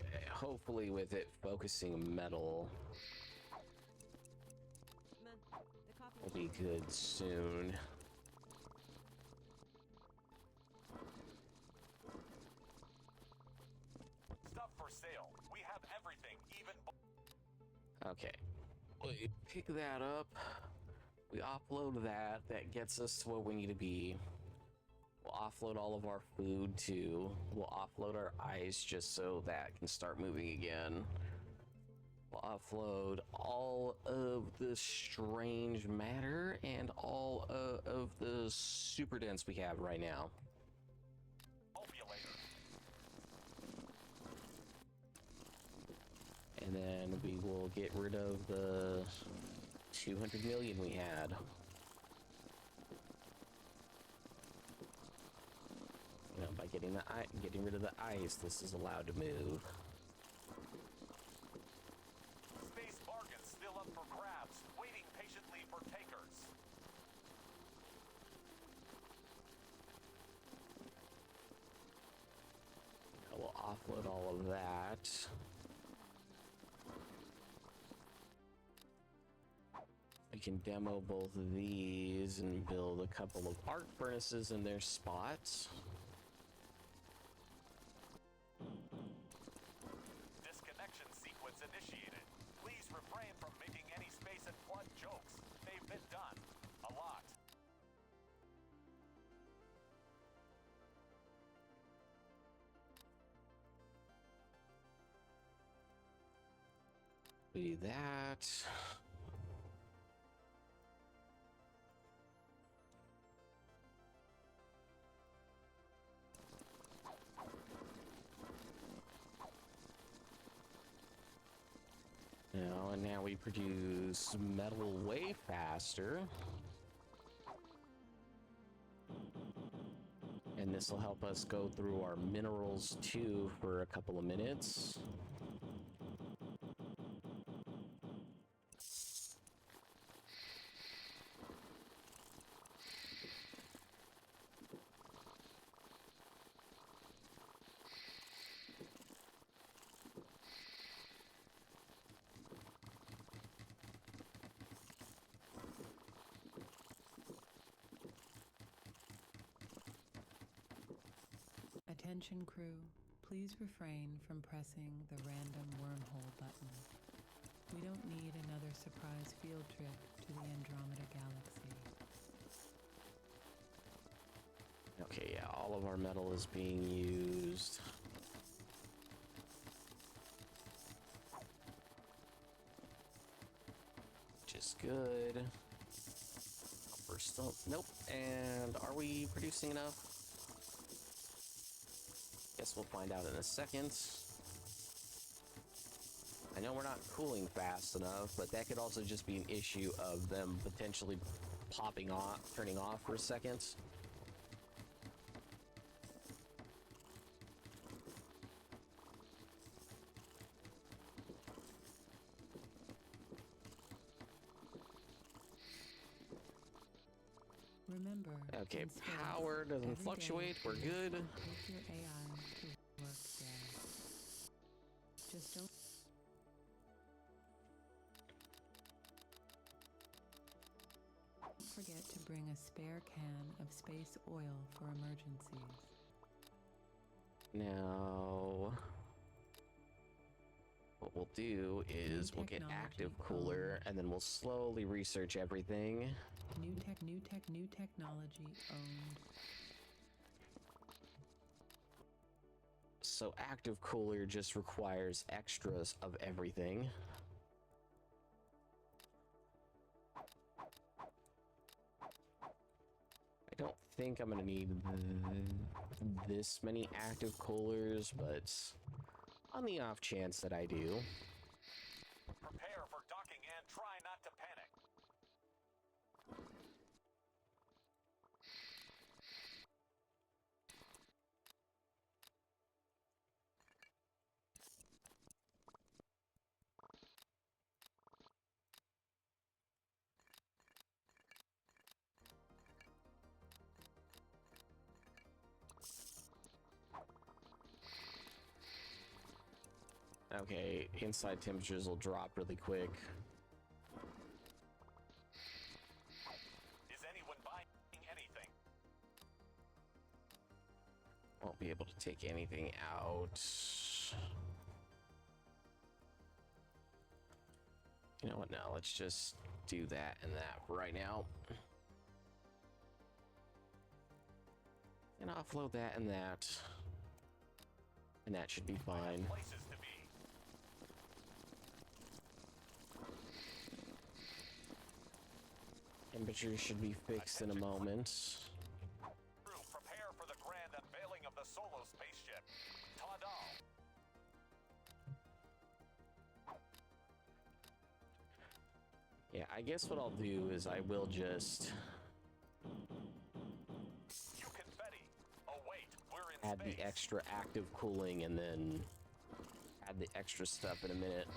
Okay, hopefully with it focusing metal, Meh, the coffee will be good soon. Stuff for sale. We have everything, even. Okay, we pick that up. We offload that. That gets us to where we need to be. We'll offload all of our food too. We'll offload our ice just so that can start moving again. We'll offload all of the strange matter and all of the super dense we have right now. Hope you later. And then we will get rid of the 200 million we had. You know, by getting rid of the ice, this is allowed to move. Space bargains still up for grabs, waiting patiently for takers. I will offload all of that. We can demo both of these and build a couple of arc furnaces in their spots. Disconnection sequence initiated. Please refrain from making any space and flood jokes. They've been done. A lot. We do that. And now we produce metal way faster. And this will help us go through our minerals too for a couple of minutes. Attention crew, please refrain from pressing the random wormhole button. We don't need another surprise field trip to the Andromeda Galaxy. Okay, yeah, all of our metal is being used. Which is good. We're still, nope. And are we producing enough? Guess we'll find out in a second. I know we're not cooling fast enough, but that could also just be an issue of them potentially popping off, turning off for a second. Remember, Okay, in space, power doesn't every fluctuate. day We're you good. Take your AI to work there. Just don't. forget to bring a spare can of space oil for emergencies. Now, what we'll do is we'll get active cooler, and then we'll slowly research everything. New technology owned. So active cooler just requires extras of everything. I don't think I'm gonna need this many active coolers, but on the off chance that I do. Prepare for docking and try not to panic. Okay, inside temperatures will drop really quick. Is anyone buying anything? Won't be able to take anything out. You know what, now let's just do that and that right now. And offload that and that. And that should be fine. Places to be. Temperature should be fixed in a moment. Crew, prepare for the grand unveiling of the solo spaceship. Ta-da! Yeah, I guess what I'll do is I will just You confetti. Oh wait, we're in add space. the extra active cooling and then add the extra stuff in a minute.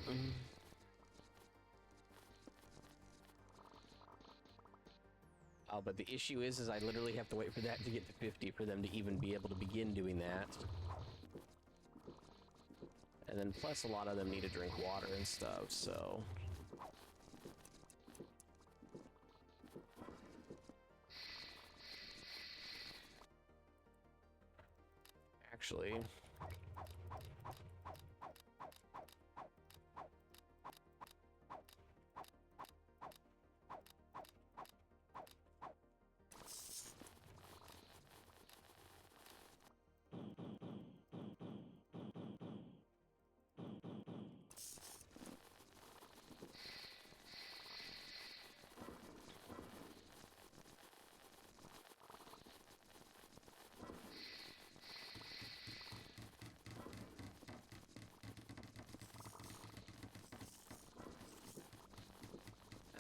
Oh, but the issue is I literally have to wait for that to get to 50 for them to even be able to begin doing that. And then plus a lot of them need to drink water and stuff, so... Actually...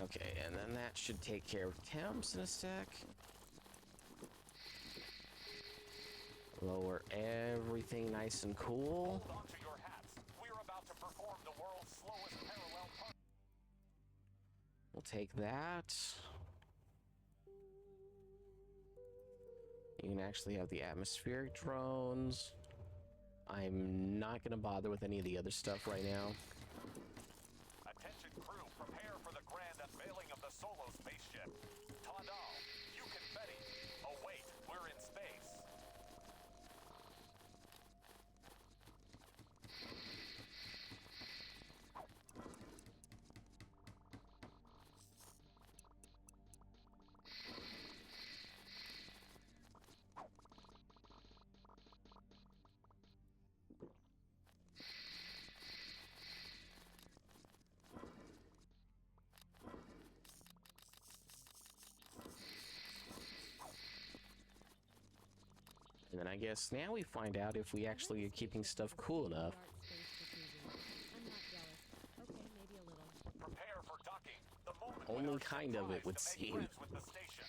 Okay, and then that should take care of temps in a sec. Lower everything nice and cool. Hold on to your hats. We're about to perform the world's slowest parallel park. We'll take that. You can actually have the atmospheric drones. I'm not going to bother with any of the other stuff right now. Attention crew, prepare for the grand unveiling of the solo spaceship. Ta-da! You confetti. Oh wait, we're in space. And then I guess now we find out if we actually are keeping stuff cool enough. I'm not jealous. Okay, maybe a little. Prepare for docking. The moment Only we are kind of, it surprised would to make seem. friends with the station.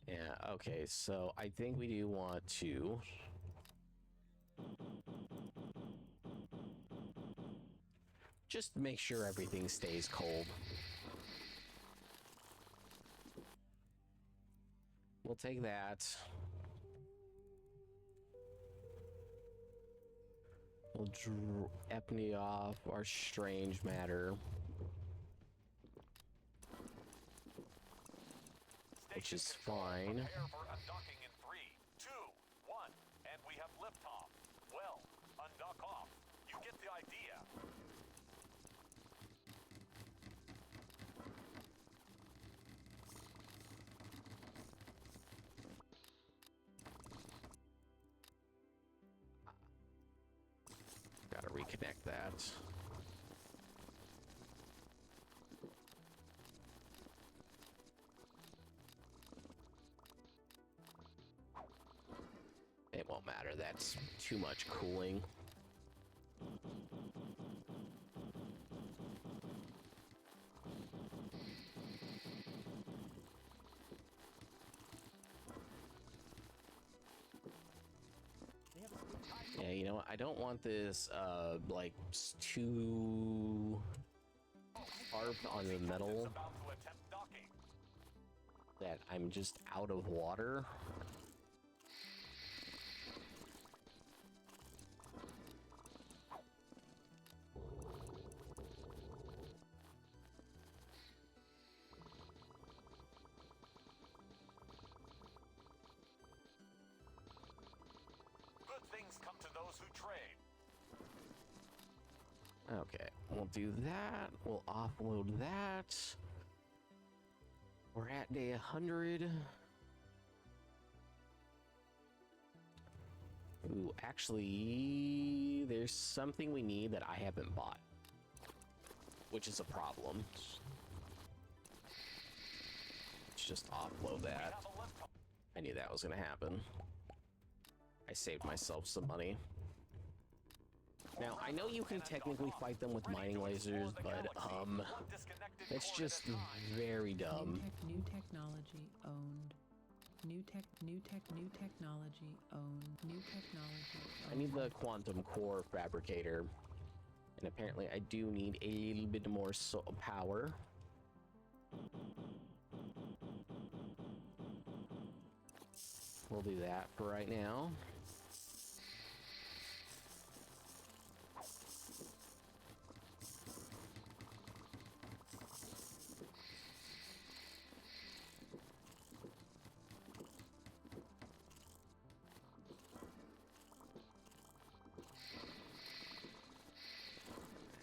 Yeah, okay, so I think we do want to... just make sure everything stays cold. We'll take that. We'll epney off our strange matter. Which is fine. Prepare for undocking in 3, 2, 1, and we have liftoff. Well, undock off. You get the idea. Gotta reconnect that. It won't matter, that's too much cooling. Yeah, you know what? I don't want this, like, too sharp on the metal About to attempt docking. that I'm just out of water. Good things come to those who trade. Okay, we'll do that. We'll offload that. We're at day 100. Ooh, actually, there's something we need that I haven't bought, which is a problem. Let's just offload that. Have a liftoff. I knew that was gonna happen. I saved myself some money. Now, I know you can technically fight them with mining lasers, but, it's just very dumb. New technology owned. New technology owned. New technology I need the quantum core fabricator. And apparently I do need a little bit more power. We'll do that for right now.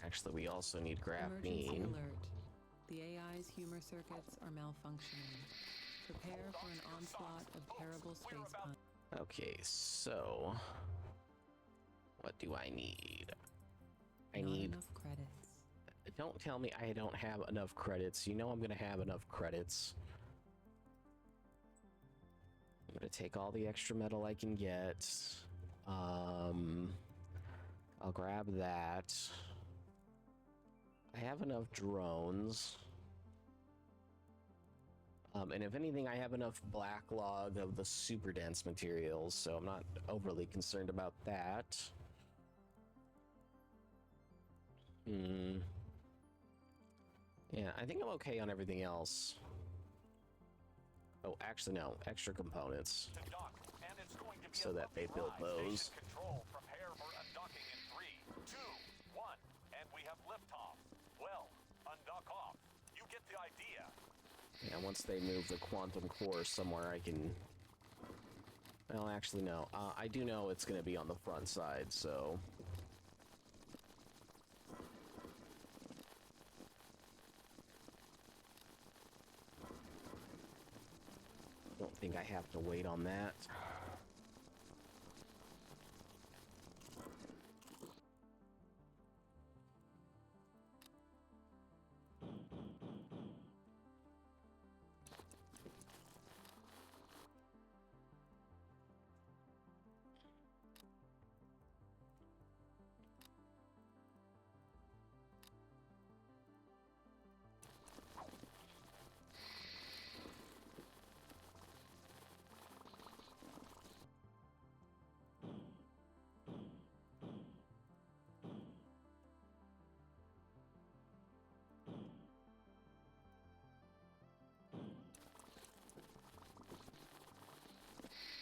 Actually, we also need Emergency graphene. alert. The AI's humor circuits are malfunctioning. Prepare for an onslaught of terrible space puns. Okay, so what do I need? I Not need. enough credits. Don't tell me I don't have enough credits. You know I'm gonna have enough credits. I'm gonna take all the extra metal I can get. I'll grab that. I have enough drones. And if anything, I have enough backlog of the super dense materials, so I'm not overly concerned about that. Yeah, I think I'm okay on everything else. Oh, actually, no. Extra components. To dock, and it's going to be So a that they bumpy build ride. those. Station control, prepare for undocking in 3, 2, 1, and we have liftoff. Well, undock off. You get the idea. Yeah, once they move the quantum core somewhere, I can... Well, actually, no. I do know it's going to be on the front side, so... Don't think I have to wait on that.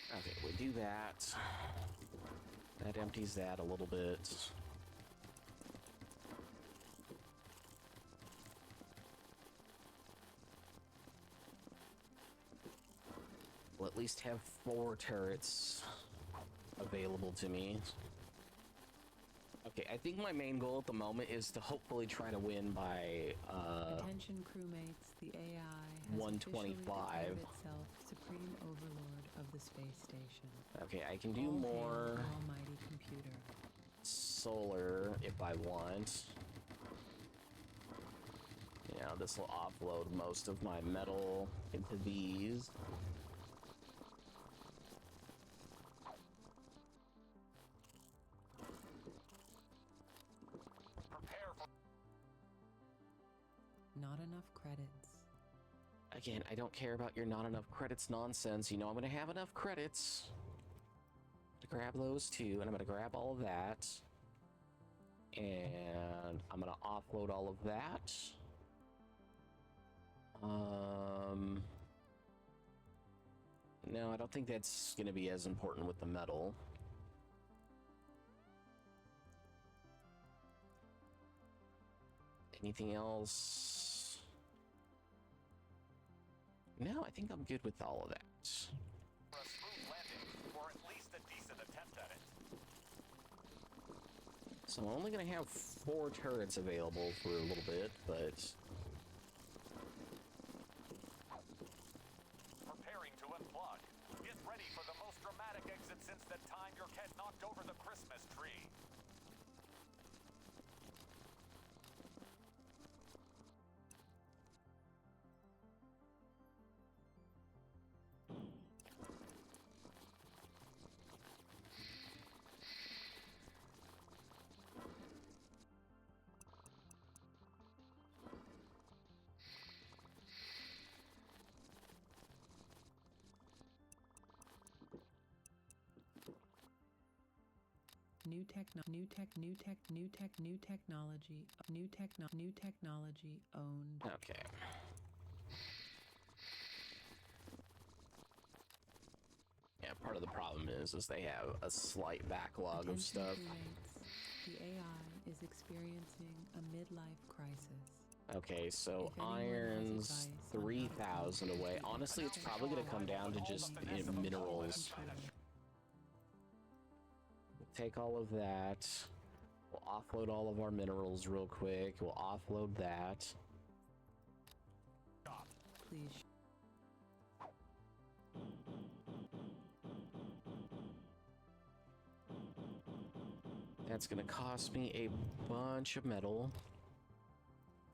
Okay, we do that. That empties that a little bit. at least have 4 turrets available to me. Okay, I think my main goal at the moment is to hopefully try to win by Attention crewmates, the AI has 125. officially declared itself supreme overlord of the space station. Okay, I can do All hail more the almighty computer. solar if I want. You know, this will offload most of my metal into these. Prepare for Not enough credits. Again, I don't care about your not enough credits nonsense. You know I'm gonna have enough credits. To grab those two, and I'm gonna grab all of that. And I'm gonna offload all of that. No, I don't think that's gonna be as important with the metal. Anything else? No, I think I'm good with all of that. a smooth landing, or at least a decent attempt at it. So I'm only gonna have 4 turrets available for a little bit, but Preparing to unplug. Get ready for the most dramatic exit since the time your cat knocked over the Christmas tree. New technology owned. okay. Yeah, part of the problem is they have a slight backlog of Attention stuff. crewmates, the AI is experiencing a midlife crisis. Okay, so If anyone has irons advice on how to 3,000 cope away. with the Honestly, it's probably gonna come down to just minerals. Take all of that. We'll offload all of our minerals real quick. We'll offload that. Please. That's gonna cost me a bunch of metal.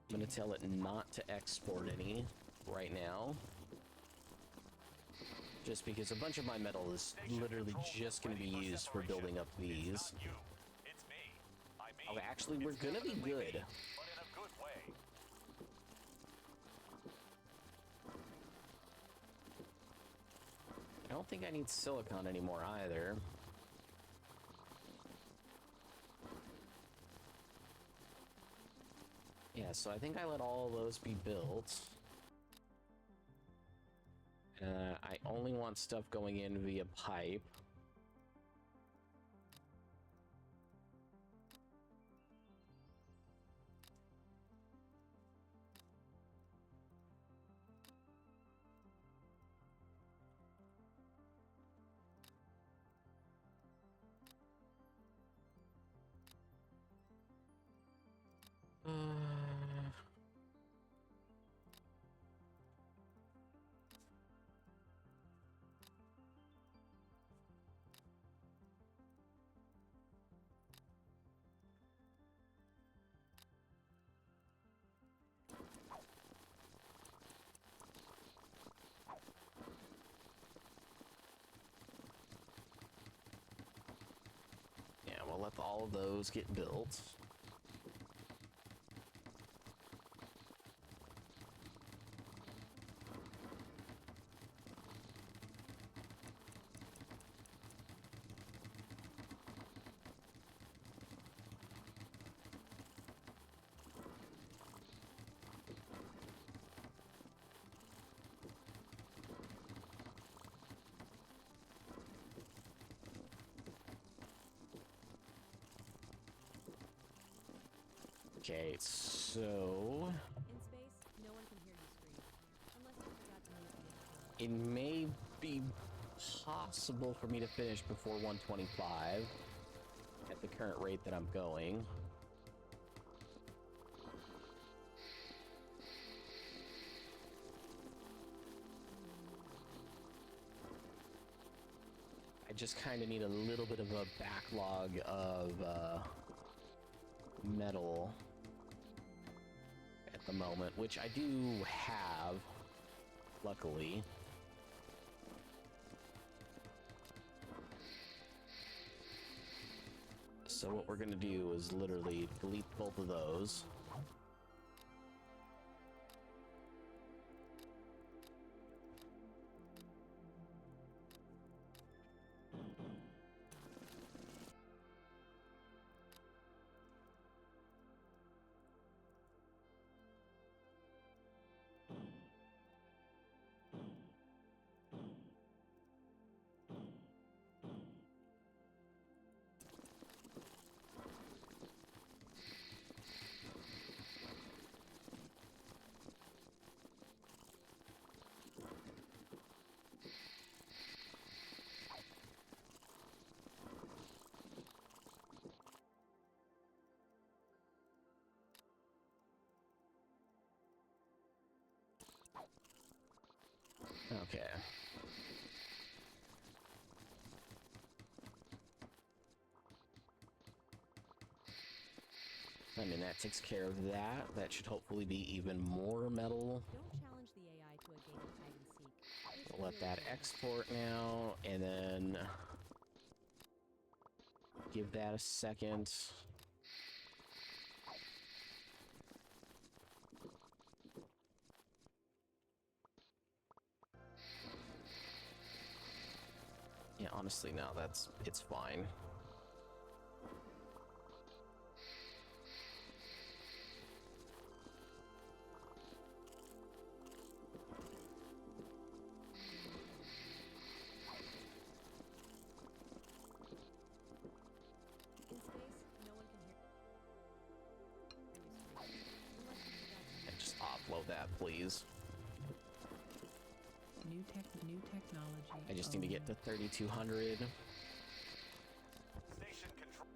I'm gonna tell it not to export any right now. Just because a bunch of my metal is literally just gonna be used for building up these. It's not you. It's me. I mean, Okay, actually, we're it's gonna be definitely good. me, but in a good way. I don't think I need silicon anymore either. Yeah, so I think I let all of those be built. I only want stuff going in via pipe. Yeah, we'll let all of those get built. Okay, so In space, no one can hear you scream. Unless you forgot to mute the intercom. it may be possible for me to finish before 125 at the current rate that I'm going. I just kind of need a little bit of a backlog of metal at the moment, which I do have, luckily. So what we're gonna do is literally delete both of those. Okay. I mean, that takes care of that. That should hopefully be even more metal. Don't challenge the AI to a game of hide and seek. It's We'll let that really fun. export now, and then give that a second. Yeah, honestly, no, it's fine. In space, no one can hear you scream. Unless you forgot to And just offload that, please. New technology. I just need to get to 3,200. Station control.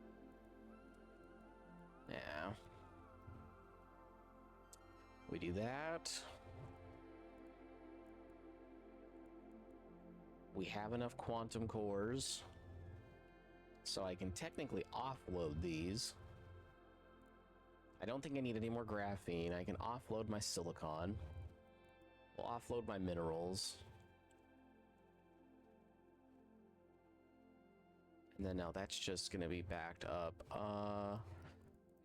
Yeah. We do that. We have enough quantum cores, so I can technically offload these. I don't think I need any more graphene. I can offload my silicon. We'll offload my minerals. And then now that's just gonna be backed up.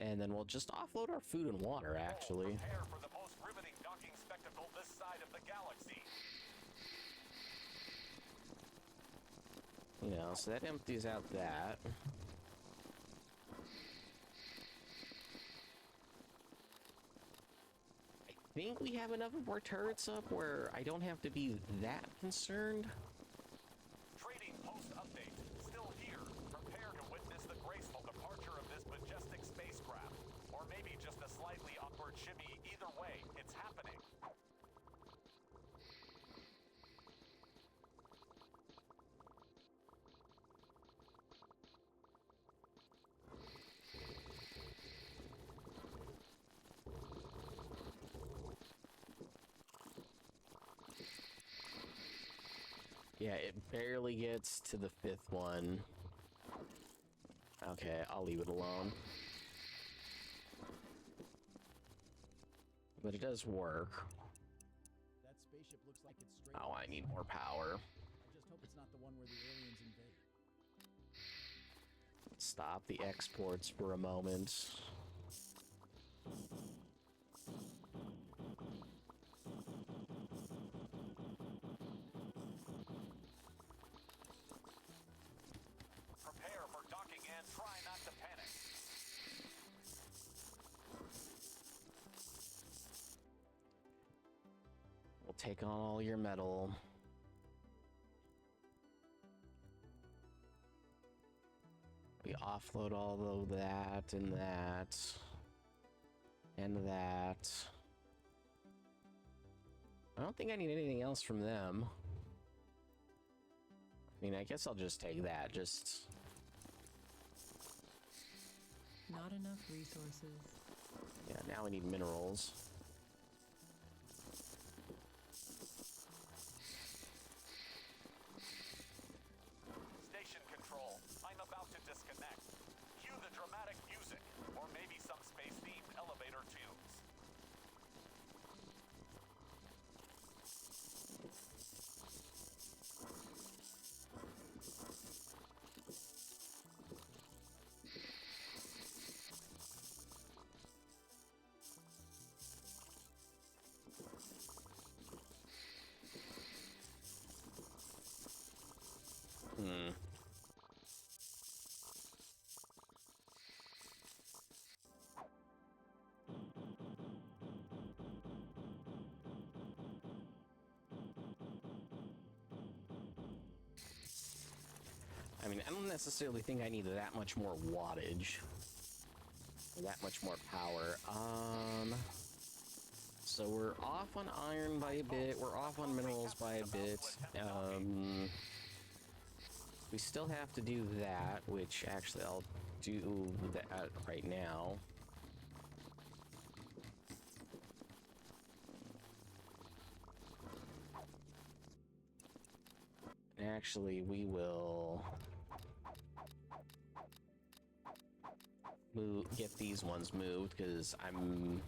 And then we'll just offload our food and water, actually. Prepare for the most riveting docking spectacle this side of the galaxy. You know, so that empties out that. I think we have enough of our turrets up where I don't have to be that concerned. Trading post update. Still here. Prepare to witness the graceful departure of this majestic spacecraft. Or maybe just a slightly awkward shimmy. Either way, it's happening. Yeah, it barely gets to the 5th one. Okay, I'll leave it alone. But it does work. That spaceship looks like it's straight. Oh, I need more power. I just hope it's not the one where the aliens invade. Stop the exports for a moment. Prepare for docking and try not to panic. We'll take on all your metal. We offload all of that and that. And that. I don't think I need anything else from them. I mean, I guess I'll just take that. Just... Not enough resources. Yeah, now we need minerals. Station control. I'm about to disconnect. Cue the dramatic music, or maybe some space-themed elevator tunes. Hmm. I mean, I don't necessarily think I need that much more wattage. Or that much more power. So we're off on iron by a bit. We're off on minerals by a bit. We still have to do that, which actually I'll do that right now. Actually, we will get these ones moved, because I'm...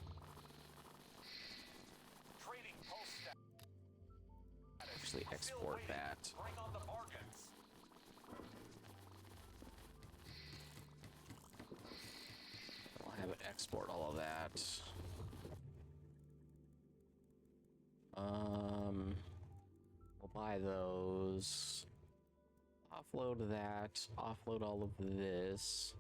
Trading post Actually export that. Bring on the bargains. I'll have it export all of that. We'll buy those. Offload that. Offload all of this.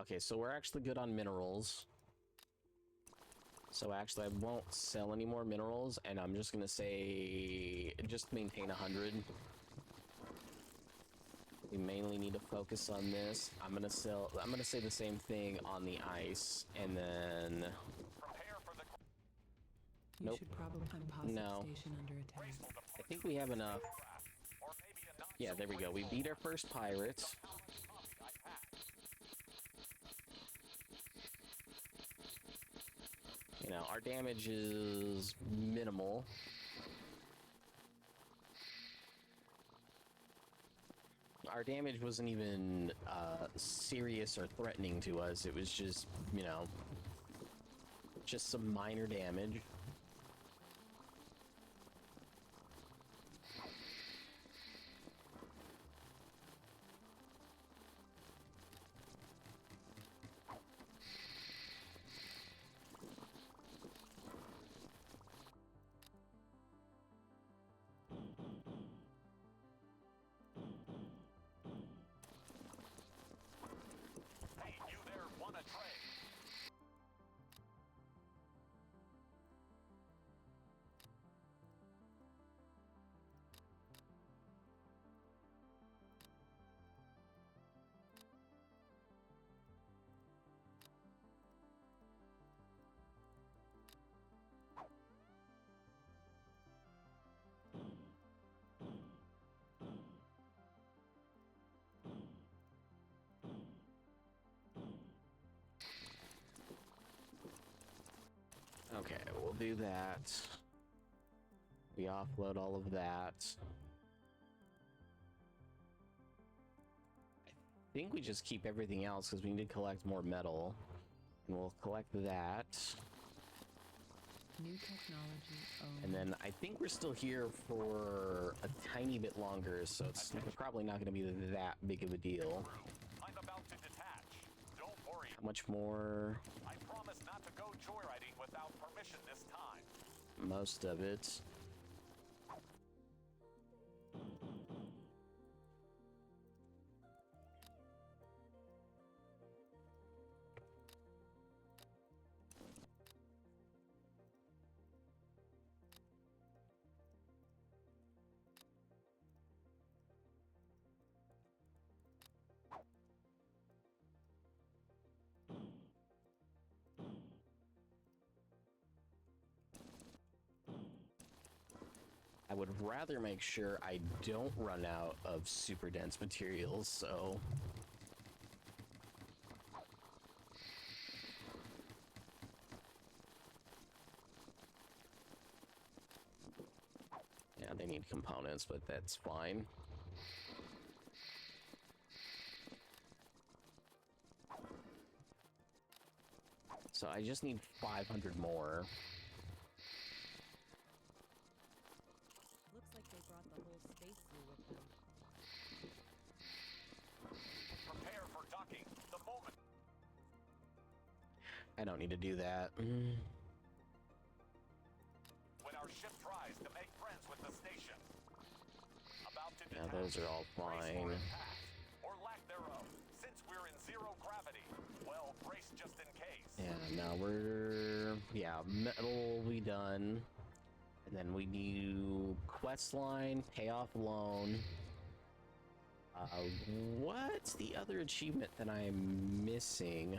Okay, so we're actually good on minerals. So actually, I won't sell any more minerals, and I'm just gonna say, just maintain 100. We mainly need to focus on this. I'm gonna say the same thing on the ice, and then... Prepare for the You Nope. should probably unpause No. the station under attack. I think we have enough. or maybe a not Yeah, there we go. We beat our first pirate. how much coffee I packed. You know, our damage is minimal. Our damage wasn't even serious or threatening to us. It was just, you know, just some minor damage. Hey, you there, want a trade? Okay, we'll do that. We offload all of that. I think we just keep everything else because we need to collect more metal. And we'll collect that. New technology owned. And then I think we're still here for a tiny bit longer, so it's probably not going to be that big of a deal. I'm about to detach. Don't worry. How much more? I promise not to go joyriding without permission this time. Most of it. would rather make sure I don't run out of super dense materials, so... Yeah, they need components, but that's fine. So I just need 500 more. Looks like they brought the whole space zoo with them. Prepare for docking. The moment. I don't need to do that. When our ship tries to make friends with the station. About to Yeah, detach. those are all Brace for fine. impact, or lack thereof. Since we're in zero gravity, well, brace just in case. Yeah, now we're... Yeah, metal will be done. And then we do quest line, payoff loan. What's the other achievement that I'm missing?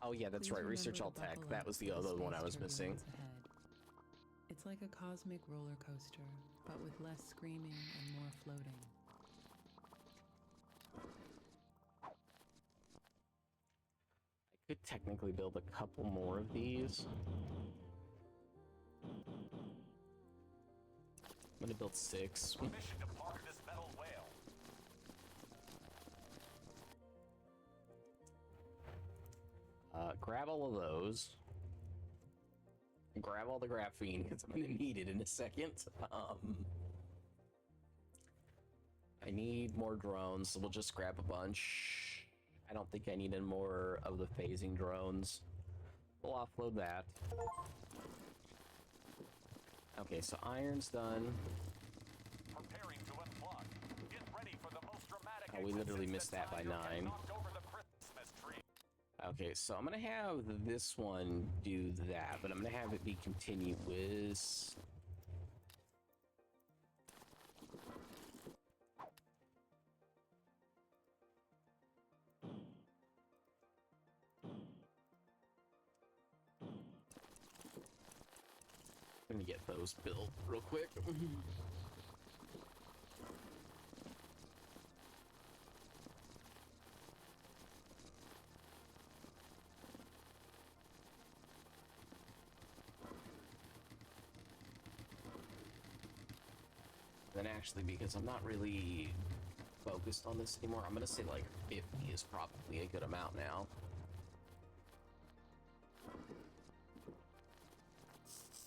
Oh yeah, that's Please right. Research remember all to tech. buckle That up was the for other one I space was missing. turbulence ahead. It's like a cosmic roller coaster, but with less screaming and more floating. I could technically build a couple more of these. I'm gonna build 6. Permission to park this metal whale. Grab all of those. Grab all the graphene because I'm gonna need it in a second. I need more drones, so we'll just grab a bunch. I don't think I need any more of the phasing drones. We'll offload that. Okay, so iron's done. Preparing to unplug. Get ready for the most dramatic. Oh, we literally missed that by existence that time 9. you'll get knocked over the Christmas tree. Okay, so I'm gonna have this one do that, but I'm gonna have it be continuous. I'm gonna get those built real quick. Then actually, because I'm not really focused on this anymore, I'm gonna say like 50 is probably a good amount now.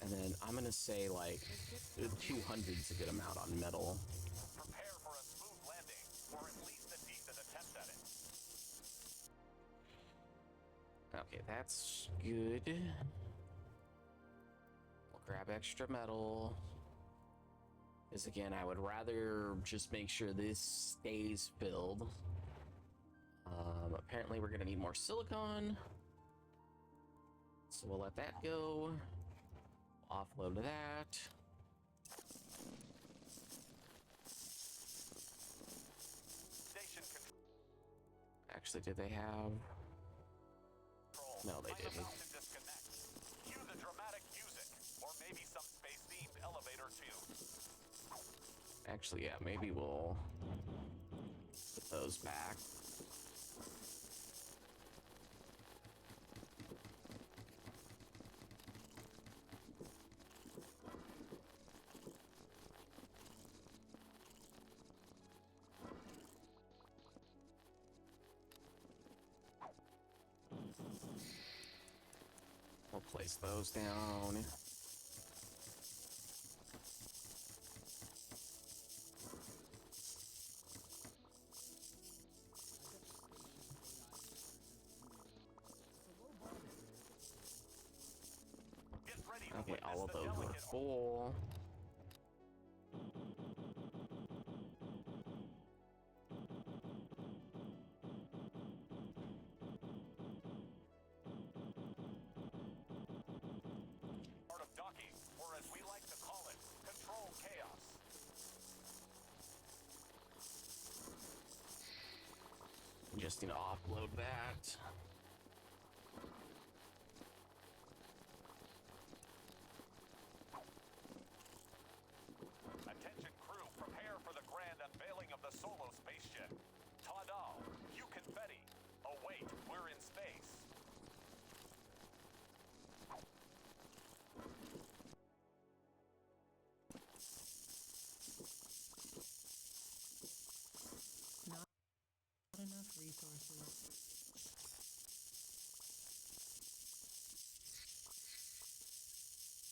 And then I'm gonna say like 200 is a good amount on metal. Prepare for a smooth landing, or at least a decent attempt at it. Okay, that's good. We'll grab extra metal. Because again, I would rather just make sure this stays filled. Apparently we're gonna need more silicon. So we'll let that go. Offload that. Station control. Actually, did they have... No, they I'm didn't. about to disconnect. Cue the dramatic music, or maybe some space-themed elevator too. Actually, yeah, maybe we'll put those back. We'll place those down. Get ready to Okay, witness all of the those were delicate full. art of docking, or as we like to call it, control chaos. just need to offload that. Attention crew, prepare for the grand unveiling of the solo spaceship. Ta-da! You confetti! Oh wait, we're in space. Not enough resources.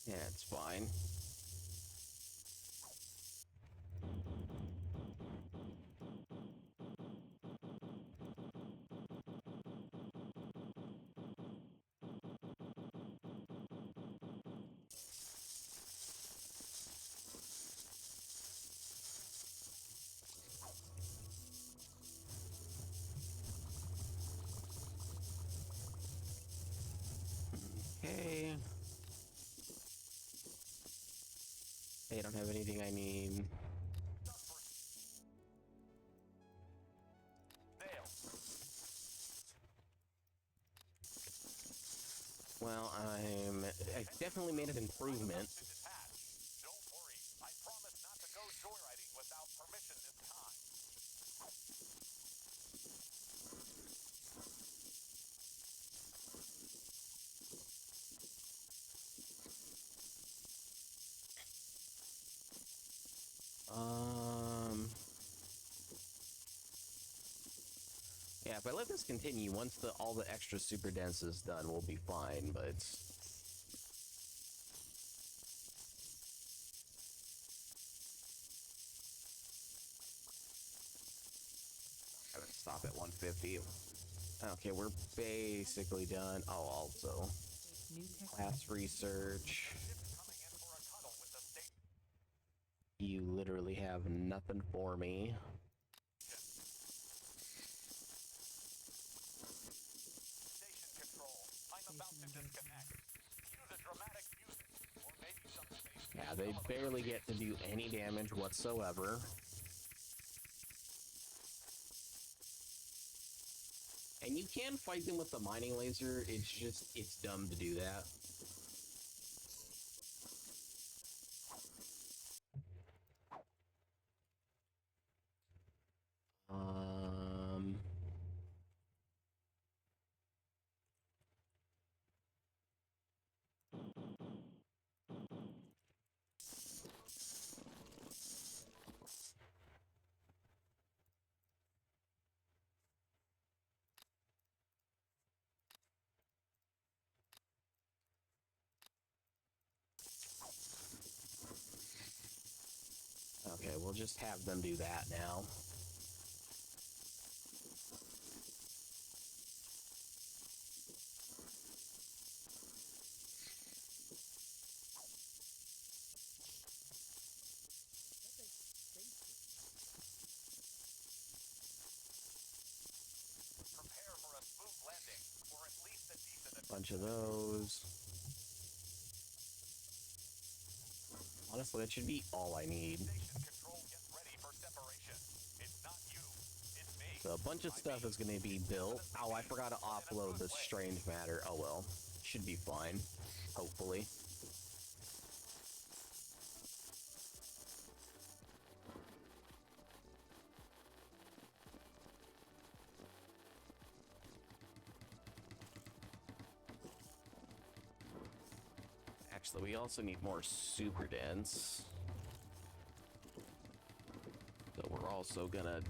Yeah, it's fine. Okay. Hey, I don't have anything I need. Dale, Well, I definitely made an improvement. to detach. Don't worry, I promise not to go joyriding without permission this time. Yeah, if I let this continue, once all the extra super dense is done, we'll be fine, but... Gotta stop at 150. Okay, we're basically done. Oh, also, New class research. Ship's coming in for a cuddle with the station. You literally have nothing for me. Station control, I'm about to disconnect. Cue the dramatic music, or maybe some space. Yeah, they barely get to do any damage whatsoever. And you can fight them with the mining laser, it's just, it's dumb to do that. Um... Okay, we'll just have them do that now. Prepare for a smooth landing, or at least a decent. Bunch of those. Honestly, that should be all I need. Station control, get ready for separation. It's not you, it's me. So a bunch of stuff is going to be built. Oh, I forgot to offload the strange matter. Oh well, should be fine. Hopefully. Actually, we also need more super dense. So we're also gonna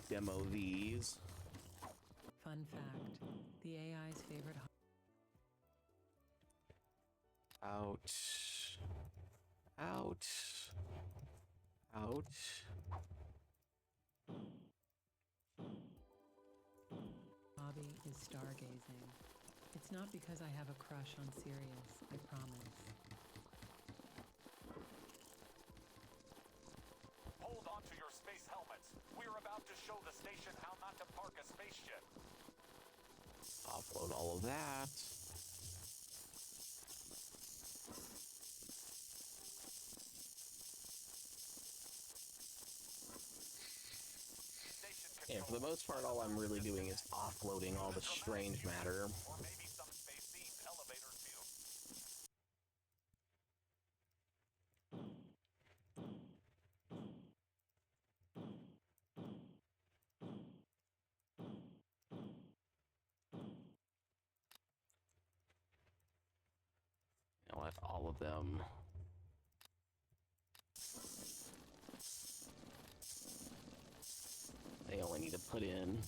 demo these. Fun fact, the AI's favorite Out. Out. Out. hobby is stargazing. It's not because I have a crush on Sirius, I promise. Hold on to your space helmets. We're about to show the station how not to park a spaceship. Offload all of that. Station Yeah, for the most part, all I'm really doing is offloading all the strange matter. Or maybe some space-themed elevator too. You know what? All of them. They only need to put in.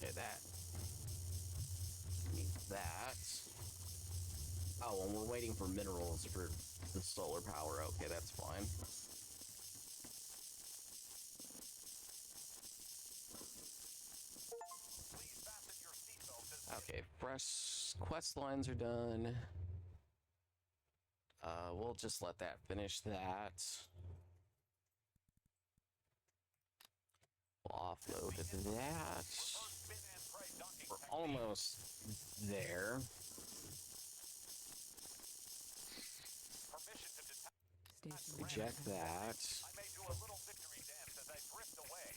Okay, that needs that. Oh, and we're waiting for minerals for the solar power. Okay, that's fine. Please fasten your seatbelts as Okay, fresh quest lines are done. We'll just let that finish that. We'll offload that. reverse spin and pray docking We're technique. almost there. Permission to detach. Station Eject that. I may do a little victory dance as I drift away.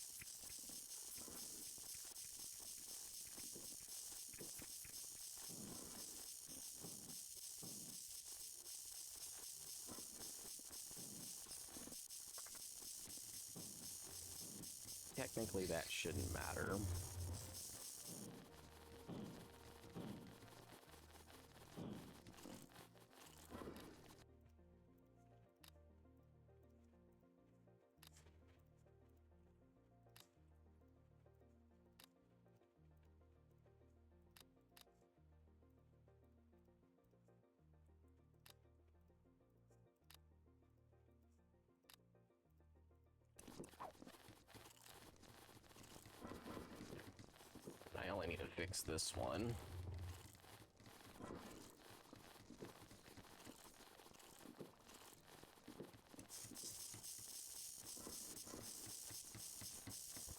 Technically, that shouldn't matter. I only need to fix this one.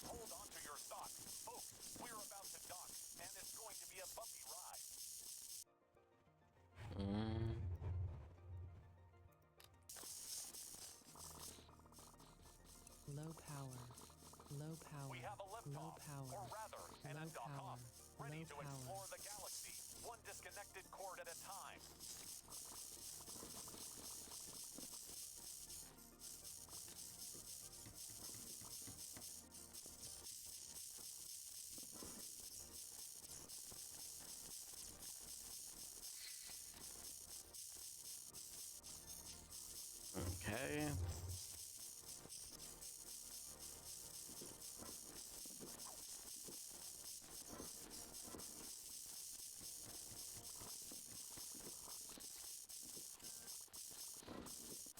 Hold on to your stock. Folks, we're about to dock, and it's going to be a bumpy ride. Low power. Low power. We have a Low liftoff, power. or rather, an Low dock power. off, ready to Low power. explore the galaxy, one disconnected cord at a time. Okay.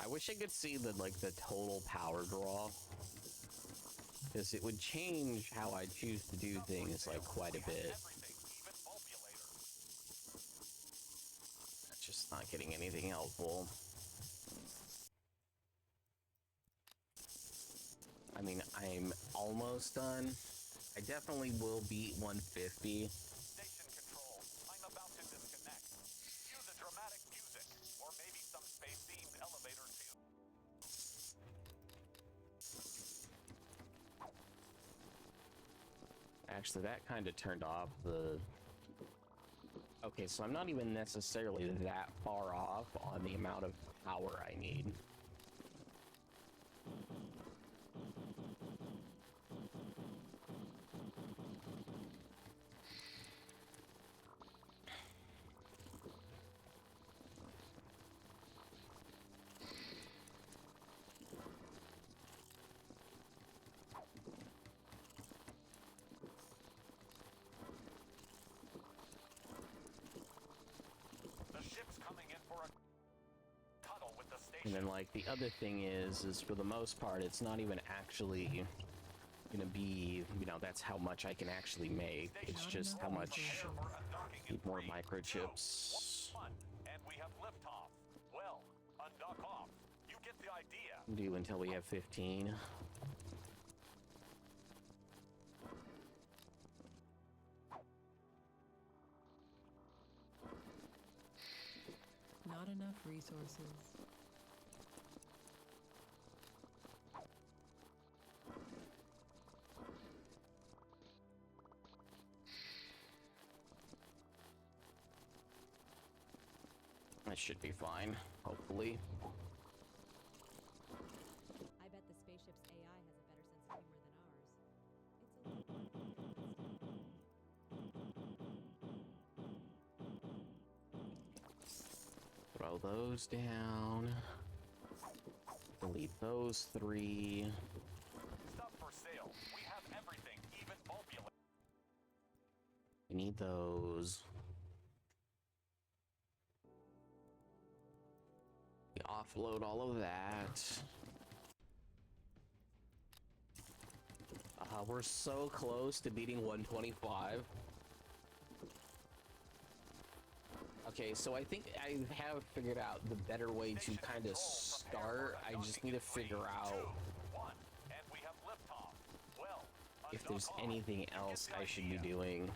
I wish I could see the total power draw, because it would change how I choose to do things quite a bit. Everything, even bulbulator. Just not getting anything helpful. I mean, I'm almost done. I definitely will beat 150. Station control, I'm about to disconnect. Cue the dramatic music, or maybe some space-themed elevator too. Actually, that kind of turned off the... Okay, so I'm not even necessarily that far off on the amount of power I need. And then, like, the other thing is for the most part, it's not even actually gonna be, you know, that's how much I can actually make. It's just how much need more microchips. And we have liftoff. Well, undock off. You get the idea. Do until we have 15. Not enough resources. That should be fine, hopefully. I bet the spaceship's AI has a better sense of humor than ours. Throw those down. Delete those 3. Stuff for sale. We have everything, even bulbulate. We need those. We offload all of that. We're so close to beating 125. Okay, so I think I have figured out the better way to kind of start. I just need to figure out if there's anything else I should be doing.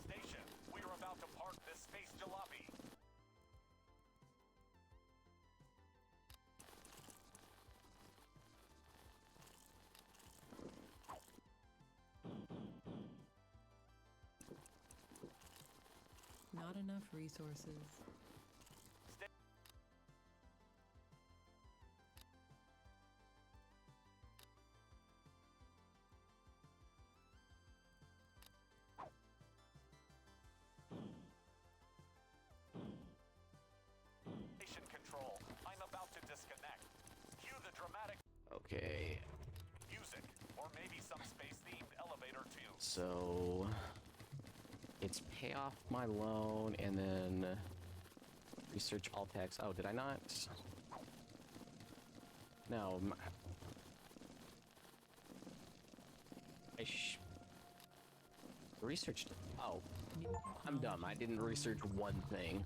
Station, we are about to park this space jalopy. Not enough resources. Station control, I'm about to disconnect. Cue the dramatic Okay, music, or maybe some space-themed elevator too. so it's pay off my loan and then research all tax. Oh, did I not? No. Researched. Oh, New I'm dumb. I didn't research one thing.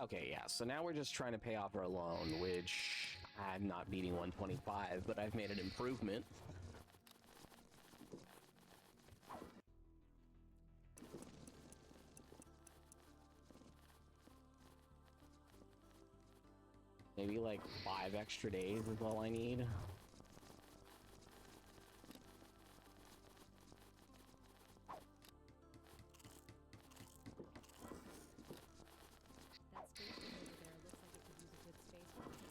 Okay, yeah, so now we're just trying to pay off our loan, which I'm not beating 125, but I've made an improvement. Maybe like 5 extra days is all I need. That spaceship over there looks like it could use a good space wash.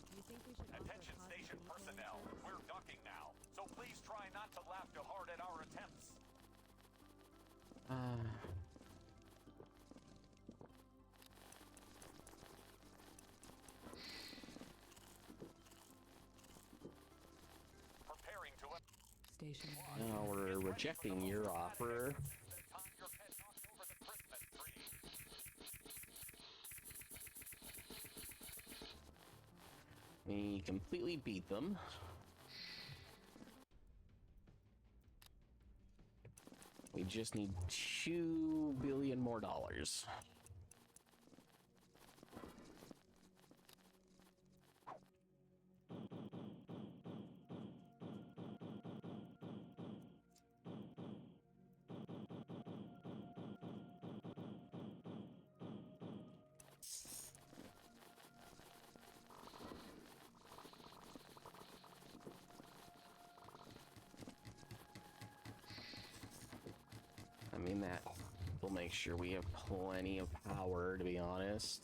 Do you think we should offer a Attention cosmic station detailing personnel, service? we're docking now, so please try not to laugh too hard at our attempts. Preparing to Station. No, we're rejecting your offer. the time your pet knocked over the Christmas tree. We completely beat them. We just need $2 billion more dollars. mean, that will make sure we have plenty of power, to be honest.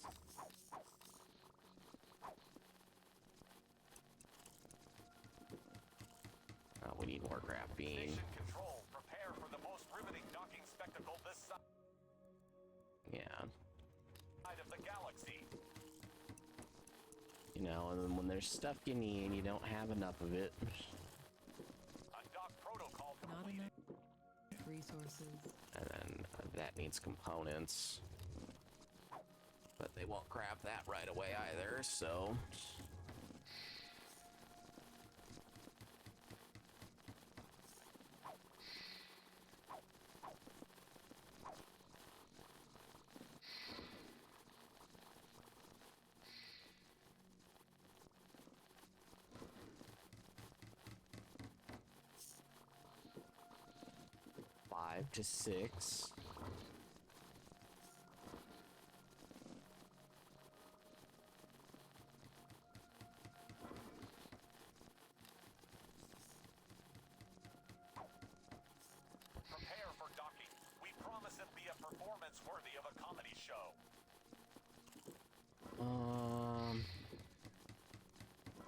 Oh, we need more graphene. Station control, prepare for the most riveting docking spectacle this Yeah. side of the galaxy. You know, and then when there's stuff you need and you don't have enough of it. Undock protocol Not completed. enough resources. And then that needs components. But they won't grab that right away either, so... Five to six. Prepare for docking. We promise it'll be a performance worthy of a comedy show.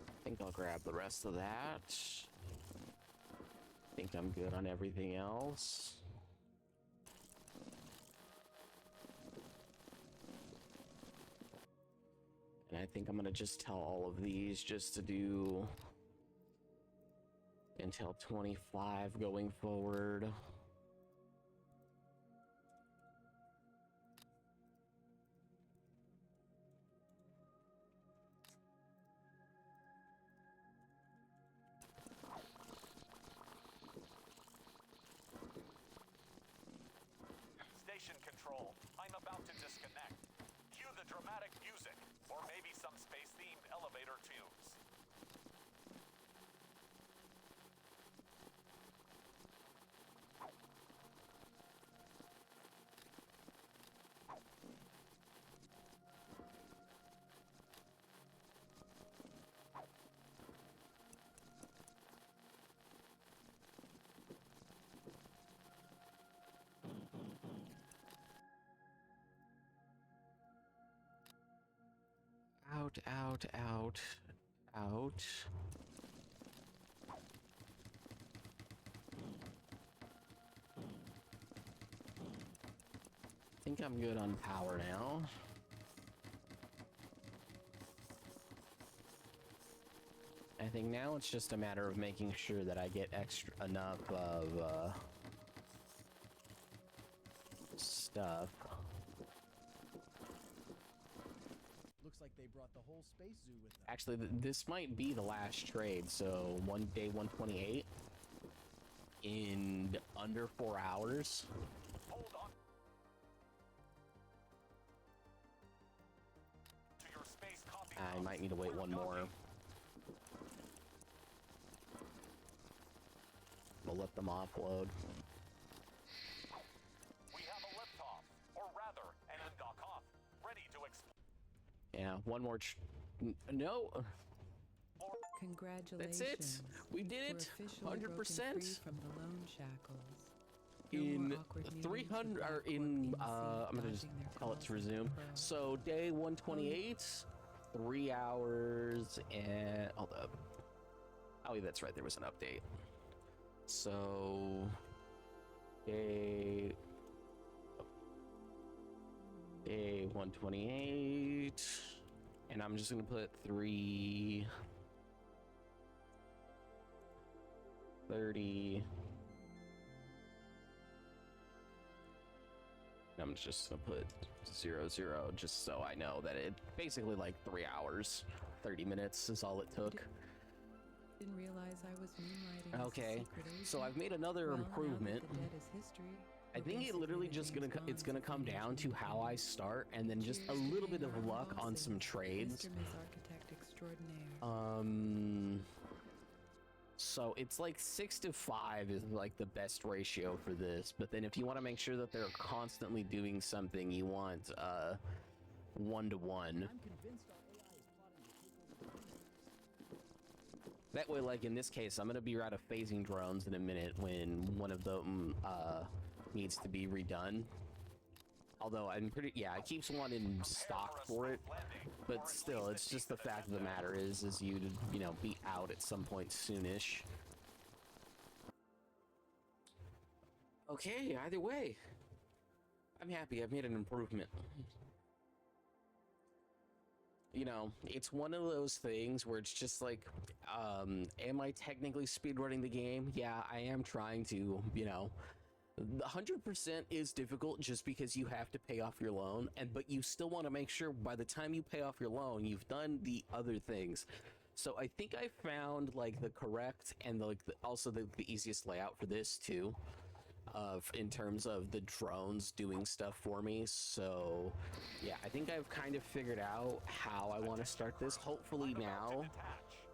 I think I'll grab the rest of that. Think I'm good on everything else. And I think I'm gonna just tell all of these just to do until 25 going forward. Station control, I'm about to disconnect. Cue the dramatic music, or maybe some space-themed elevator tunes. Out, out, out, out. I think I'm good on power now. I think now it's just a matter of making sure that I get enough of stuff. Looks like they brought the whole space zoo with them. Actually, this might be the last trade. So day 128 in under 4 hours. Hold on to your space coffee I cups. might need to wait We're one more. docking. We'll let them offload. We have a liftoff, or rather, an undock off, ready to explore. Yeah, one more. No, Congratulations. that's it. We did We're it. officially 100%. broken free from the loan shackles. No In more awkward meetings 300 with or Blackboard in being I'm gonna just dodging their call it calls to like a resume. pro. So day 128, 3 hours and hold up. Oh, yeah, that's right. There was an update. So day 128, and I'm just gonna put 3:30. I'm just gonna put 00, just so I know that it basically like 3 hours, 30 minutes is all it took. Didn't realize I was moonlighting as a Okay, secret so agent. I've made another Well, now that improvement. the debt is history, I we're think it basically literally the just James it's Bonds gonna of come down to financial how I independence. start, and then just a Cheers to little bit being of our luck on some bosses, trades. Mr. Miss Architect Extraordinaire. So it's like 6 to 5 is like the best ratio for this, but then if you want to make sure that they're constantly doing something, you want 1 to 1. I'm convinced our AI is plotting to take over the universe. That way, like in this case, I'm gonna be out of phasing drones in a minute when one of them needs to be redone. Although I'm pretty, yeah, it keeps one in stock for it, but still, it's just the fact of the matter is you'd, you know, be out at some point soonish. Okay, either way, I'm happy I've made an improvement. You know, it's one of those things where it's just like, am I technically speedrunning the game? Yeah, I am trying to, you know. 100% is difficult just because you have to pay off your loan, but you still want to make sure by the time you pay off your loan, you've done the other things. So I think I found like the correct and also the easiest layout for this too. In terms of the drones doing stuff for me. So yeah, I think I've kind of figured out how I want to start this. Hopefully now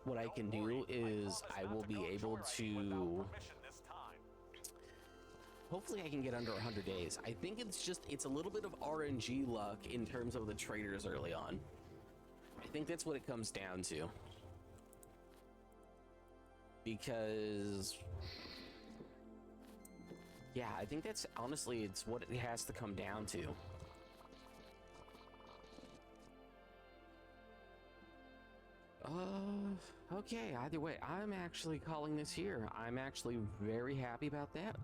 what I can do is I will be able to, hopefully I can get under 100 days. I think it's a little bit of RNG luck in terms of the traders early on. I think that's what it comes down to. Because yeah, I think that's honestly, it's what it has to come down to. Okay, either way, I'm actually calling this here. I'm actually very happy about that.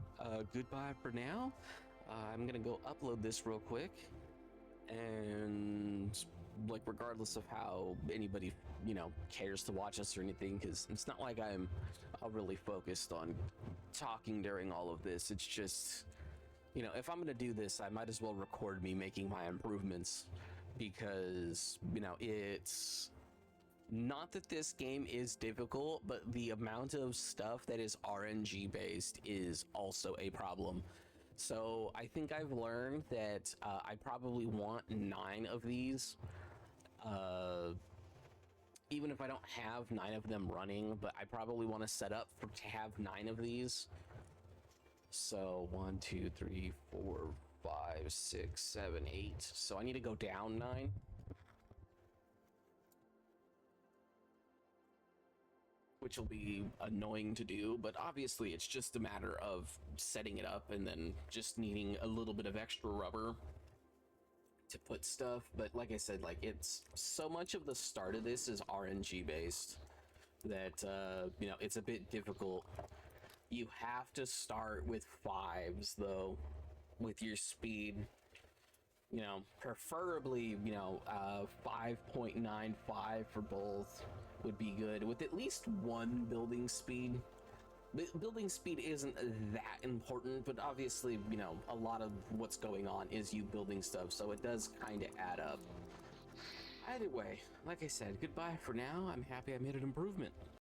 Goodbye for now. I'm gonna go upload this real quick. And like, regardless of how anybody, you know, cares to watch us or anything, because it's not like I'm really focused on talking during all of this. It's just, you know, if I'm gonna do this, I might as well record me making my improvements, because, you know, it's not that this game is difficult, but the amount of stuff that is RNG based is also a problem. So I think I've learned that I probably want 9 of these, even if I don't have 9 of them running, but I probably want to set up to have 9 of these. So 1, 2, 3, 4, 5, 6, 7, 8. So I need to go down 9. Which will be annoying to do, but obviously it's just a matter of setting it up and then just needing a little bit of extra rubber to put stuff. But like I said, like, it's so much of the start of this is RNG based that you know, it's a bit difficult. You have to start with 5s though with your speed, you know, preferably, you know, 5.95 for both would be good, with at least 1 building speed. Building speed isn't that important, but obviously, you know, a lot of what's going on is you building stuff, so it does kind of add up. Either way, like I said, goodbye for now. I'm happy I made an improvement.